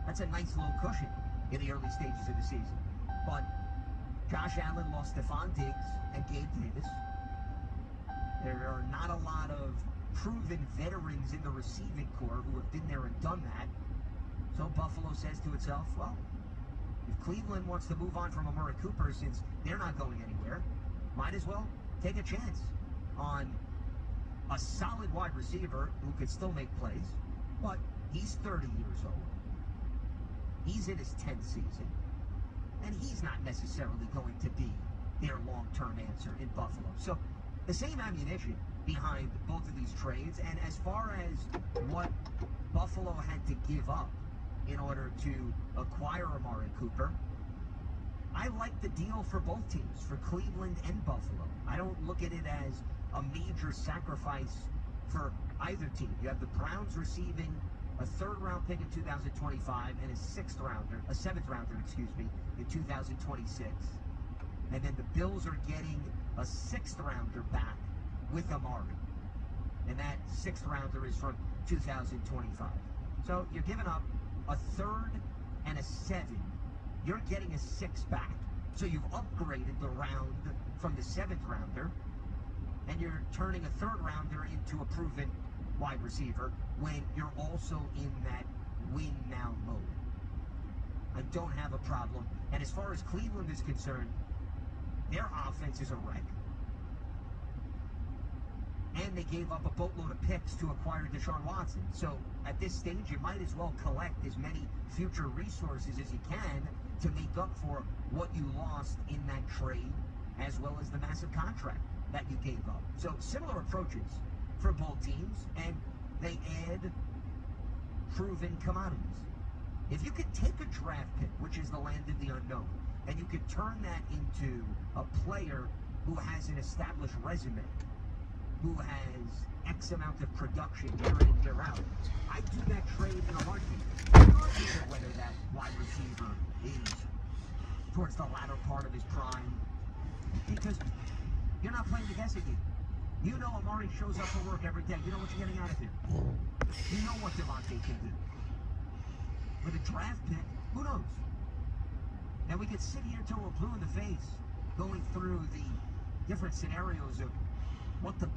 that's a nice little cushion in the early stages of the season. But Josh Allen lost Stephon Diggs and Gabe Davis. There are not a lot of proven veterans in the receiving corps who have been there and done that. So Buffalo says to itself, well, if Cleveland wants to move on from Amari Cooper since they're not going anywhere, might as well take a chance on a solid wide receiver who could still make plays, but he's 30 years old. He's in his 10th season, and he's not necessarily going to be their long-term answer in Buffalo. So the same ammunition behind both of these trades, and as far as what Buffalo had to give up in order to acquire Amari Cooper, I like the deal for both teams, for Cleveland and Buffalo. I don't look at it as a major sacrifice for either team. You have the Browns receiving a third-round pick in 2025 and a seventh-rounder, in 2026. And then the Bills are getting a sixth-rounder back with Amari. And that sixth-rounder is from 2025. So you're giving up a third and a seven. You're getting a six back. So you've upgraded the round from the seventh rounder, and you're turning a third rounder into a proven wide receiver when you're also in that win now mode. I don't have a problem. And as far as Cleveland is concerned, their offense is a wreck. And they gave up a boatload of picks to acquire Deshaun Watson. So at this stage, you might as well collect as many future resources as you can to make up for what you lost in that trade, as well as the massive contract that you gave up. So similar approaches for both teams, and they add proven commodities. If you could take a draft pick, which is the land of the unknown, and you could turn that into a player who has an established resume, who has X amount of production year in, year out, I do that trade in a heartbeat, regardless of whether that wide receiver is towards the latter part of his prime, because you're not playing the guessing game. You know Amari shows up for work every day. You know what you're getting out of him. You know what Devontae can do. With a draft pick, who knows? And we could sit here till we're blue in the face, going through the different scenarios of what the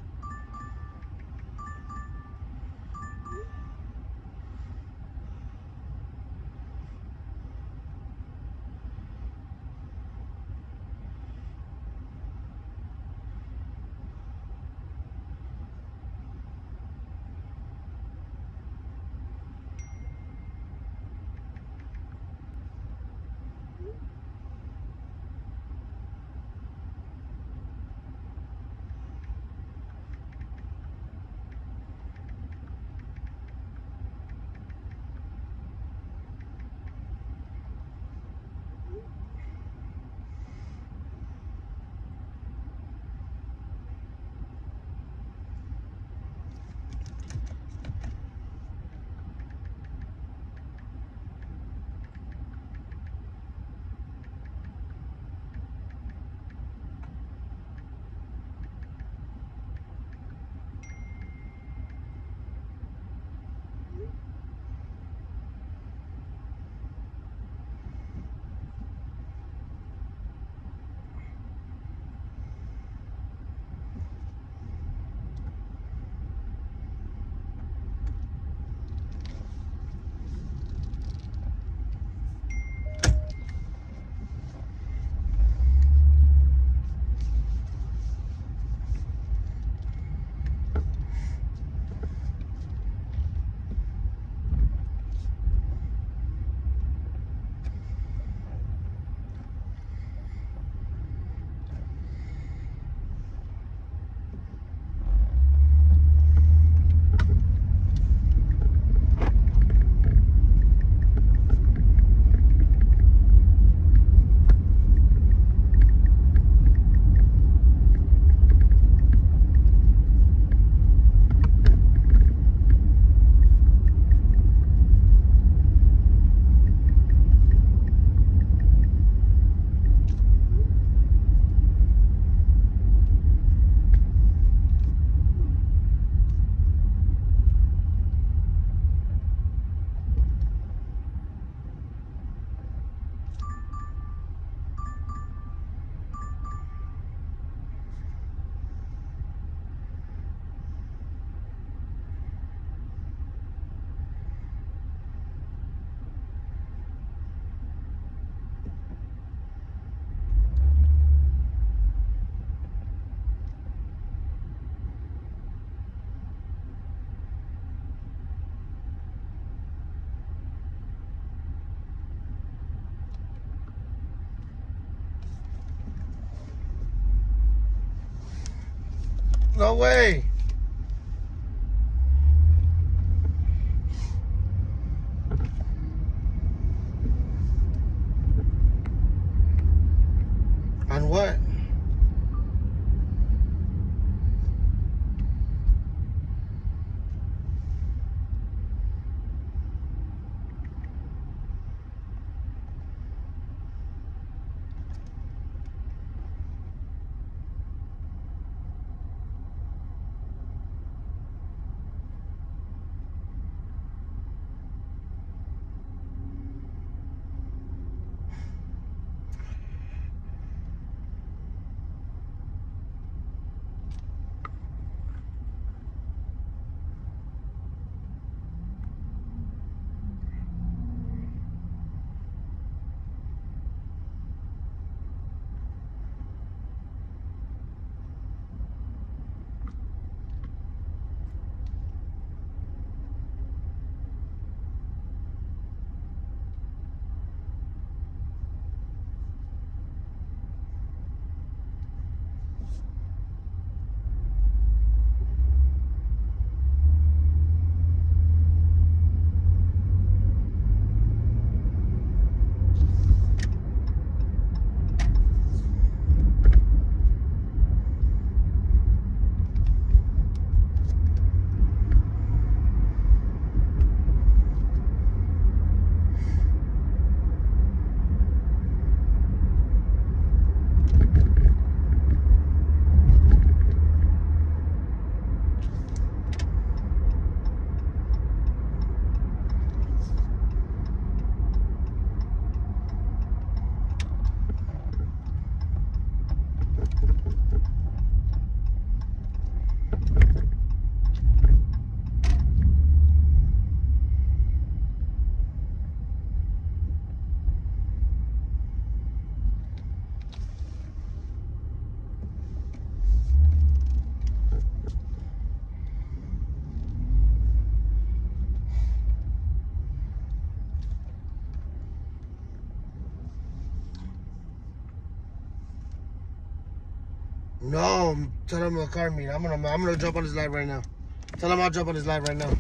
No way. On what? No, tell him the car meet. I'm gonna jump on his live right now. Tell him I'll jump on his live right now.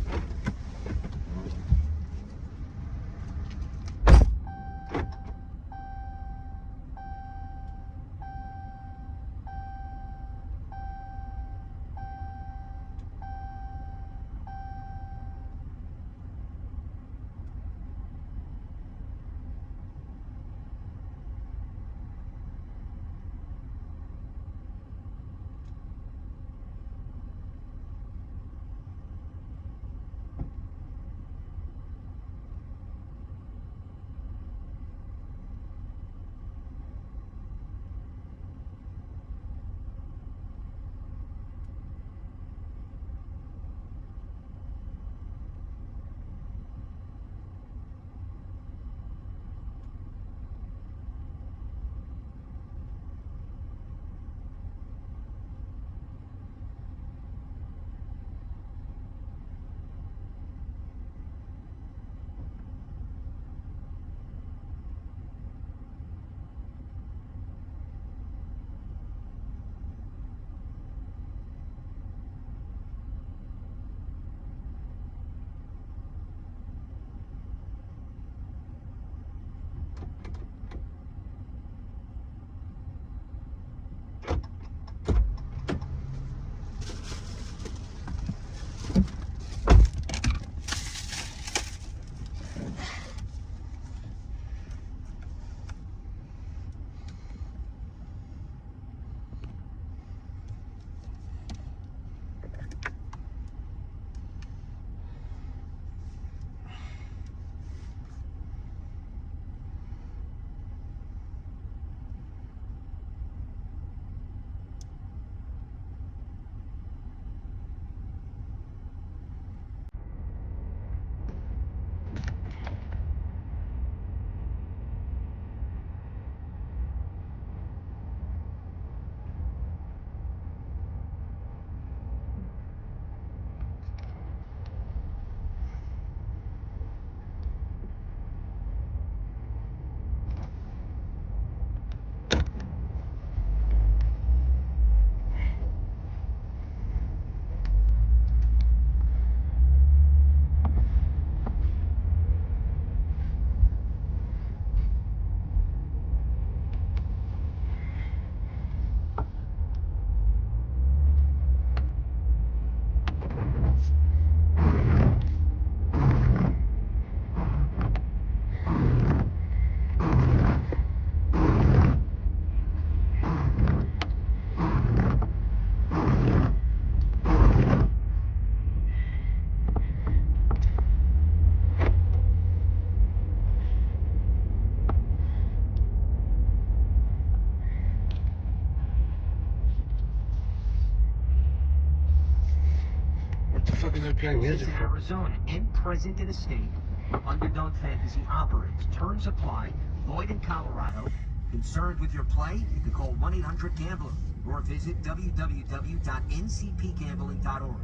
fuck is that playing music? In Arizona and present in a state where underdog fantasy operates. Terms apply. Void in Colorado. Concerned with your play? You can call 1-800-GAMBLER or visit www.ncpgambling.org.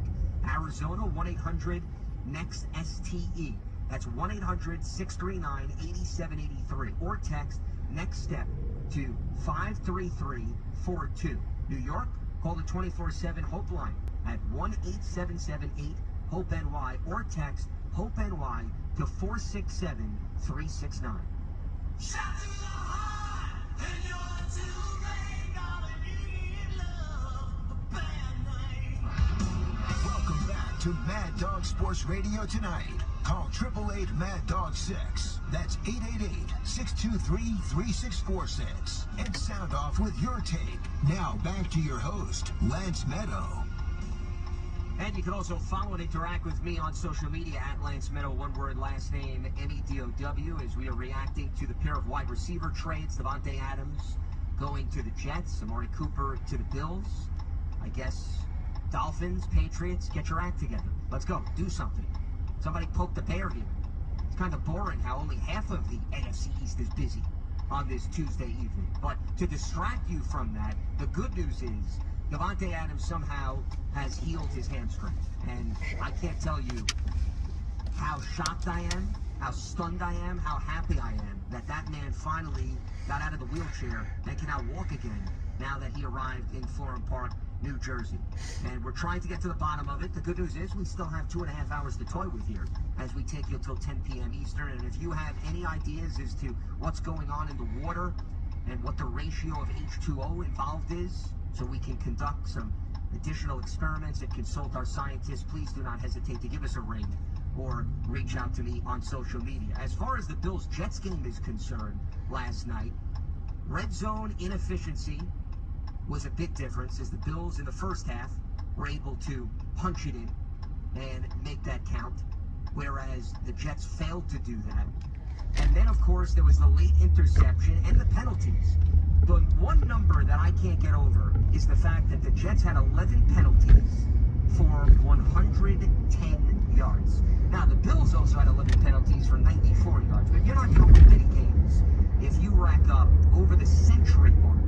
Arizona 1-800-NEXT-STE. That's 1-800-639-8783 or text next step to 53342. New York, call the 24/7 Hope line at 1-8778-HOPE-NY or text HOPE-NY to 467-369. Welcome back to Mad Dog Sports Radio tonight. Call 888-MAD-DOG-6. That's 888-623-3646. And sound off with your take. Now back to your host, Lance Meadow. And you can also follow and interact with me on social media at Lance Meadow, one word, last name, MEDOW, as we are reacting to the pair of wide receiver trades. Davante Adams going to the Jets, Amari Cooper to the Bills. I guess Dolphins, Patriots, get your act together. Let's go, do something. Somebody poke the bear here. It's kind of boring how only half of the NFC East is busy on this Tuesday evening. But to distract you from that, the good news is Davante Adams somehow has healed his hamstring. And I can't tell you how shocked I am, how stunned I am, how happy I am that that man finally got out of the wheelchair and can now walk again now that he arrived in Florham Park, New Jersey. And we're trying to get to the bottom of it. The good news is we still have 2.5 hours to toy with here as we take you till 10 p.m. Eastern. And if you have any ideas as to what's going on in the water and what the ratio of H2O involved is, so we can conduct some additional experiments and consult our scientists, please do not hesitate to give us a ring or reach out to me on social media. As far as the Bills-Jets game is concerned last night, red zone inefficiency was a big difference as the Bills in the first half were able to punch it in and make that count, whereas the Jets failed to do that. And then, of course, there was the late interception and the penalties. The one number that I can't get over is the fact that the Jets had 11 penalties for 110 yards. Now, the Bills also had 11 penalties for 94 yards, but you're not going to win many games if you rack up over the century mark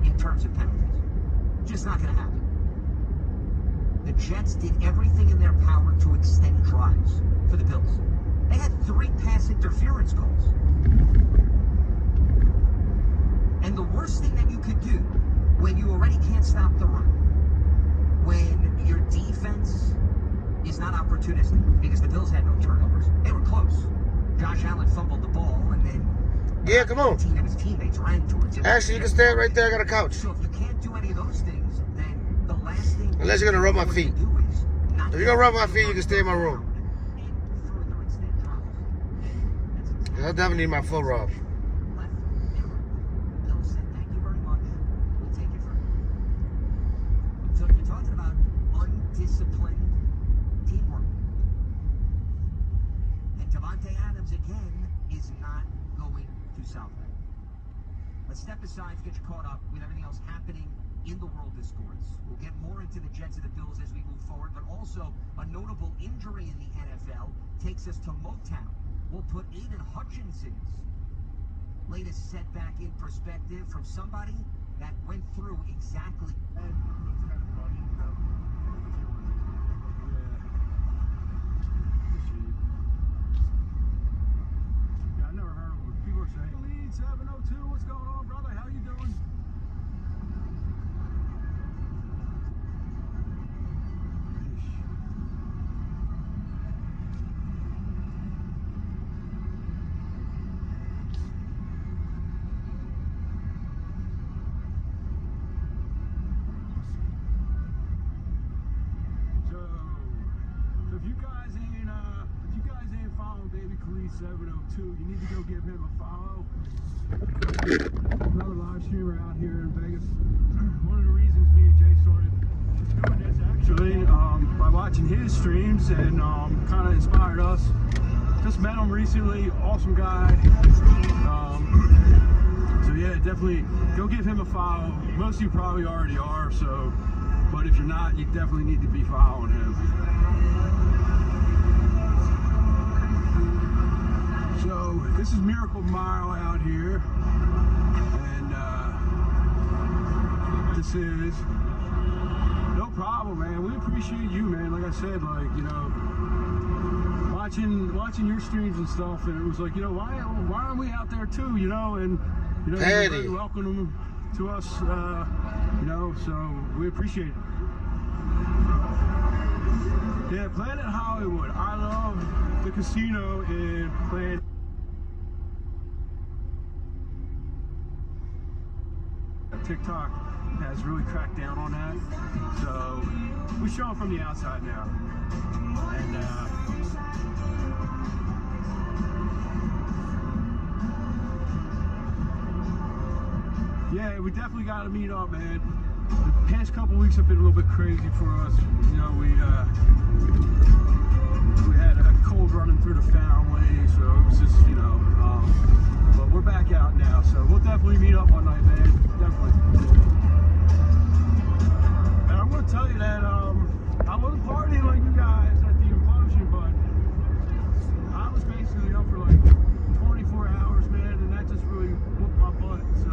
in terms of penalties. Just not going to happen. The Jets did everything in their power to extend drives for the Bills. They had 3 pass interference calls. And the worst thing that you could do when you already can't stop the run, when your defense is not opportunistic, because the Bills had no turnovers, they were close. Josh Allen fumbled the ball, and then yeah, come on. His teammates ran towards him. Actually, you can stand right there. I got a couch. So if you can't do any of those things, then the last thing unless you're gonna rub my feet. If you're gonna rub my feet, you can stay in my room. I definitely need my full rub. So if you're talking about undisciplined teamwork, and Davante Adams again is not going to solve that. Let's step aside to get you caught up with everything else happening in the world of sports. We'll get more into the Jets and the Bills as we move forward, but also a notable injury in the NFL takes us to Motown. We'll put Aiden Hutchinson's latest setback in perspective from somebody that went through exactly. Yeah, I never heard of him. People are saying, Babykhaled702, what's going on, brother? How you doing? Babykhaled702, you need to go give him a follow. Another live streamer out here in Vegas. One of the reasons me and Jay started doing this actually by watching his streams and kind of inspired us. Just met him recently, awesome guy. So yeah, definitely go give him a follow. Most of you probably already are, so But if you're not, you definitely need to be following him. So this is Miracle Mile out here, and this is no problem, man. We appreciate you, man. Like I said, like, you know, watching your streams and stuff, and it was like, you know, why aren't we out there too, you know? And you know, everybody welcome them to us, you know. So we appreciate it. Yeah, Planet Hollywood. I love the casino in Planet. TikTok has really cracked down on that, so we show them from the outside now. And yeah, we definitely got to meet up, man. The past couple weeks have been a little bit crazy for us. You know, we had a cold running through the family, so it was just, you know, but we're back out now, so we'll definitely meet up one night, man. Definitely. And I'm gonna tell you that I wasn't partying like you guys at the implosion, but I was basically up for like 24 hours, man, and that just really whooped my butt. So.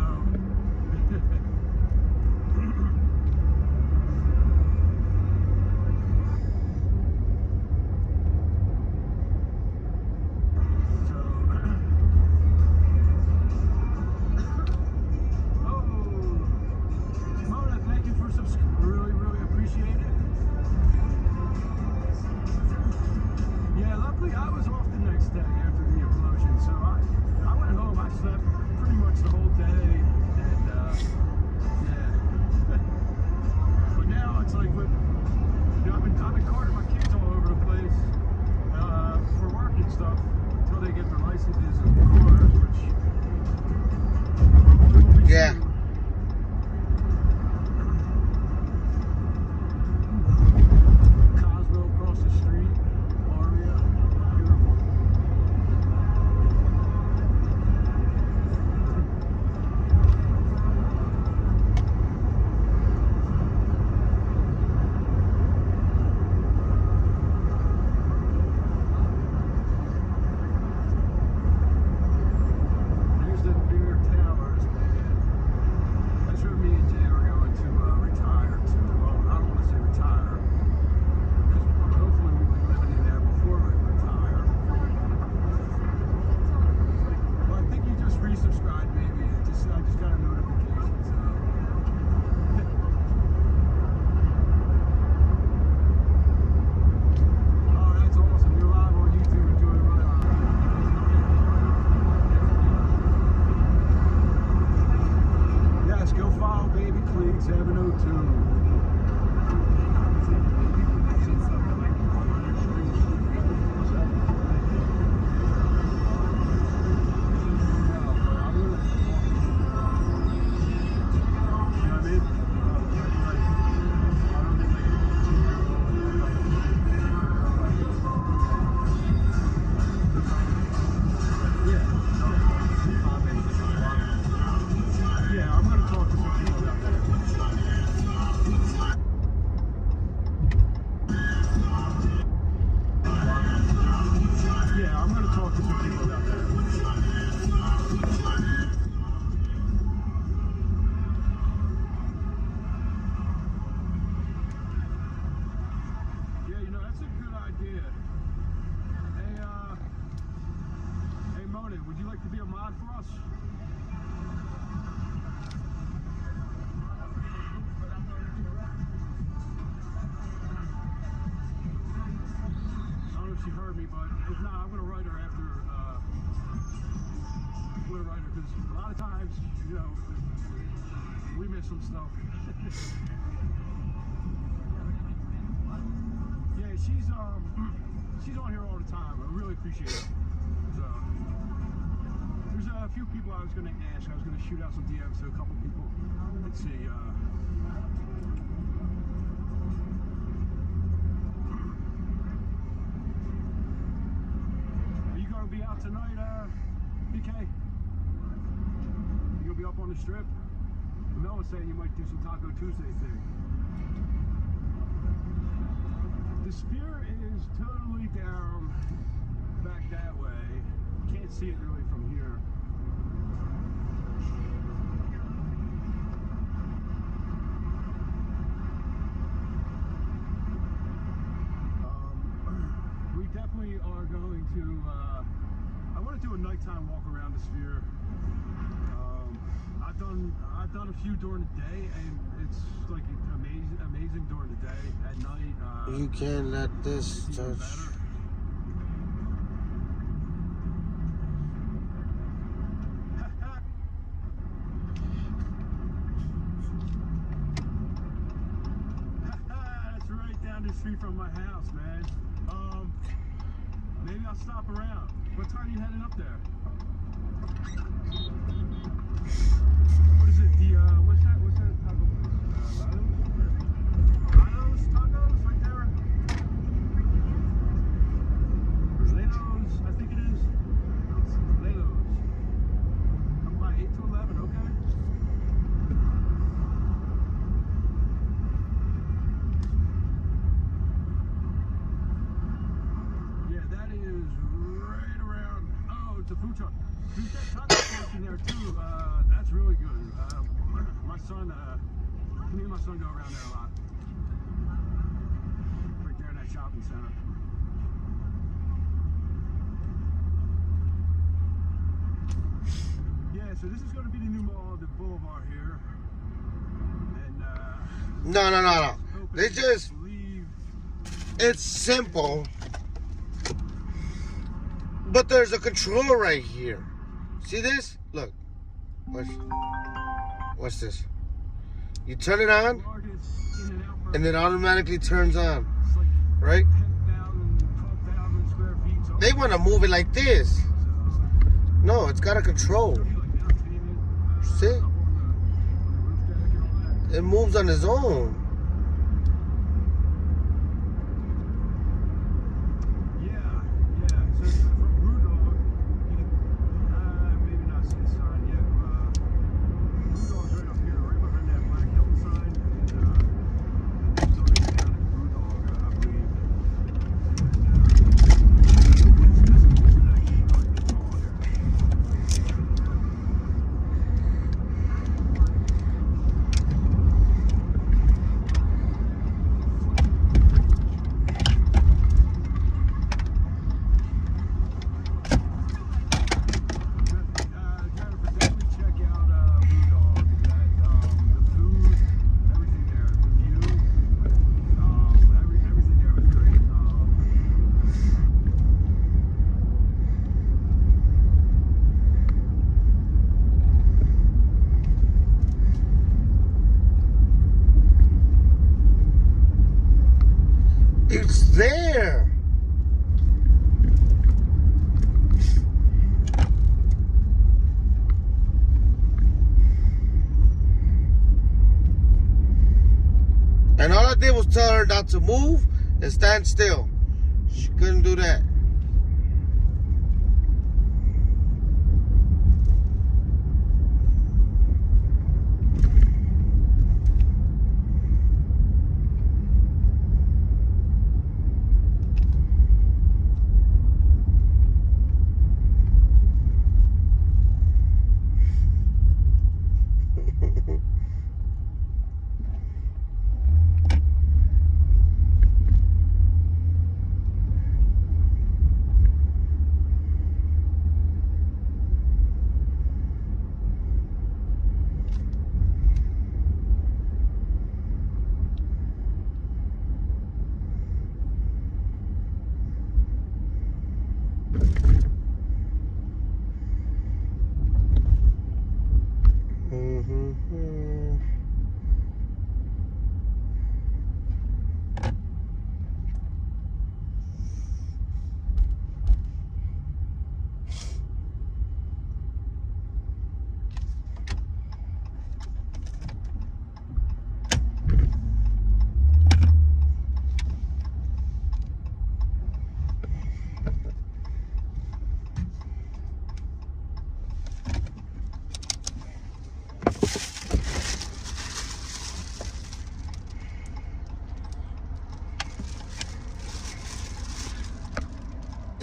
Yeah. Cosmo across the street, Aria, beautiful. Here's the New York Towers, man. That's where me and Jay are going to retire to. Well, I don't want to say retire, because hopefully we'll be living in there before we retire. Well, I think you just resubscribed, baby. I just got a notification, so. Oh, that's awesome. You're live on YouTube. Enjoy it right on. Yes, go follow Babykhaled702. Yeah, I'm going to talk to some people out there. Yeah, I'm going to talk to some people out there. Yeah, you know, that's a good idea. Hey, Mona, would you like to be a mod for us? I don't know if she heard me, but if not, I'm going to write her after. I'm going to write her because a lot of times, you know, we miss some stuff. Yeah, she's on here all the time. I really appreciate it. So there's a few people I was going to ask. I was going to shoot out some DMs to a couple people. Let's see. Are you going to be out tonight, BK? You going to be up on the strip? Mel was saying you might do some Taco Tuesday thing. The spear is totally down back that way. Can't see it really from here. We definitely are going to, I want to do a nighttime walk around the sphere. I've done a few during the day, and it's like amazing during the day. At night, you can't let this touch. That's right down the street from my house, man. Maybe I'll stop around. What time are you heading up there? What is it? What's that taco place? Lados Tacos right there? Lados, I think it is. Lados. Up by 8 to 11, okay. Yeah, that is right around. Oh, it's a food truck. There's that taco place in there too. That's really good. My son, me and my son go around there a lot. Right there in that shopping center. Yeah, so this is going to be the new mall, the boulevard here. And No. They just, it's simple. But there's a control right here. See this? Look. Watch this. You turn it on, and it automatically turns on. Right? They want to move it like this. No, it's got a control. See? It moves on its own. It's there. And all I did was tell her not to move and stand still. She couldn't do that.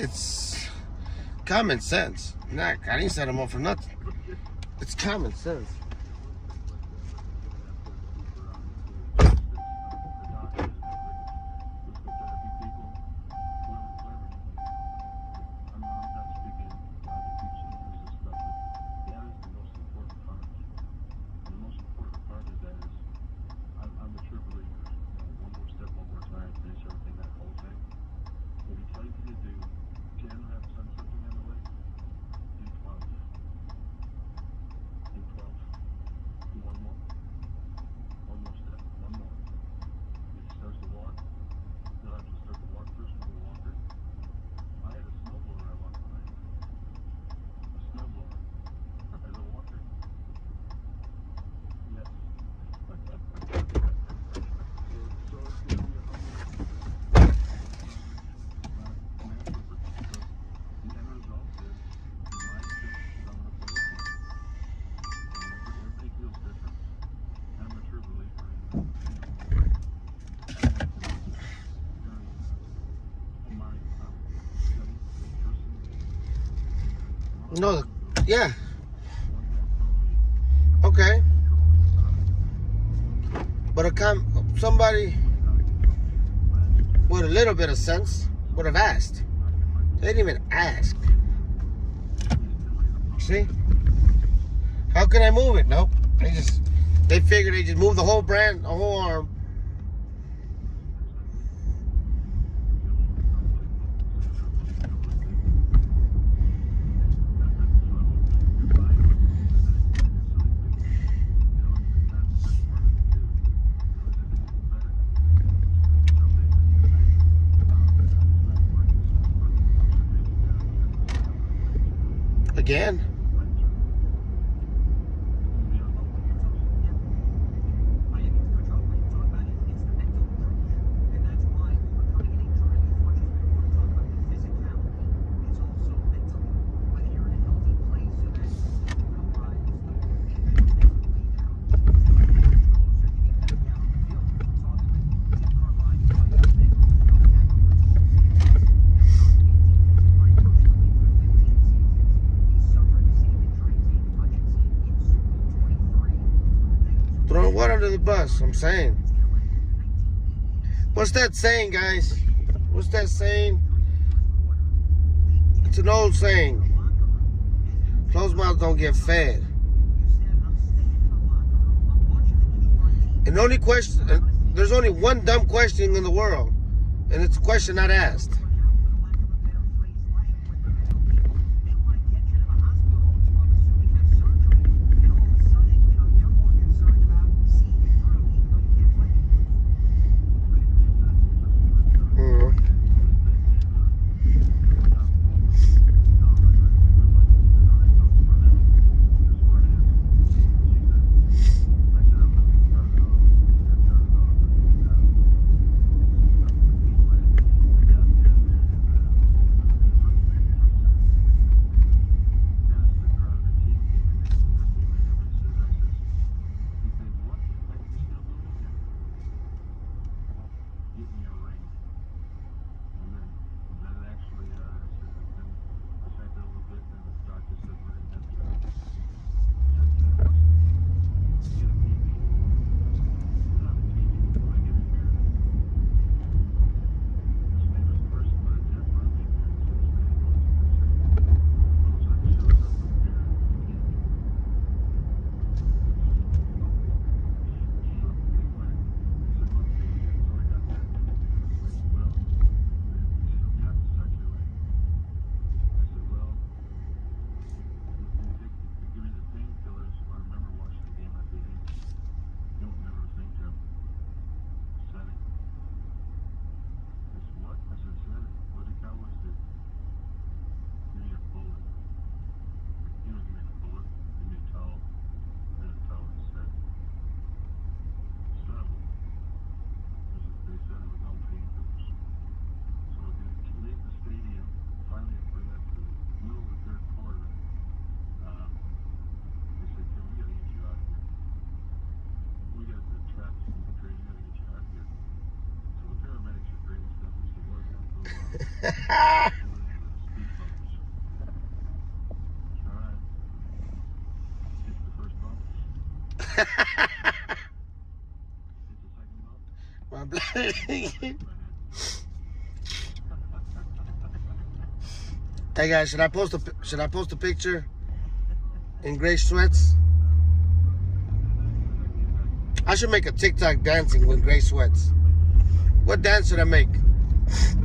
it's common sense. Nah, I didn't set him up for nothing. It's common sense. No, yeah. Okay. But somebody with a little bit of sense would have asked. They didn't even ask. See? How can I move it? Nope. They figured they just moved the whole brand, the whole arm. Again. Throwing what under the bus? I'm saying. What's that saying, guys? What's that saying? It's an old saying. Closed mouths don't get fed. And there's only one dumb question in the world, and it's a question not asked. My blood. Hey guys, should I post a picture in gray sweats? I should make a TikTok dancing with gray sweats. What dance should I make?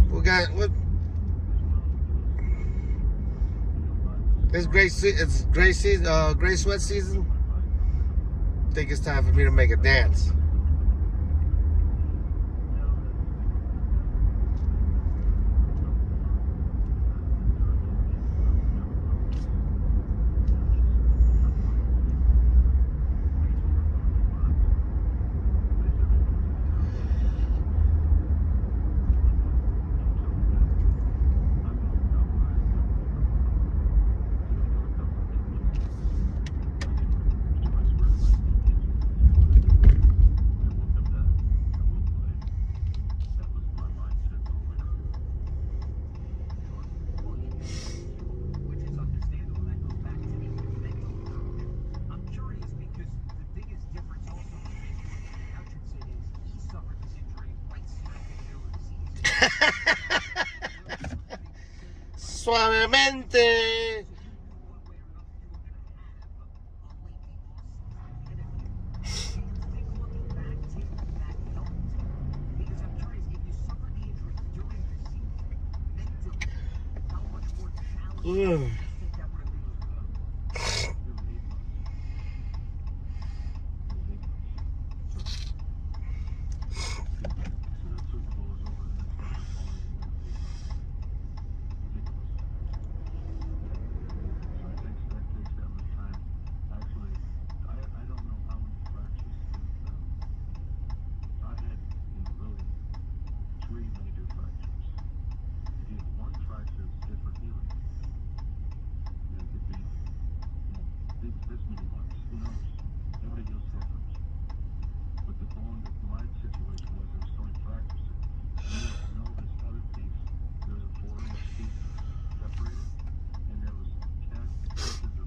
What? It's gray season, gray sweat season. I think it's time for me to make a dance. Suavemente.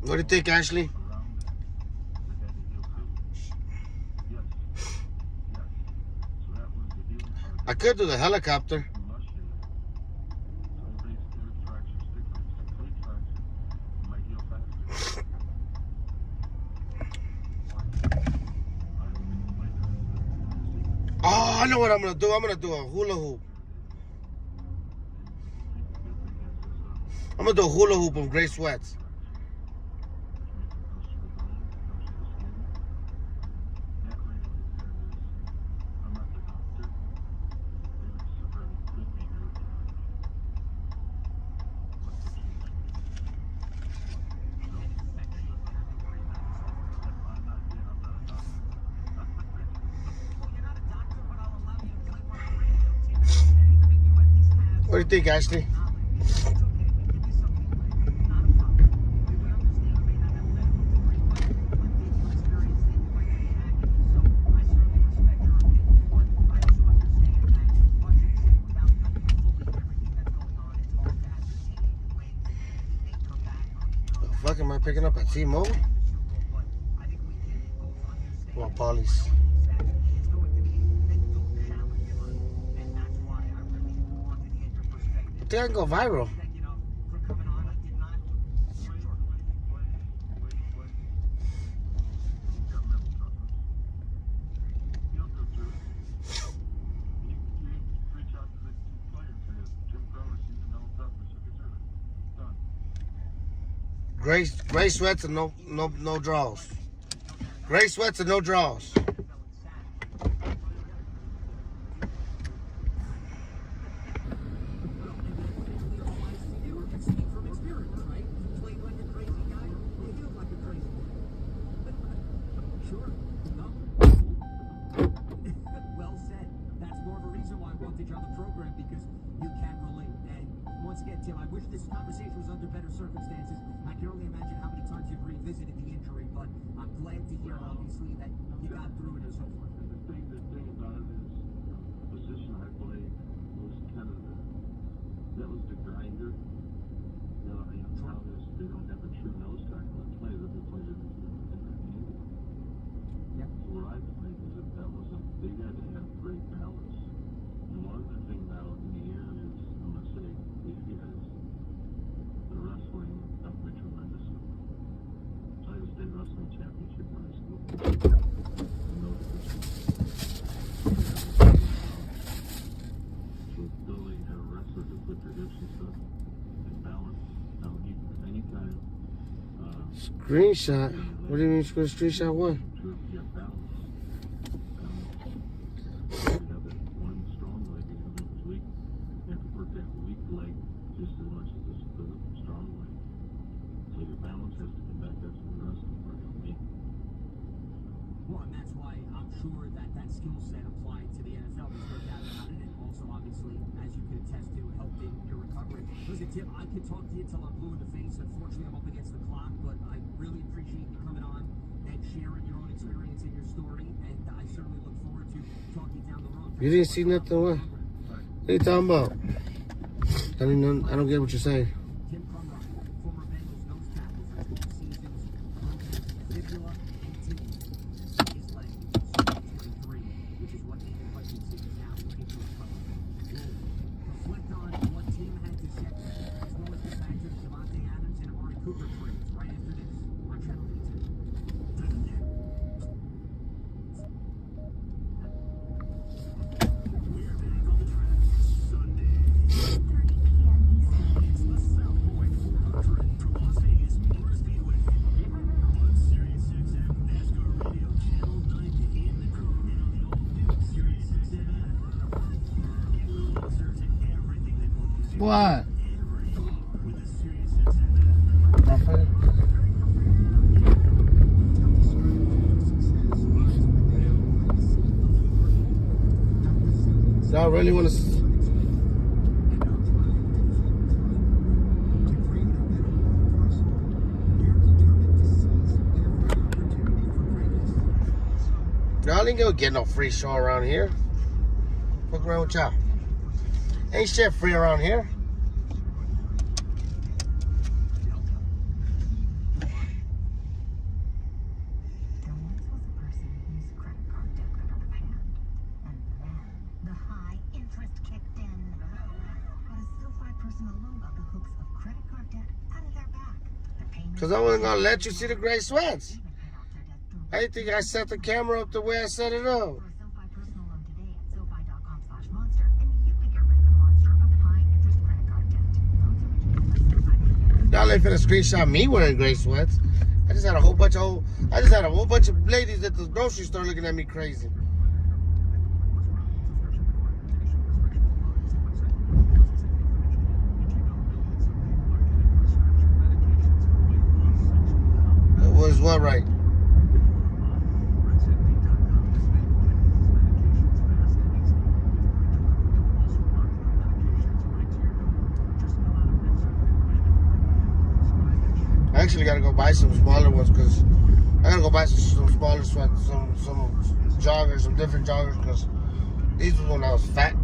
What do you think, Ashley? I could do the helicopter. Oh, I know what I'm gonna do. I'm gonna do a hula hoop. I'm gonna do a hula hoop in gray sweats. What do you think, Ashley? The fuck am I picking up at T-Mobile? Well, Polly's. I think I can go viral. Gray sweats and no draws. Gray sweats and no draws. Tim, I wish this conversation was under better circumstances. I can only imagine how many times you've revisited the injury, but I'm glad to hear, obviously, that you got through it and so forth. The thing about it is, the position I played was kind of that was the grinder. You know, now they don't have a true nose tackle that plays. Every player is different angle. Yeah, Screenshot? What do you mean screenshot what? Well, and that's why I'm sure that skill set applied to the NFL was no doubt about it, and also obviously, as you can attest to, helped in your recovery. Listen, Tim, I could talk to you until I'm blue in the face. Unfortunately, I'm up against the clock, but I really appreciate you coming on and sharing your own experience and your story, and I certainly look forward to talking down the road. You didn't see nothing, what? What are you talking about? I don't get what you're saying. Tim Crumrock, former Bengals nose tackle for 12 seasons, broken fibula and tibia. His leg is 23, which is what Nathan Hutchinson is now looking to recover. We'll reflect on what Tim had to say, as well as the fact that Davante Adams and Amari Cooper trades right after this on Channel 2. What? Y'all really want to? Y'all ain't gonna get no free show around here. Fuck around with y'all. Ain't shit free around here. Because I wasn't going to let you see the gray sweats. I think I set the camera up the way I set it up. Y'all ain't finna screenshot me wearing gray sweats. I just had a whole bunch of ladies at the grocery store looking at me crazy. Was what right? I actually gotta go buy some smaller ones because I gotta go buy some smaller sweats, some joggers, some different joggers because these was when I was fat.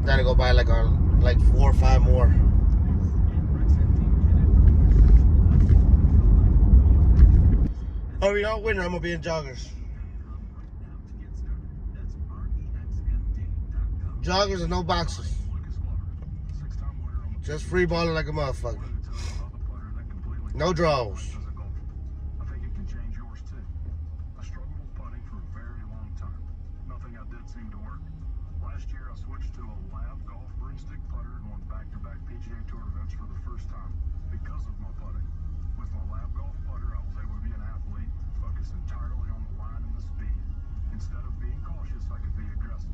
Gotta go buy like 4 or 5 more. Oh, we don't win. I'm gonna be in joggers. Joggers and no boxes. Just free balling like a motherfucker. No draws. I think it can change yours too. I struggled with putting for a very long time. Nothing I did seemed to work. Last year I switched to a Lab Golf broomstick putter and won back-to-back PGA Tour events for the first time because of my putting. With my Lab Golf putter, I was able to be an athlete, focus entirely on the line and the speed. Instead of being cautious, I could be aggressive.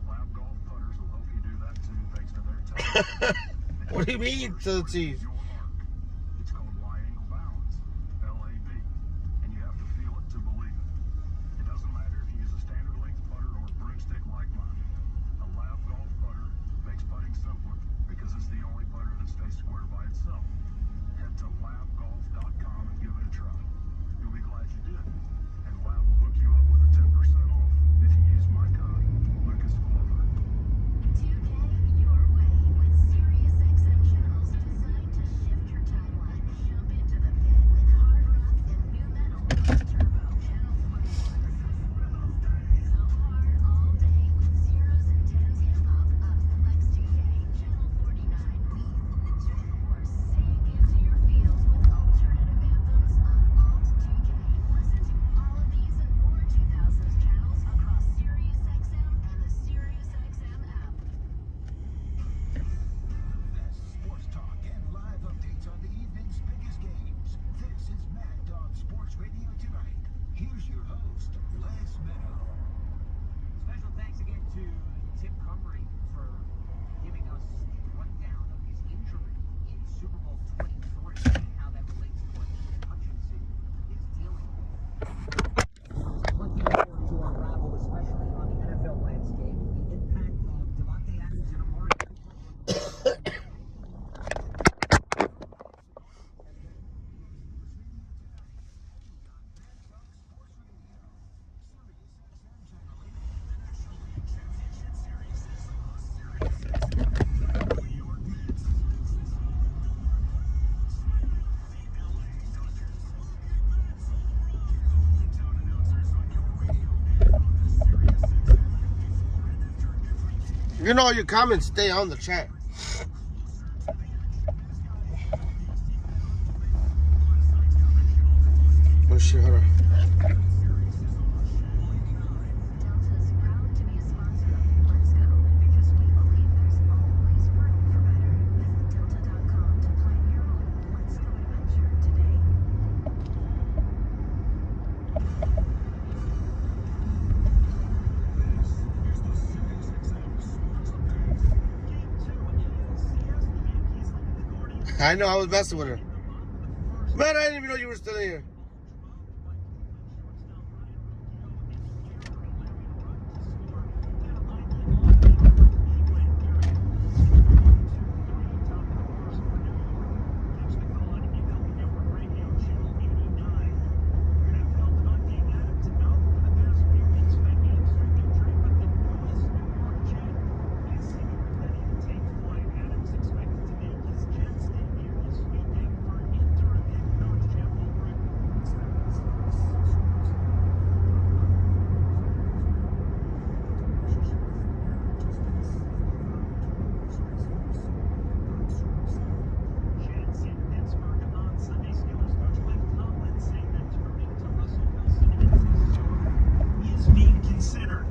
Lab Golf putters will help you do that too, thanks to their technology. What do you mean to the teeth? It's called Y-angle balance, LAB, and you have to feel it to believe it. It doesn't matter if you use a standard length putter or a broomstick like mine. A Lab Golf putter makes putting simpler because it's the only putter that stays square by itself. Head to labgolf.com and give it a try. You'll be glad you did. And Lab will hook you up with a 10% off if you use my code, Lucas Glover. 2K your way with SiriusXM channels designed to You know, your comments stay on the chat. Oh shit, hold on. I know, I was messing with her. Man, I didn't even know you were still here. Is being considered.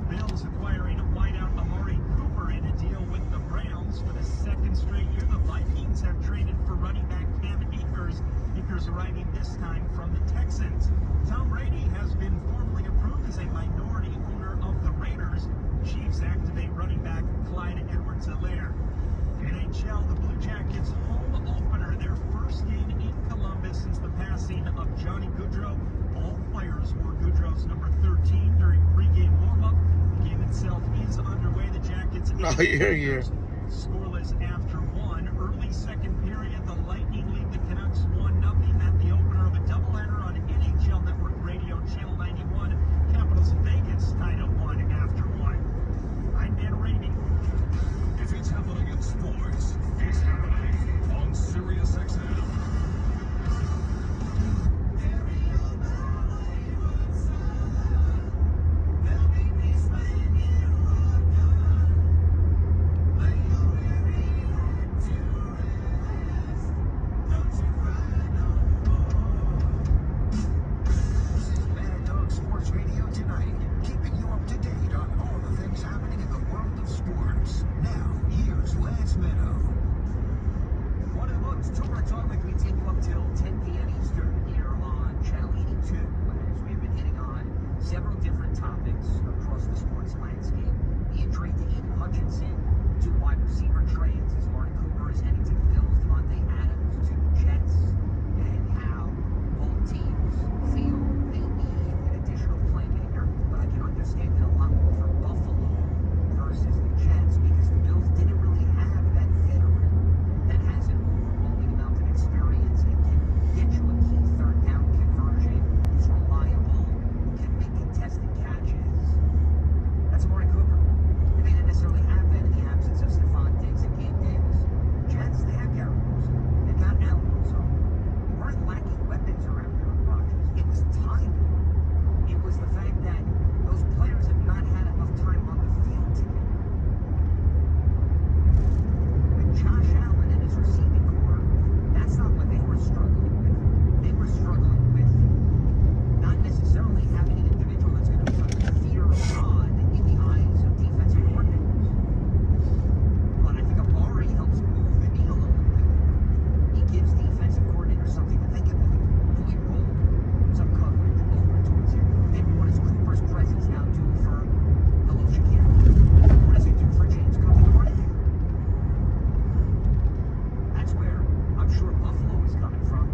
Bills acquiring a wideout Amari Cooper in a deal with the Browns for the second straight year. The Vikings have traded for running back Cam Akers. Akers arriving this time from the Texans. Tom Brady has been formally approved as a minority owner of the Raiders. Chiefs activate running back Clyde Edwards-Helaire. NHL, the Blue Jackets home opener, their first game in Columbus since the passing of Johnny Gaudreau. All players wore Gaudreau's number 13 during pregame warm-up. The game itself is underway. The Jackets scoreless after one. Early second period, the Lightning lead the Canucks 1-0 at the opener of a doubleheader on NHL Network Radio Channel 91. Capitals Vegas tied at 1 after 1. I'm Dan Rainey. If it's happening in sports, it's happening on Sirius XM. Mad Dog Sports Radio tonight, keeping you up to date on all the things happening in the world of sports. Now, here's Lance Meadow. One of the most tour topics we take you up till 10 p.m. Eastern here on Channel 82, as we've been hitting on several different topics across the sports landscape. The injury to Aiden Hutchinson, to wide receiver trades as Amari Cooper is heading to the Bills, Devontae Adams to the Jets, and how both teams feel they need an additional playmaker. But I can understand it a lot more for Buffalo versus the Jets because the Bills didn't really have that veteran that has an overwhelming amount of experience and can get you a key third down conversion, is reliable, can make contested catches. That's Amari Cooper. And they didn't necessarily have that in the absence of Stephon Diggs and Gabe Davis. Jets, they have Garrett Wilson. They got Allen Lazard. They weren't lacking weapons around Aaron Rodgers. It was timing. It was the fact that those players have not had enough time on the field together. With Josh Allen and his receiving core, that's not what they were struggling with. They were struggling with not necessarily having an individual that's going to put fear of God in the eyes of defensive coordinators. But I think Amari helps move the needle a little bit. He gives defensive coordinators something to think about. Do we roll some coverage over towards him? And what does Cooper's presence now do for Elijah Campbell? What does it do for James Cook and the running game? That's where I'm sure Buffalo is coming from.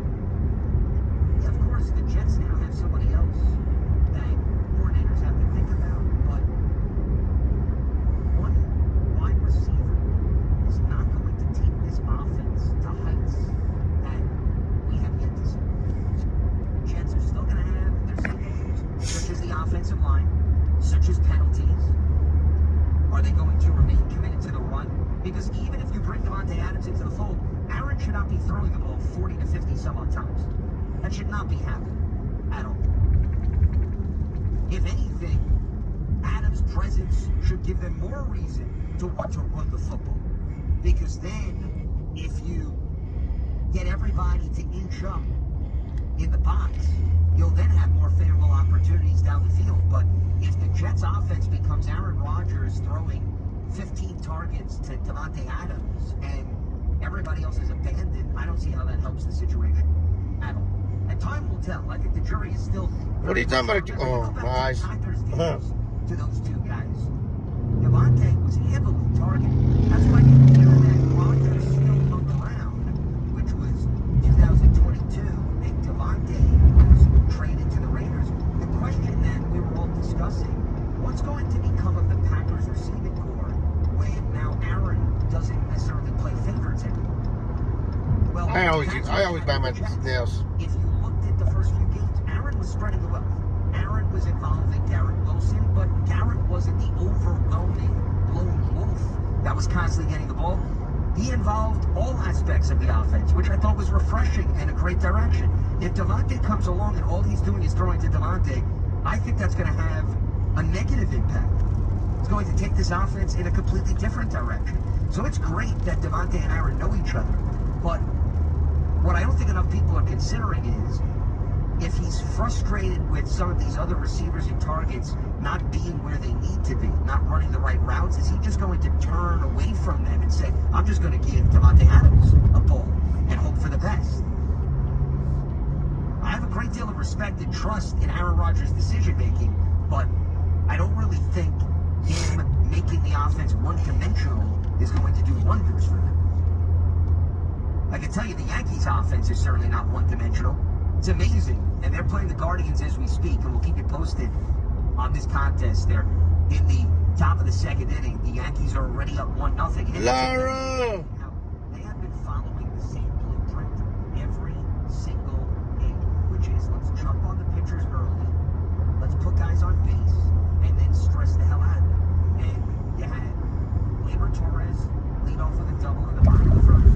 Yeah, of course, the Jets now have somebody else that coordinators have to think about, but one wide receiver is not going to take this offense to heights that we have yet to see. Jets are still going to have their same issues, such as the offensive line, such as penalties. Are they going to remain committed to the run? Because even if you bring Devontae Adams into the fold, Aaron should not be throwing the ball 40 to 50 some odd times. That should not be happening at all. If anything, Adams' presence should give them more reason to want to run the football. Because then, if you get everybody to inch up in the box, you'll then have more favorable opportunities down the field. But if the Jets offense becomes Aaron Rodgers throwing 15 targets to Davante Adams and everybody else is abandoned, I don't see how that helps the situation at all. And time will tell. I think the jury is still... What are you talking about? Oh, nice. To those two guys. Davante was heavily targeted. That's why you hear that Rodgers still hung around, which was 2022, and Davante was traded to the Raiders. The question that we were all discussing, what's going to become of the Packers receiving core when now Aaron doesn't necessarily play favorites anymore? Well, I always buy my nails. If you looked at the first few games, Aaron was spreading the wealth. Aaron was involving Garrett Wilson, but Garrett wasn't the overwhelming lone wolf that was constantly getting the ball. He involved all aspects of the offense, which I thought was refreshing and a great direction. If Davante comes along and all he's doing is throwing to Davante, I think that's going to have a negative impact. It's going to take this offense in a completely different direction. So it's great that Davante and Aaron know each other, but what I don't think enough people are considering is if he's frustrated with some of these other receivers and targets not being where they need to be, not running the right routes, is he just going to turn away from them and say, I'm just going to give Davante Adams a ball and hope for the best? I have a great deal of respect and trust in Aaron Rodgers' decision-making, but I don't really think him making the offense one-dimensional is going to do wonders for them. I can tell you the Yankees' offense is certainly not one-dimensional. It's amazing, and they're playing the Guardians as we speak, and we'll keep you posted on this contest. They're in the top of the second inning. The Yankees are already up 1-0. Lara! They have been following the same blueprint every single game, which is let's jump on the pitchers early, let's put guys on base, and then stress the hell out of them. And you had Gleyber Torres lead off with a double in the bottom of the first.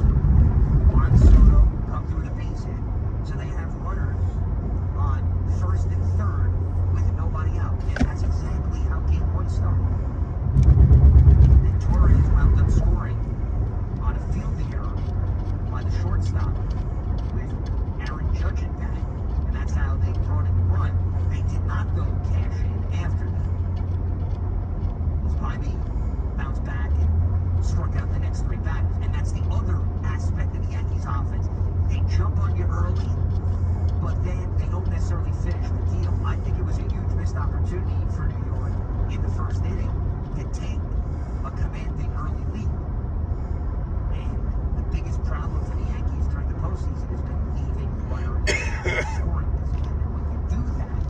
Juan Soto come through the base hit. So they have runners on first and third with nobody out. And that's exactly how game one started. Then Torres wound up scoring on a field error by the shortstop with Aaron Judge at bat. And that's how they brought in the run. They did not go cash in after that. It was Bobby bounced back and struck out the next three batters. And that's the other aspect of the Yankees offense. They jump on you early, but then they don't necessarily finish the deal. I think it was a huge missed opportunity for New York in the first inning to take a commanding early lead. And the biggest problem for the Yankees during the postseason has been leaving runners in scoring position. And when you do that,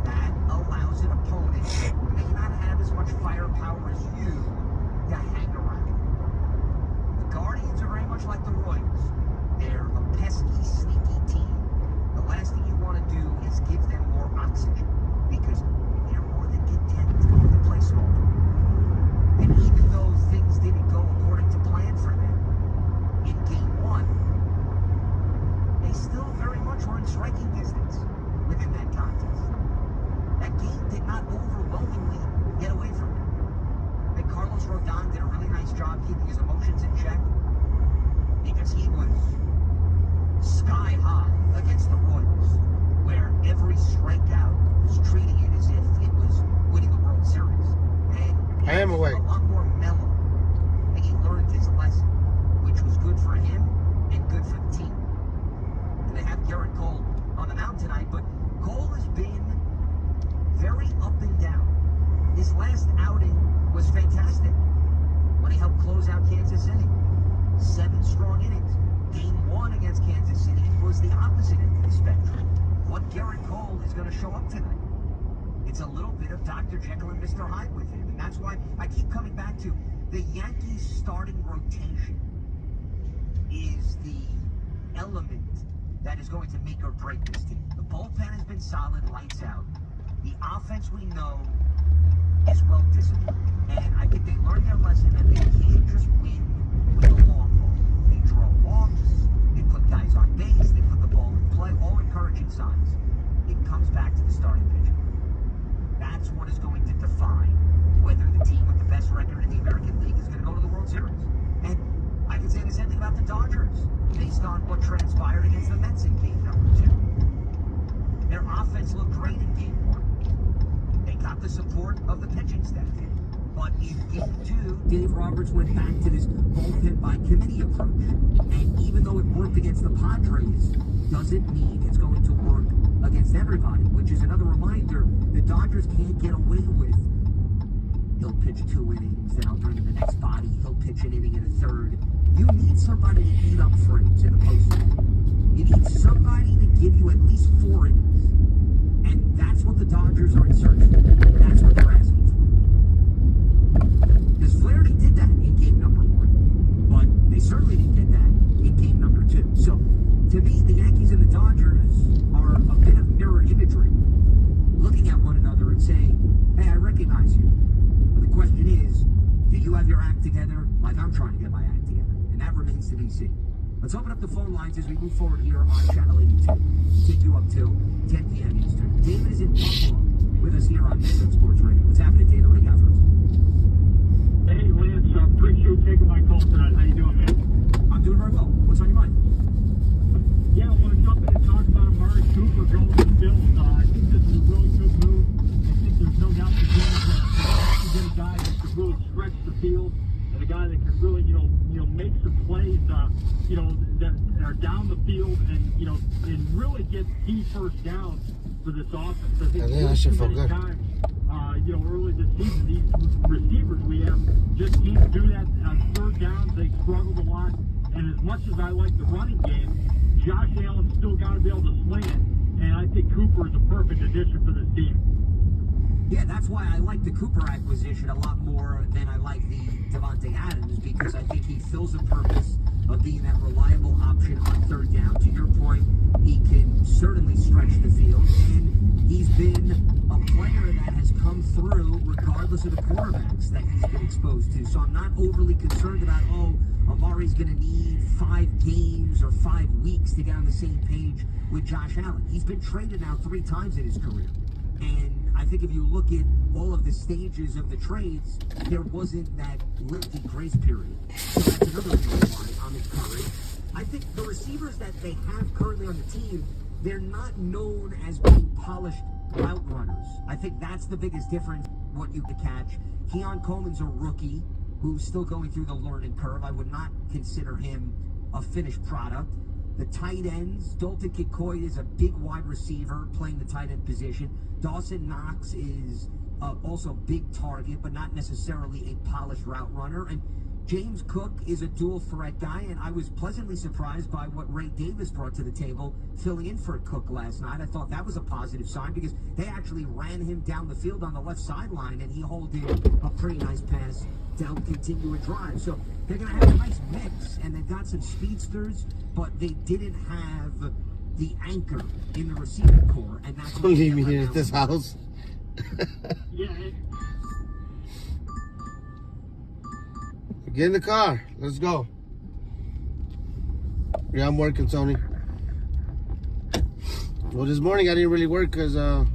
that allows an opponent who may not have as much firepower as you to hang around. The Guardians are very much like the Royals. They're a pesky, sneaky team. The last thing you want to do is give them more oxygen because they're more than content to play small ball. And even though things didn't go according to plan for them in game one, they still very much were in striking distance within that contest. That game did not overwhelmingly get away from them. And Carlos Rodon did a really nice job keeping his emotions in check because he was sky high against the Royals, where every strikeout was treating it as if it was winning the World Series. And I am awake. A lot more mellow. And he learned his lesson, which was good for him and good for the team. And they have Garrett Cole on the mound tonight, but Cole has been very up and down. His last outing was fantastic when he helped close out Kansas City. 7 strong innings. Game 1 against Kansas City was the opposite end of the spectrum. What Garrett Cole is going to show up tonight. It's a little bit of Dr. Jekyll and Mr. Hyde with him. And that's why I keep coming back to the Yankees starting rotation is the element that is going to make or break this team. The bullpen has been solid, lights out. The offense we know is well disciplined. And I think they learned their lesson that they can't just win with the long ball. They draw walks, they put guys on base, they put the ball in play, all encouraging signs. It comes back to the starting pitcher. That's what is going to define whether the team with the best record in the American League is going to go to the World Series. And I can say the same thing about the Dodgers, based on what transpired against the Mets in game number 2. Their offense looked great in game 1. They got the support of the pitching staff. But in game 2, Dave Roberts went back to this bullpen by committee approach. And even though it worked against the Padres, doesn't mean it's going to work against everybody, which is another reminder the Dodgers can't get away with. He'll pitch 2 innings, then I'll bring in the next body. He'll pitch an inning and a third. You need somebody to eat up frames in the postseason. You need somebody to give you at least 4 innings. And that's what the Dodgers are in search of. That's what they're asking for. Because Flaherty did that in game number 1. But they certainly didn't get that in game number 2. So, to me, the Yankees and the Dodgers are a bit of mirror imagery. Looking at one another and saying, hey, I recognize you. But the question is, do you have your act together like I'm trying to get my act together? And that remains to be seen. Let's open up the phone lines as we move forward here on Channel 82. Take you up till 10 p.m. Eastern. David is in Buffalo with us here on Midland Sports Radio. What's happening, David? What do you got for us? Hey, Lance, I appreciate you taking my call tonight. How you doing, man? I'm doing very well. What's on your mind? Yeah, I want to jump in and talk about Amari Cooper going to the Bills. I think this is a really good move. I think there's no doubt the Bills are get a guy that can really stretch the field and a guy that can really, make some plays, that are down the field and really get key first downs for this offense. I think that should feel good. Times, early this season, these receivers we have just can't do that on third downs. They struggled a lot. And as much as I like the running game, Josh Allen's still got to be able to sling it. And I think Cooper is a perfect addition for this team. Yeah, that's why I like the Cooper acquisition a lot more than I like the Davante Adams, because I think he fills a purpose of being that reliable option on third down. To your point, he can certainly stretch the field, and he's been a player that has come through regardless of the quarterbacks that he's been exposed to. So I'm not overly concerned about, Amari's going to need 5 games or 5 weeks to get on the same page with Josh Allen. He's been traded now 3 times in his career. And I think if you look at all of the stages of the trades, there wasn't that lengthy grace period. So that's another reason why I'm encouraged. I think the receivers that they have currently on the team, they're not known as being polished route runners. I think that's the biggest difference, what you could catch. Keon Coleman's a rookie who's still going through the learning curve. I would not consider him a finished product. The tight ends, Dalton Kincaid is a big wide receiver playing the tight end position. Dawson Knox is also a big target, but not necessarily a polished route runner. And James Cook is a dual threat guy, and I was pleasantly surprised by what Ray Davis brought to the table, filling in for Cook last night. I thought that was a positive sign because they actually ran him down the field on the left sideline, and he hauled in a pretty nice pass to help continue a drive. So they're going to have a nice mix, and they've got some speedsters, but they didn't have the anchor in the receiving core, and that's Don't leave me here at this house. Get in the car. Let's go. Yeah, I'm working, Tony. Well, this morning I didn't really work because I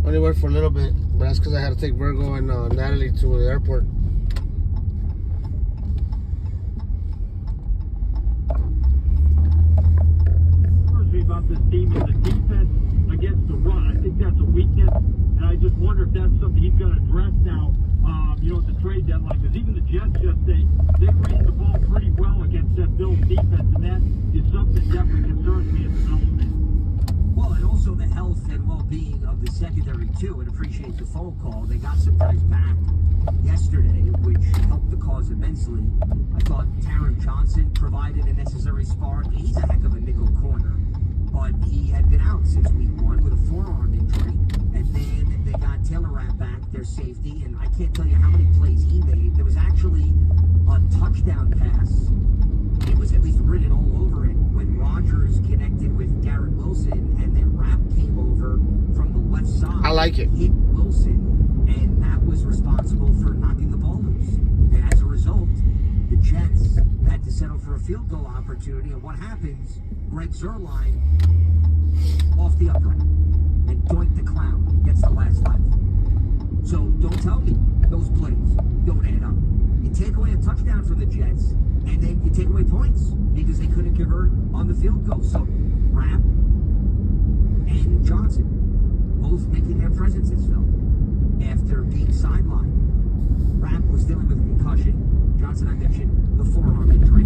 only worked for a little bit, but that's because I had to take Virgo and Natalie to the airport. About this team is the defense against the run. I think that's a weakness, and I just wonder if that's something he's going to address now, at the trade deadline, because even the Jets they ran the ball pretty well against that Bills defense, and that is something that definitely concerns me as an element. Well, and also the health and well-being of the secondary, too, and appreciate the phone call. They got some guys back yesterday, which helped the cause immensely. I thought Taron Johnson provided a necessary spark. He's a heck of a nickel corner. But he had been out since week 1 with a forearm injury, and then they got Taylor Rapp back, their safety, and I can't tell you how many plays he made. There was actually a touchdown pass. It was at least written all over it when Rodgers connected with Garrett Wilson, and then Rapp came over from the left side. I like it. Hit Wilson, and that was responsible for knocking the ball loose. And as a result, the Jets had to settle for a field goal opportunity, and what happens? Greg Zuerlein off the upright, and Doink the Clown gets the last laugh. touchdown for the Jets, and they take away points because they couldn't convert on the field goal. So Rapp and Johnson both making their presences felt after being sidelined. Rapp was dealing with a concussion. Johnson, I mentioned, the forearm injury.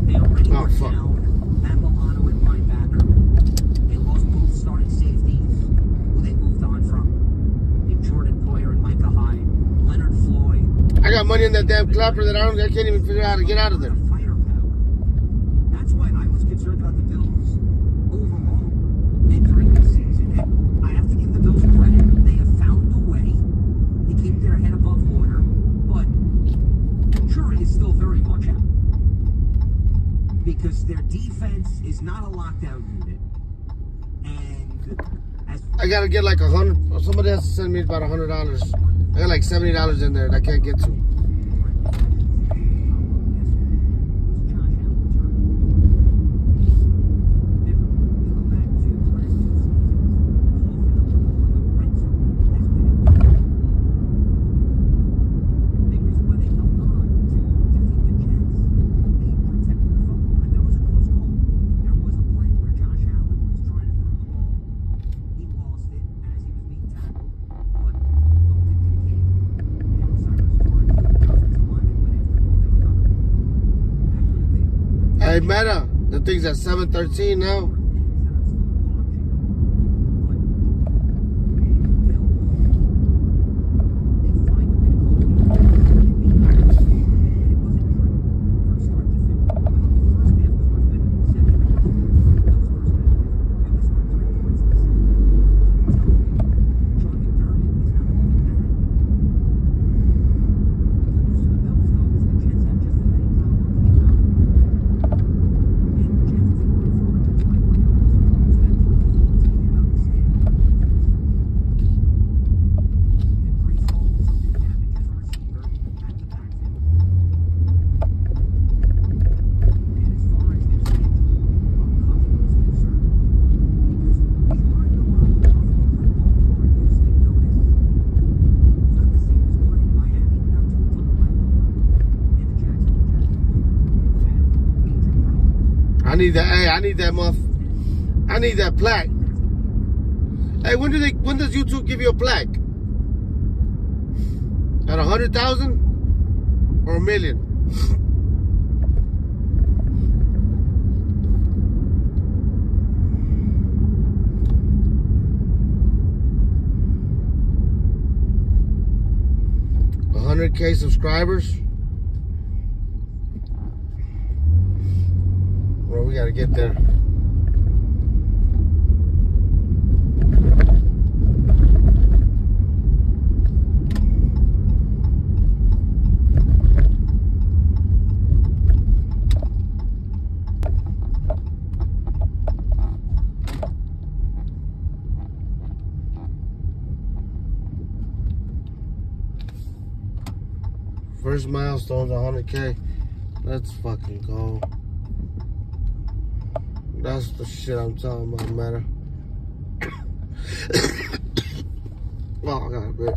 They already were down Matt Milano at linebacker. They lost both starting safeties, who they moved on from. Big Jordan Poyer and Micah Hyde. Leonard Floyd. I got money in that damn clapper that I can't even figure out how to get out of there. That's why I was concerned about the Bills overall entering this season. And I have to give the Bills credit. They have found a way to keep their head above water, but the jury is still very much out. Because their defense is not a lockdown unit. And as I gotta get like $100. Somebody has to send me about $100. I got like $70 in there that I can't get to. Hey, Meta, the thing's at 713 now. I need that. Hey, I need that I need that plaque. Hey, when does YouTube give you a plaque? At 100,000 or 1 million? $100K subscribers. Well, we gotta get there. First milestone's 100K. Let's fucking go. That's the shit I'm talking about, matter. Oh, I got a bit.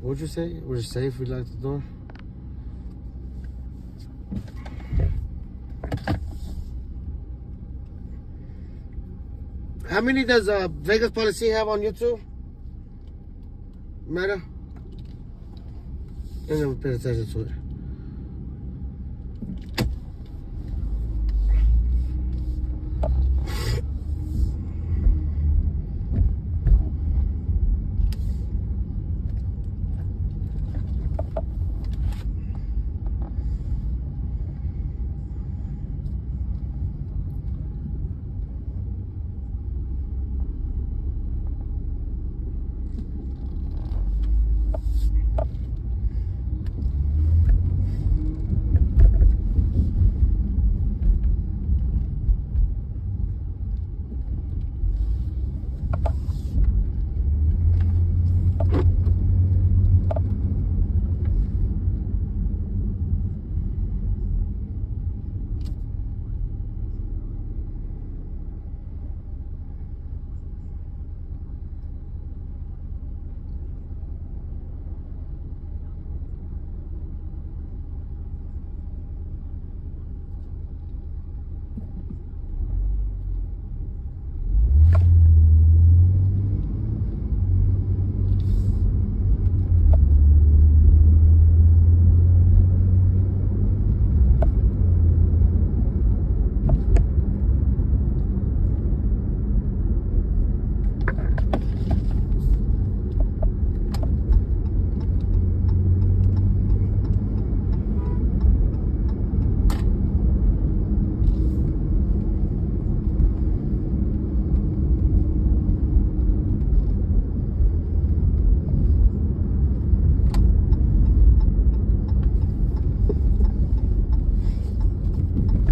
What'd you say? We're safe, we locked the door. How many does Vegas Policy have on YouTube? Meta? I never paid attention to it.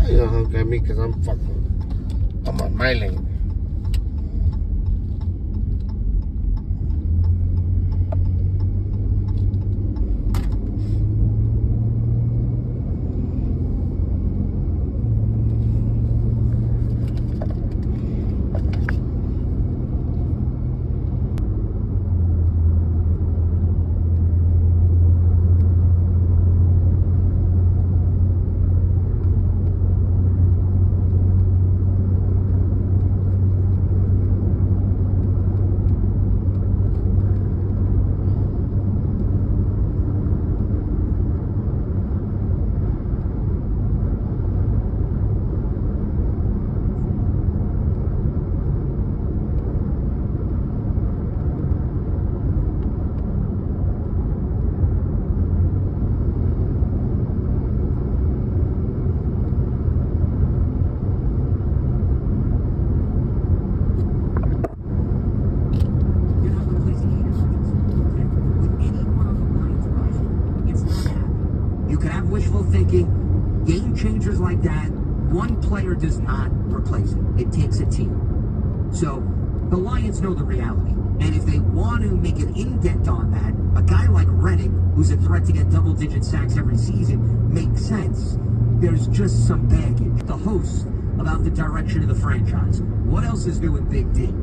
You don't honk at me because I'm on my lane. Wishful thinking, game changers like that, one player does not replace it. It takes a team. So the Lions know the reality. And if they want to make an indent on that, a guy like Reddick, who's a threat to get double-digit sacks every season, makes sense. There's just some baggage. The host about the direction of the franchise. What else is new with Big D?